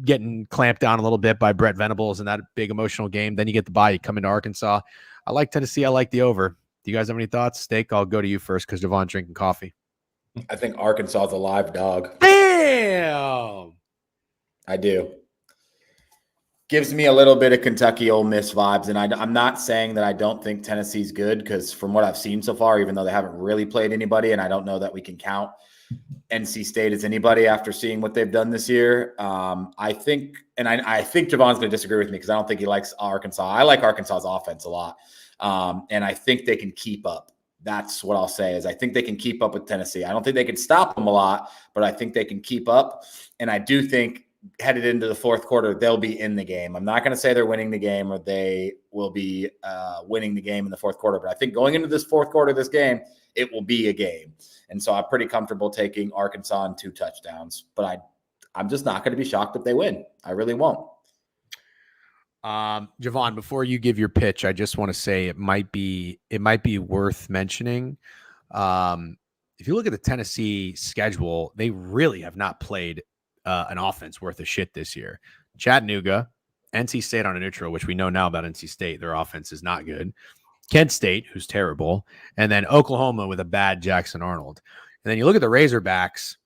getting clamped down a little bit by Brett Venables in that big emotional game. Then you get the bye. You come into Arkansas. I like Tennessee. I like the over. Do you guys have any thoughts? Steak, I'll go to you first because Jovan drinking coffee. I think Arkansas is a live dog. Damn! I do. Gives me a little bit of Kentucky Ole Miss vibes, and I'm not saying that I don't think Tennessee's good because from what I've seen so far, even though they haven't really played anybody, and I don't know that we can count NC State as anybody after seeing what they've done this year. I think Javon's going to disagree with me because I don't think he likes Arkansas. I like Arkansas's offense a lot, and I think they can keep up. That's what I'll say is I think they can keep up with Tennessee. I don't think they can stop them a lot, but I think they can keep up, and I do think headed into the fourth quarter, they'll be in the game. I'm not going to say they're winning the game or they will be winning the game in the fourth quarter, but I think going into this fourth quarter of this game, it will be a game. And so I'm pretty comfortable taking Arkansas in 2 touchdowns, but I'm just not going to be shocked if they win. I really won't. Jovan, before you give your pitch, I just want to say it might be worth mentioning. If you look at the Tennessee schedule, they really have not played an offense worth of shit this year. Chattanooga, NC State on a neutral, which we know now about NC State. Their offense is not good. Kent State, who's terrible. And then Oklahoma with a bad Jackson Arnold. And then you look at the Razorbacks.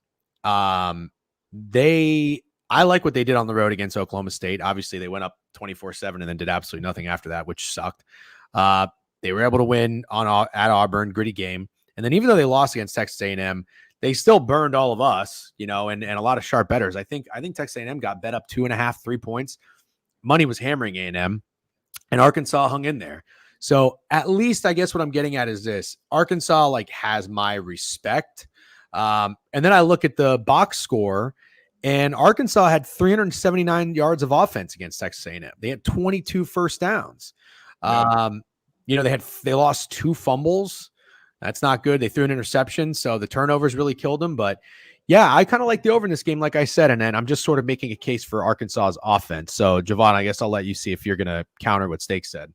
I like what they did on the road against Oklahoma State. Obviously, they went up 24-7 and then did absolutely nothing after that, which sucked. They were able to win at Auburn, gritty game. And then even though they lost against Texas A&M, they still burned all of us, and a lot of sharp bettors. I think Texas A&M got bet up 2.5, 3 points. Money was hammering A&M, and Arkansas hung in there. So at least I guess what I'm getting at is this: Arkansas has my respect. And then I look at the box score, and Arkansas had 379 yards of offense against Texas A&M. They had 22 first downs. Yeah. They lost 2 fumbles. That's not good. They threw an interception, so the turnovers really killed them. But yeah, I kind of like the over in this game, like I said, and then I'm just sort of making a case for Arkansas's offense. So Jovan, I guess I'll let you see if you're going to counter what Steak said.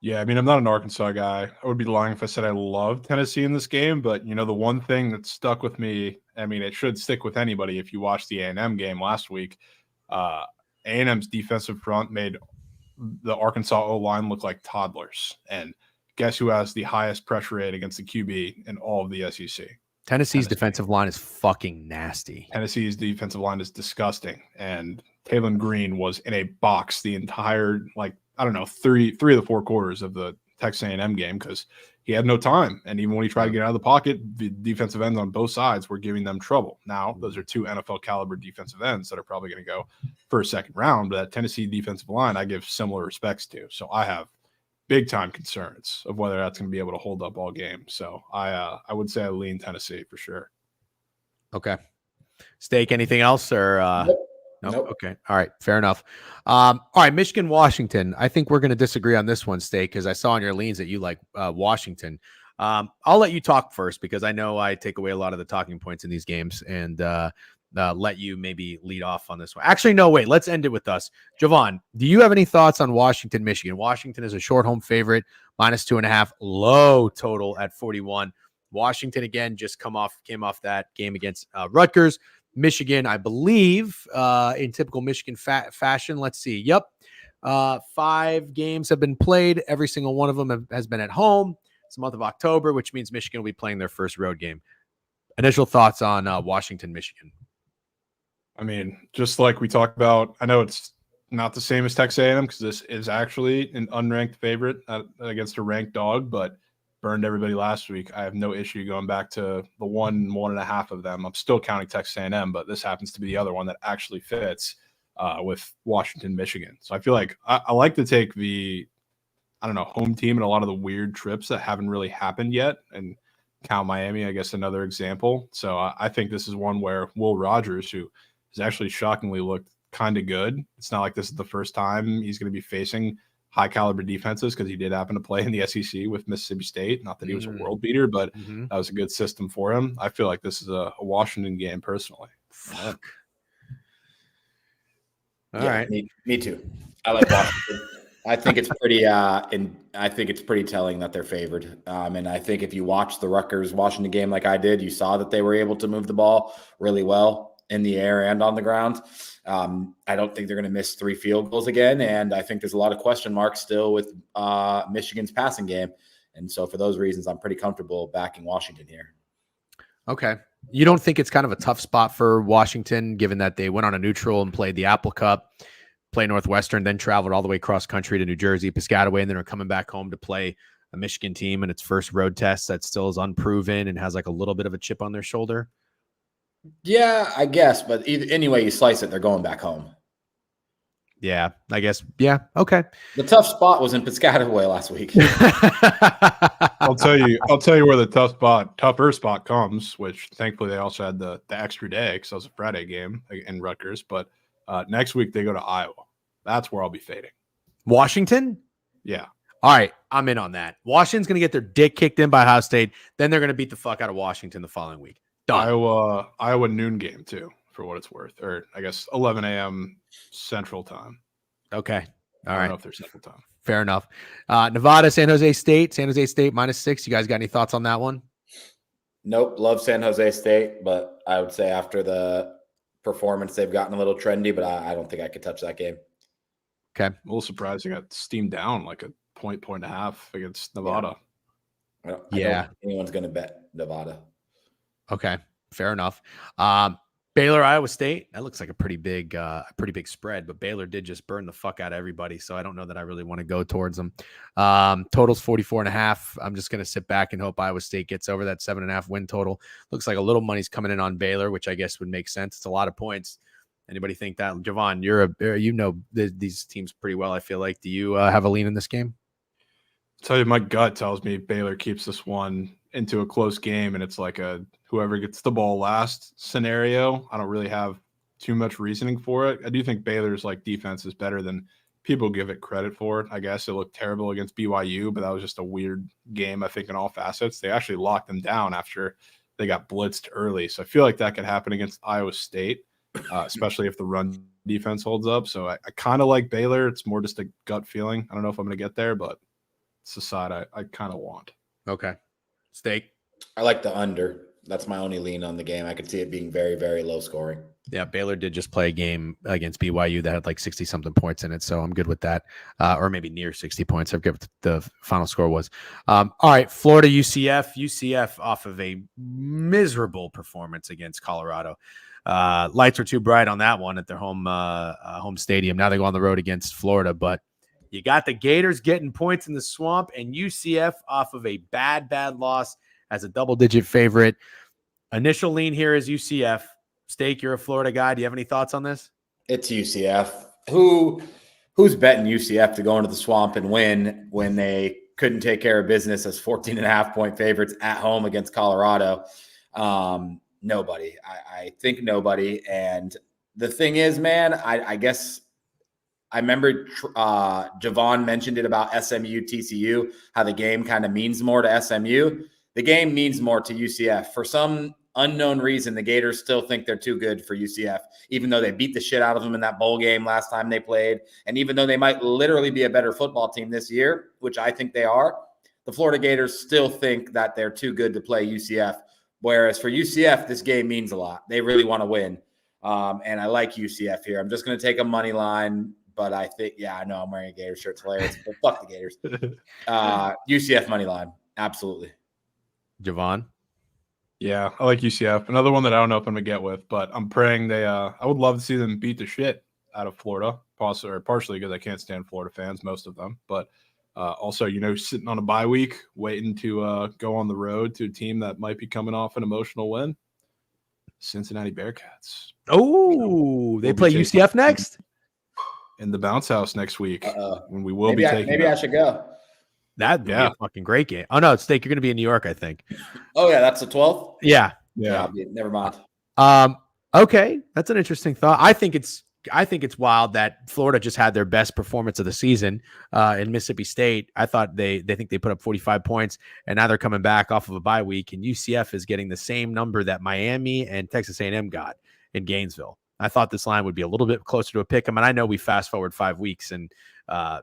Yeah, I mean, I'm not an Arkansas guy. I would be lying if I said I love Tennessee in this game, but the one thing that stuck with me, I mean, it should stick with anybody if you watched the A&M game last week. A&M's defensive front made the Arkansas O-line look like toddlers, and guess who has the highest pressure rate against the QB in all of the SEC? Tennessee's defensive line is fucking nasty. Tennessee's defensive line is disgusting. And Taylon Green was in a box the entire, three of the 4 quarters of the Texas A&M game because he had no time. And even when he tried to get out of the pocket, the defensive ends on both sides were giving them trouble. Now, those are 2 NFL caliber defensive ends that are probably going to go for a second round. But that Tennessee defensive line, I give similar respects to. So I have big time concerns of whether that's going to be able to hold up all game. So I would say I lean Tennessee for sure. Okay. Steak, anything else or Nope. Okay. All right. Fair enough. All right. Michigan, Washington. I think we're going to disagree on this one, Steak, because I saw on your leans that you like Washington. I'll let you talk first because I know I take away a lot of the talking points in these games and let you maybe lead off on this one. Actually, no, wait. Let's end it with us. Jovan, do you have any thoughts on Washington, Michigan? Washington is a short home favorite, -2.5, low total at 41. Washington, again, just came off that game against Rutgers. Michigan, I believe, in typical Michigan fashion. Let's see. Yep. 5 games have been played. Every single one of them has been at home. It's the month of October, which means Michigan will be playing their first road game. Initial thoughts on Washington, Michigan? I mean, just like we talked about, I know it's not the same as Texas A&M because this is actually an unranked favorite against a ranked dog, but burned everybody last week. I have no issue going back to the 1.5 of them. I'm still counting Texas A&M, but this happens to be the other one that actually fits with Washington, Michigan. So I feel like I like to take the, home team and a lot of the weird trips that haven't really happened yet and count Miami, I guess, another example. So I think this is one where Will Rogers, who has actually shockingly looked kind of good. It's not like this is the first time he's going to be facing high caliber defenses because he did happen to play in the SEC with Mississippi State. Not that he was a world beater, but that was a good system for him. I feel like this is a Washington game personally. Fuck. All right. Me too. I like Washington. I think it's pretty I think it's pretty telling that they're favored. And I think if you watch the Rutgers Washington game like I did, you saw that they were able to move the ball really well in the air and on the ground. I don't think they're going to miss 3 field goals again, and I think there's a lot of question marks still with Michigan's passing game. And so for those reasons, I'm pretty comfortable backing Washington here. Okay. You don't think it's kind of a tough spot for Washington, given that they went on a neutral and played the Apple Cup, play Northwestern, then traveled all the way cross country to New Jersey, Piscataway, and then are coming back home to play a Michigan team in its first road test that still is unproven and has like a little bit of a chip on their shoulder? Yeah, I guess. But any way you slice it, they're going back home. Yeah, I guess. Yeah. Okay. The tough spot was in Piscataway last week. I'll tell you where the tougher spot comes, which thankfully they also had the extra day because that was a Friday game in Rutgers. But next week they go to Iowa. That's where I'll be fading. Washington? Yeah. All right. I'm in on that. Washington's going to get their dick kicked in by Ohio State. Then they're going to beat the fuck out of Washington the following week. Done. Iowa noon game too, for what it's worth. Or I guess 11 a.m. Central Time. Okay. All I right. don't know if there's Central Time. Fair enough. Nevada, San Jose State -6. You guys got any thoughts on that one? Nope. Love San Jose State, but I would say after the performance, they've gotten a little trendy, but I don't think I could touch that game. Okay. A little surprised they got steamed down like a point and a half against Nevada. I don't think anyone's going to bet Nevada. Okay. Fair enough. Baylor, Iowa State. That looks like a pretty big spread, but Baylor did just burn the fuck out of everybody. So I don't know that I really want to go towards them. Total's 44.5. I'm just going to sit back and hope Iowa State gets over that 7.5 win total. Looks like a little money's coming in on Baylor, which I guess would make sense. It's a lot of points. Anybody think that? Jovan, you know these teams pretty well, I feel like. Do you have a lean in this game? I'll tell you, my gut tells me Baylor keeps this one into a close game, and it's like a whoever gets the ball last scenario. I don't really have too much reasoning for it. I do think Baylor's like defense is better than people give it credit for. I guess it looked terrible against BYU, but that was just a weird game, I think, in all facets. They actually locked them down after they got blitzed early. So I feel like that could happen against Iowa State, especially if the run defense holds up. So I kind of like Baylor. It's more just a gut feeling. I don't know if I'm going to get there, but it's the side I kind of want. Okay. Steak. I like the under. That's my only lean on the game. I could see it being very, very low scoring. Yeah, Baylor did just play a game against BYU that had like 60-something points in it, so I'm good with that. Or maybe near 60 points. I forget what the final score was. All right, Florida, UCF. UCF off of a miserable performance against Colorado. Lights were too bright on that one at their home stadium. Now they go on the road against Florida, but you got the Gators getting points in the swamp, and UCF off of a bad loss as a double-digit favorite. Initial lean here is UCF. Steak, you're a Florida guy. Do you have any thoughts on this? It's UCF. Who's betting UCF to go into the swamp and win when they couldn't take care of business as 14.5-point favorites at home against Colorado? Nobody. I think nobody. And the thing is, man, I guess I remember Jovan mentioned it about SMU, TCU, how the game kind of means more to SMU. The game means more to UCF. For some unknown reason, the Gators still think they're too good for UCF, even though they beat the shit out of them in that bowl game last time they played. And even though they might literally be a better football team this year, which I think they are, the Florida Gators still think that they're too good to play UCF. Whereas for UCF, this game means a lot. They really want to win. And I like UCF here. I'm just going to take a money line. But I think, I know I'm wearing a Gators shirt. It's hilarious. But fuck the Gators. UCF money line. Absolutely. Jovan? Yeah, I like UCF. Another one that I don't know if I'm going to get with, but I'm praying they I would love to see them beat the shit out of Florida, partially because I can't stand Florida fans, most of them. But also, sitting on a bye week, waiting to go on the road to a team that might be coming off an emotional win. Cincinnati Bearcats. Oh, they play UCF next? In the bounce house next week when we will be taking. Maybe I should go. That'd be a fucking great game. Oh no, Steak, you're going to be in New York, I think. Oh yeah, that's the 12th. Yeah. Never mind. Okay, that's an interesting thought. I think it's wild that Florida just had their best performance of the season in Mississippi State. I thought they think they put up 45 points, and now they're coming back off of a bye week, and UCF is getting the same number that Miami and Texas A&M got in Gainesville. I thought this line would be a little bit closer to a pick 'em. And I know we fast forward 5 weeks and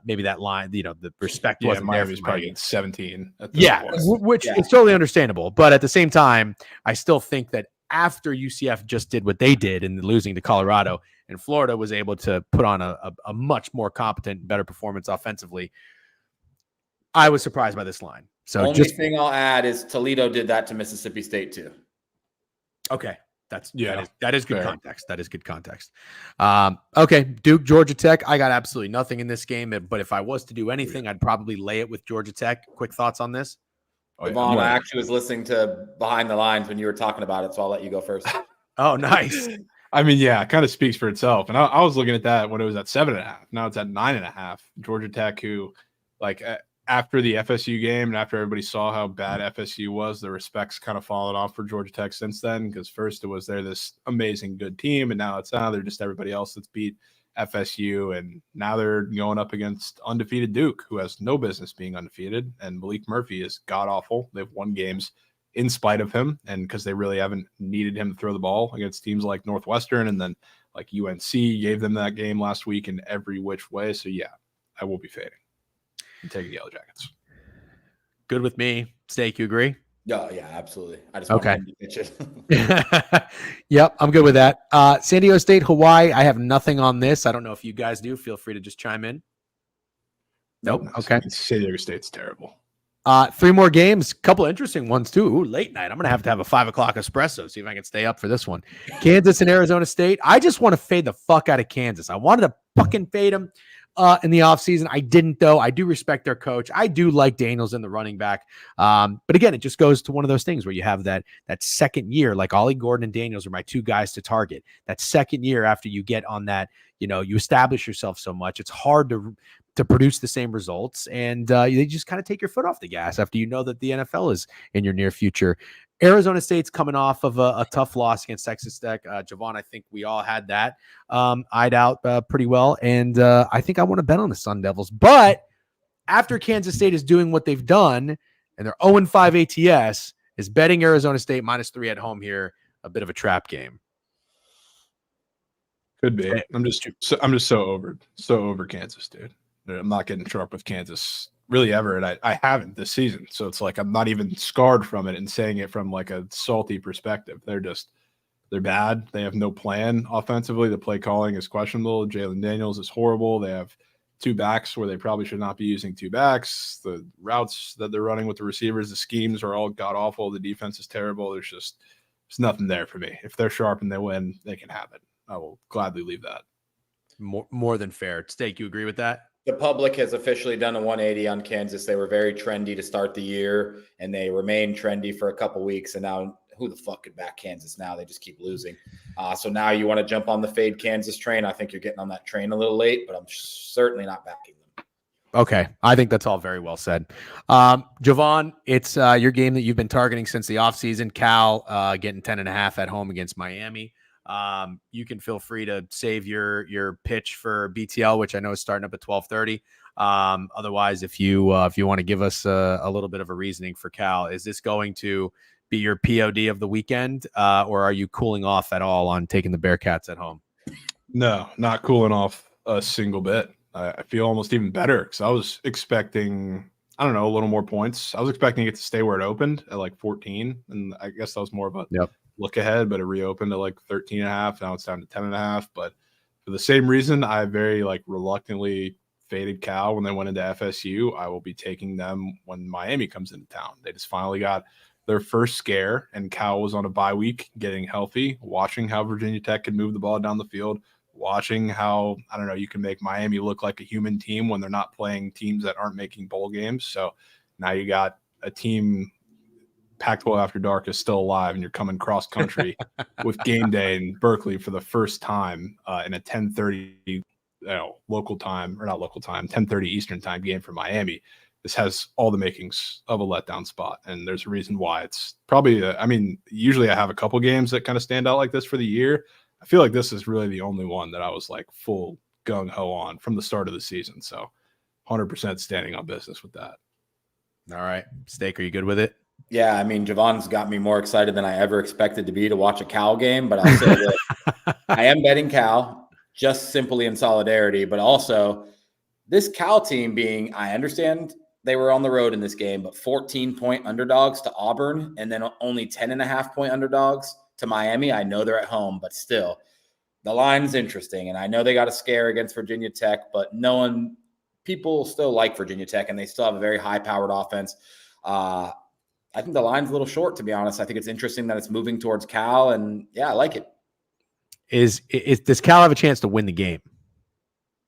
maybe that line, the respect wasn't there. Miami's probably getting 17 at this point. Which is totally understandable. But at the same time, I still think that after UCF just did what they did in losing to Colorado, and Florida was able to put on a much more competent, better performance offensively, I was surprised by this line. So only thing I'll add is Toledo did that to Mississippi State too. Okay. That is good context. That is good context. Okay. Duke, Georgia Tech. I got absolutely nothing in this game, but if I was to do anything, I'd probably lay it with Georgia Tech. Quick thoughts on this? Jovan, I actually was listening to Behind the Lines when you were talking about it, so I'll let you go first. Oh, nice. I mean, yeah, it kind of speaks for itself. And I was looking at that when it was at 7.5. Now it's at 9.5. Georgia Tech, who, like, after the FSU game and after everybody saw how bad FSU was, the respect's kind of fallen off for Georgia Tech since then. Because first it was they're this amazing good team, and now they're just everybody else that's beat FSU, and now they're going up against undefeated Duke, who has no business being undefeated. And Malik Murphy is god awful. They've won games in spite of him, and because they really haven't needed him to throw the ball against teams like Northwestern, and then like UNC gave them that game last week in every which way. So yeah, I will be fading and taking Yellow Jackets. Good with me. Steak, you agree? Yeah, absolutely. I just okay. Want to pitch it. Yep, I'm good with that. San Diego State, Hawaii. I have nothing on this. I don't know if you guys do. Feel free to just chime in. Nope. Okay. San Diego State's terrible. 3 more games. Couple interesting ones too. Ooh, late night. I'm gonna have a 5 o'clock espresso. See if I can stay up for this one. Kansas and Arizona State. I just want to fade the fuck out of Kansas. I wanted to fucking fade them in the offseason. I didn't, though. I do respect their coach. I do like Daniels in the running back. But again, it just goes to one of those things where you have that second year, like Ollie Gordon and Daniels are my 2 guys to target. That second year after you get on that, you establish yourself so much, it's hard to produce the same results. And you just kind of take your foot off the gas after you know that the NFL is in your near future. Arizona State's coming off of a tough loss against Texas Tech. Jovan, I think we all had that eyed out pretty well. And I think I want to bet on the Sun Devils. But after Kansas State is doing what they've done, and they're 0-5 ATS, is betting Arizona State -3 at home here a bit of a trap game? Could be. I'm just so over Kansas, dude. I'm not getting sharp with Kansas really ever, and I haven't this season. So it's like I'm not even scarred from it and saying it from like a salty perspective. They're bad. They have no plan offensively. The play calling is questionable. Jalen Daniels is horrible. They have 2 backs where they probably should not be using 2 backs. The routes that they're running with the receivers, the schemes are all god awful. The defense is terrible. There's nothing there for me. If they're sharp and they win, they can have it. I will gladly leave that. More than fair. Steak, you agree with that? The public has officially done a 180 on Kansas. They were very trendy to start the year, and they remained trendy for a couple weeks. And now, who the fuck could back Kansas now? They just keep losing. So now you want to jump on the fade Kansas train. I think you're getting on that train a little late, but I'm certainly not backing them. Okay. I think that's all very well said. Jovan, it's your game that you've been targeting since the offseason. Cal getting 10.5 at home against Miami. You can feel free to save your pitch for BTL, which I know is starting up at 12:30. Otherwise, if you want to give us a little bit of a reasoning for Cal, is this going to be your POD of the weekend, or are you cooling off at all on taking the Bearcats at home? No, not cooling off a single bit. I feel almost even better because I was expecting, I don't know, a little more points. I was expecting it to stay where it opened at like 14, and I guess that was more of a look ahead, but it reopened at like 13.5. Now it's down to 10.5. But for the same reason, I very reluctantly faded Cal when they went into FSU. I will be taking them when Miami comes into town. They just finally got their first scare, and Cal was on a bye week, getting healthy, watching how Virginia Tech could move the ball down the field, watching how, I don't know, you can make Miami look like a human team when they're not playing teams that aren't making bowl games. So now you got a team. Pac-12 After Dark is still alive, and you're coming cross country with game day in Berkeley for the first time in a 10:30 local time, or not local time, 10:30 Eastern time game for Miami. This has all the makings of a letdown spot, and there's a reason why. It's probably usually I have a couple games that kind of stand out like this for the year. I feel like this is really the only one that I was like full gung-ho on from the start of the season. So 100% standing on business with that. All right. Steak, are you good with it? Yeah, I mean, Jovan's got me more excited than I ever expected to be to watch a Cal game, but I'll say that I am betting Cal just simply in solidarity, but also this Cal team being, I understand they were on the road in this game, but 14-point underdogs to Auburn and then only 10.5-point underdogs to Miami. I know they're at home, but still, the line's interesting. And I know they got a scare against Virginia Tech, but people still like Virginia Tech, and they still have a very high-powered offense. I think the line's a little short, to be honest. I think it's interesting that it's moving towards Cal, and yeah, I like it. Does Cal have a chance to win the game?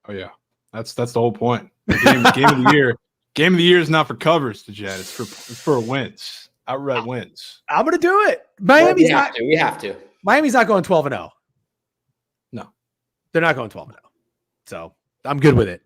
Oh yeah, that's the whole point. The game of the year. Game of the year is not for covers, Jet. It's for wins, outright wins. I'm gonna do it. We have to. Miami's not going 12-0. No, they're not going 12-0. So I'm good with it.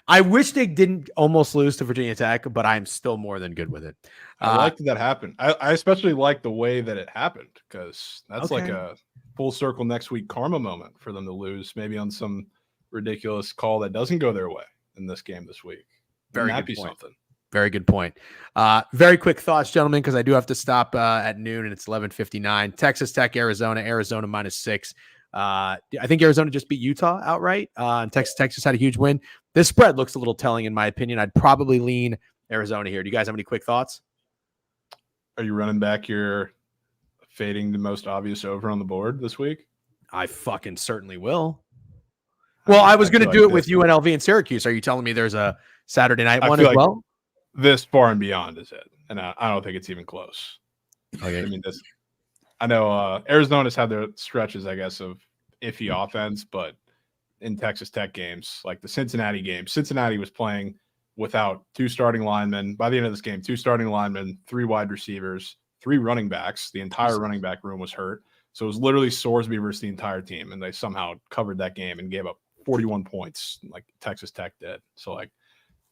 I wish they didn't almost lose to Virginia Tech, but I'm still more than good with it. I like that happened. I especially like the way that it happened, because that's like a full circle next week karma moment for them to lose, maybe on some ridiculous call that doesn't go their way in this game this week. Very good point. Very good point. Very quick thoughts, gentlemen, because I do have to stop at noon and it's 11:59. Texas Tech, Arizona -6. I think Arizona just beat Utah outright. And Texas had a huge win. This spread looks a little telling, in my opinion. I'd probably lean Arizona here. Do you guys have any quick thoughts? Are you running back your fading the most obvious over on the board this week? I fucking certainly will. Well, I was going to do it with UNLV and Syracuse. Are you telling me there's a Saturday night one as well? This far and beyond is it, and I don't think it's even close. Okay. I mean, I know Arizona's had their stretches, I guess, of iffy offense, but in Texas Tech games, like the Cincinnati game, Cincinnati was playing without 2 starting linemen. By the end of this game, 2 starting linemen, 3 wide receivers, 3 running backs. The entire running back room was hurt. So it was literally Sorsby versus the entire team, and they somehow covered that game and gave up 41 points like Texas Tech did. So, like,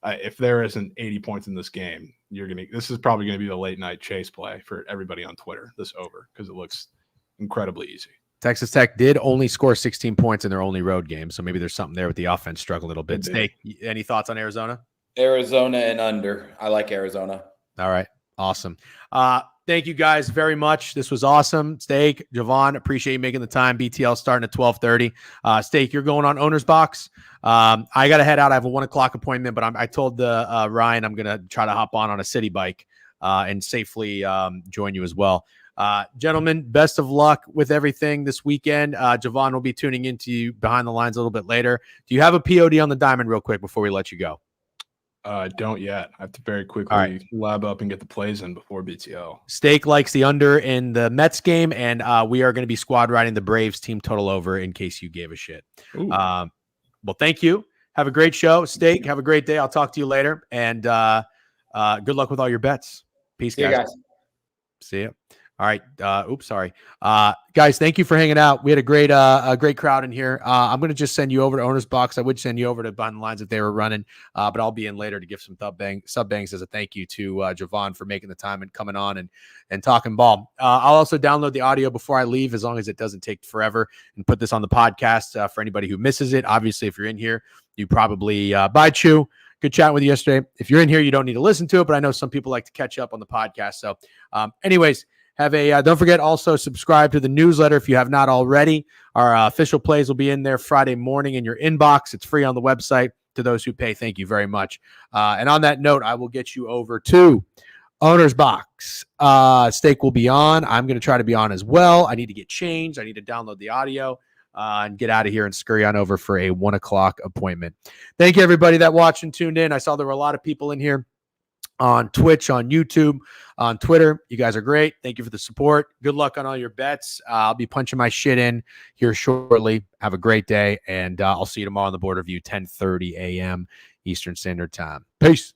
if there isn't 80 points in this game, this is probably going to be the late night chase play for everybody on Twitter, this over, because it looks incredibly easy. Texas Tech did only score 16 points in their only road game, so maybe there's something there with the offense struggle a little bit. Steak, any thoughts on Arizona? Arizona and under. I like Arizona. All right. Awesome. Thank you guys very much. This was awesome. Steak, Jovan, appreciate you making the time. BTL starting at 12:30. Steak, you're going on Owner's Box. I got to head out. I have a 1 o'clock appointment, but I told Ryan I'm going to try to hop on a city bike and safely join you as well. Gentlemen, best of luck with everything this weekend. Jovan will be tuning into you behind the lines a little bit later. Do you have a POD on the diamond real quick before we let you go? Don't yet. I have to very quickly lab up and get the plays in before BTL. Steak likes the under in the Mets game, and we are going to be squad riding the Braves team total over in case you gave a shit. Well, thank you. Have a great show. Steak, have a great day. I'll talk to you later, and good luck with all your bets. Peace, guys. See you. All right. Sorry. Guys, thank you for hanging out. We had a great crowd in here. I'm going to just send you over to Owner's Box. I would send you over to Behind the Lines if they were running, but I'll be in later to give some sub bangs as a thank you to Jovan for making the time and coming on and talking ball. I'll also download the audio before I leave, as long as it doesn't take forever, and put this on the podcast for anybody who misses it. Obviously, if you're in here, you probably bye Chew. Good chatting with you yesterday. If you're in here, you don't need to listen to it, but I know some people like to catch up on the podcast. So anyways, have a don't forget also subscribe to the newsletter if you have not already. Our official plays will be in there Friday morning in your inbox. It's free on the website. To those who pay, thank you very much. And on that note, I will get you over to Owner's Box. Steak will be on. I'm going to try to be on as well. I need to get changed. I need to download the audio and get out of here and scurry on over for a 1 o'clock appointment. Thank you, everybody that watched and tuned in. I saw there were a lot of people in here on Twitch, on YouTube, on Twitter. You guys are great. Thank you for the support. Good luck on all your bets. I'll be punching my shit in here shortly. Have a great day, and I'll see you tomorrow on the Board Review, 10:30 a.m. Eastern Standard Time. Peace.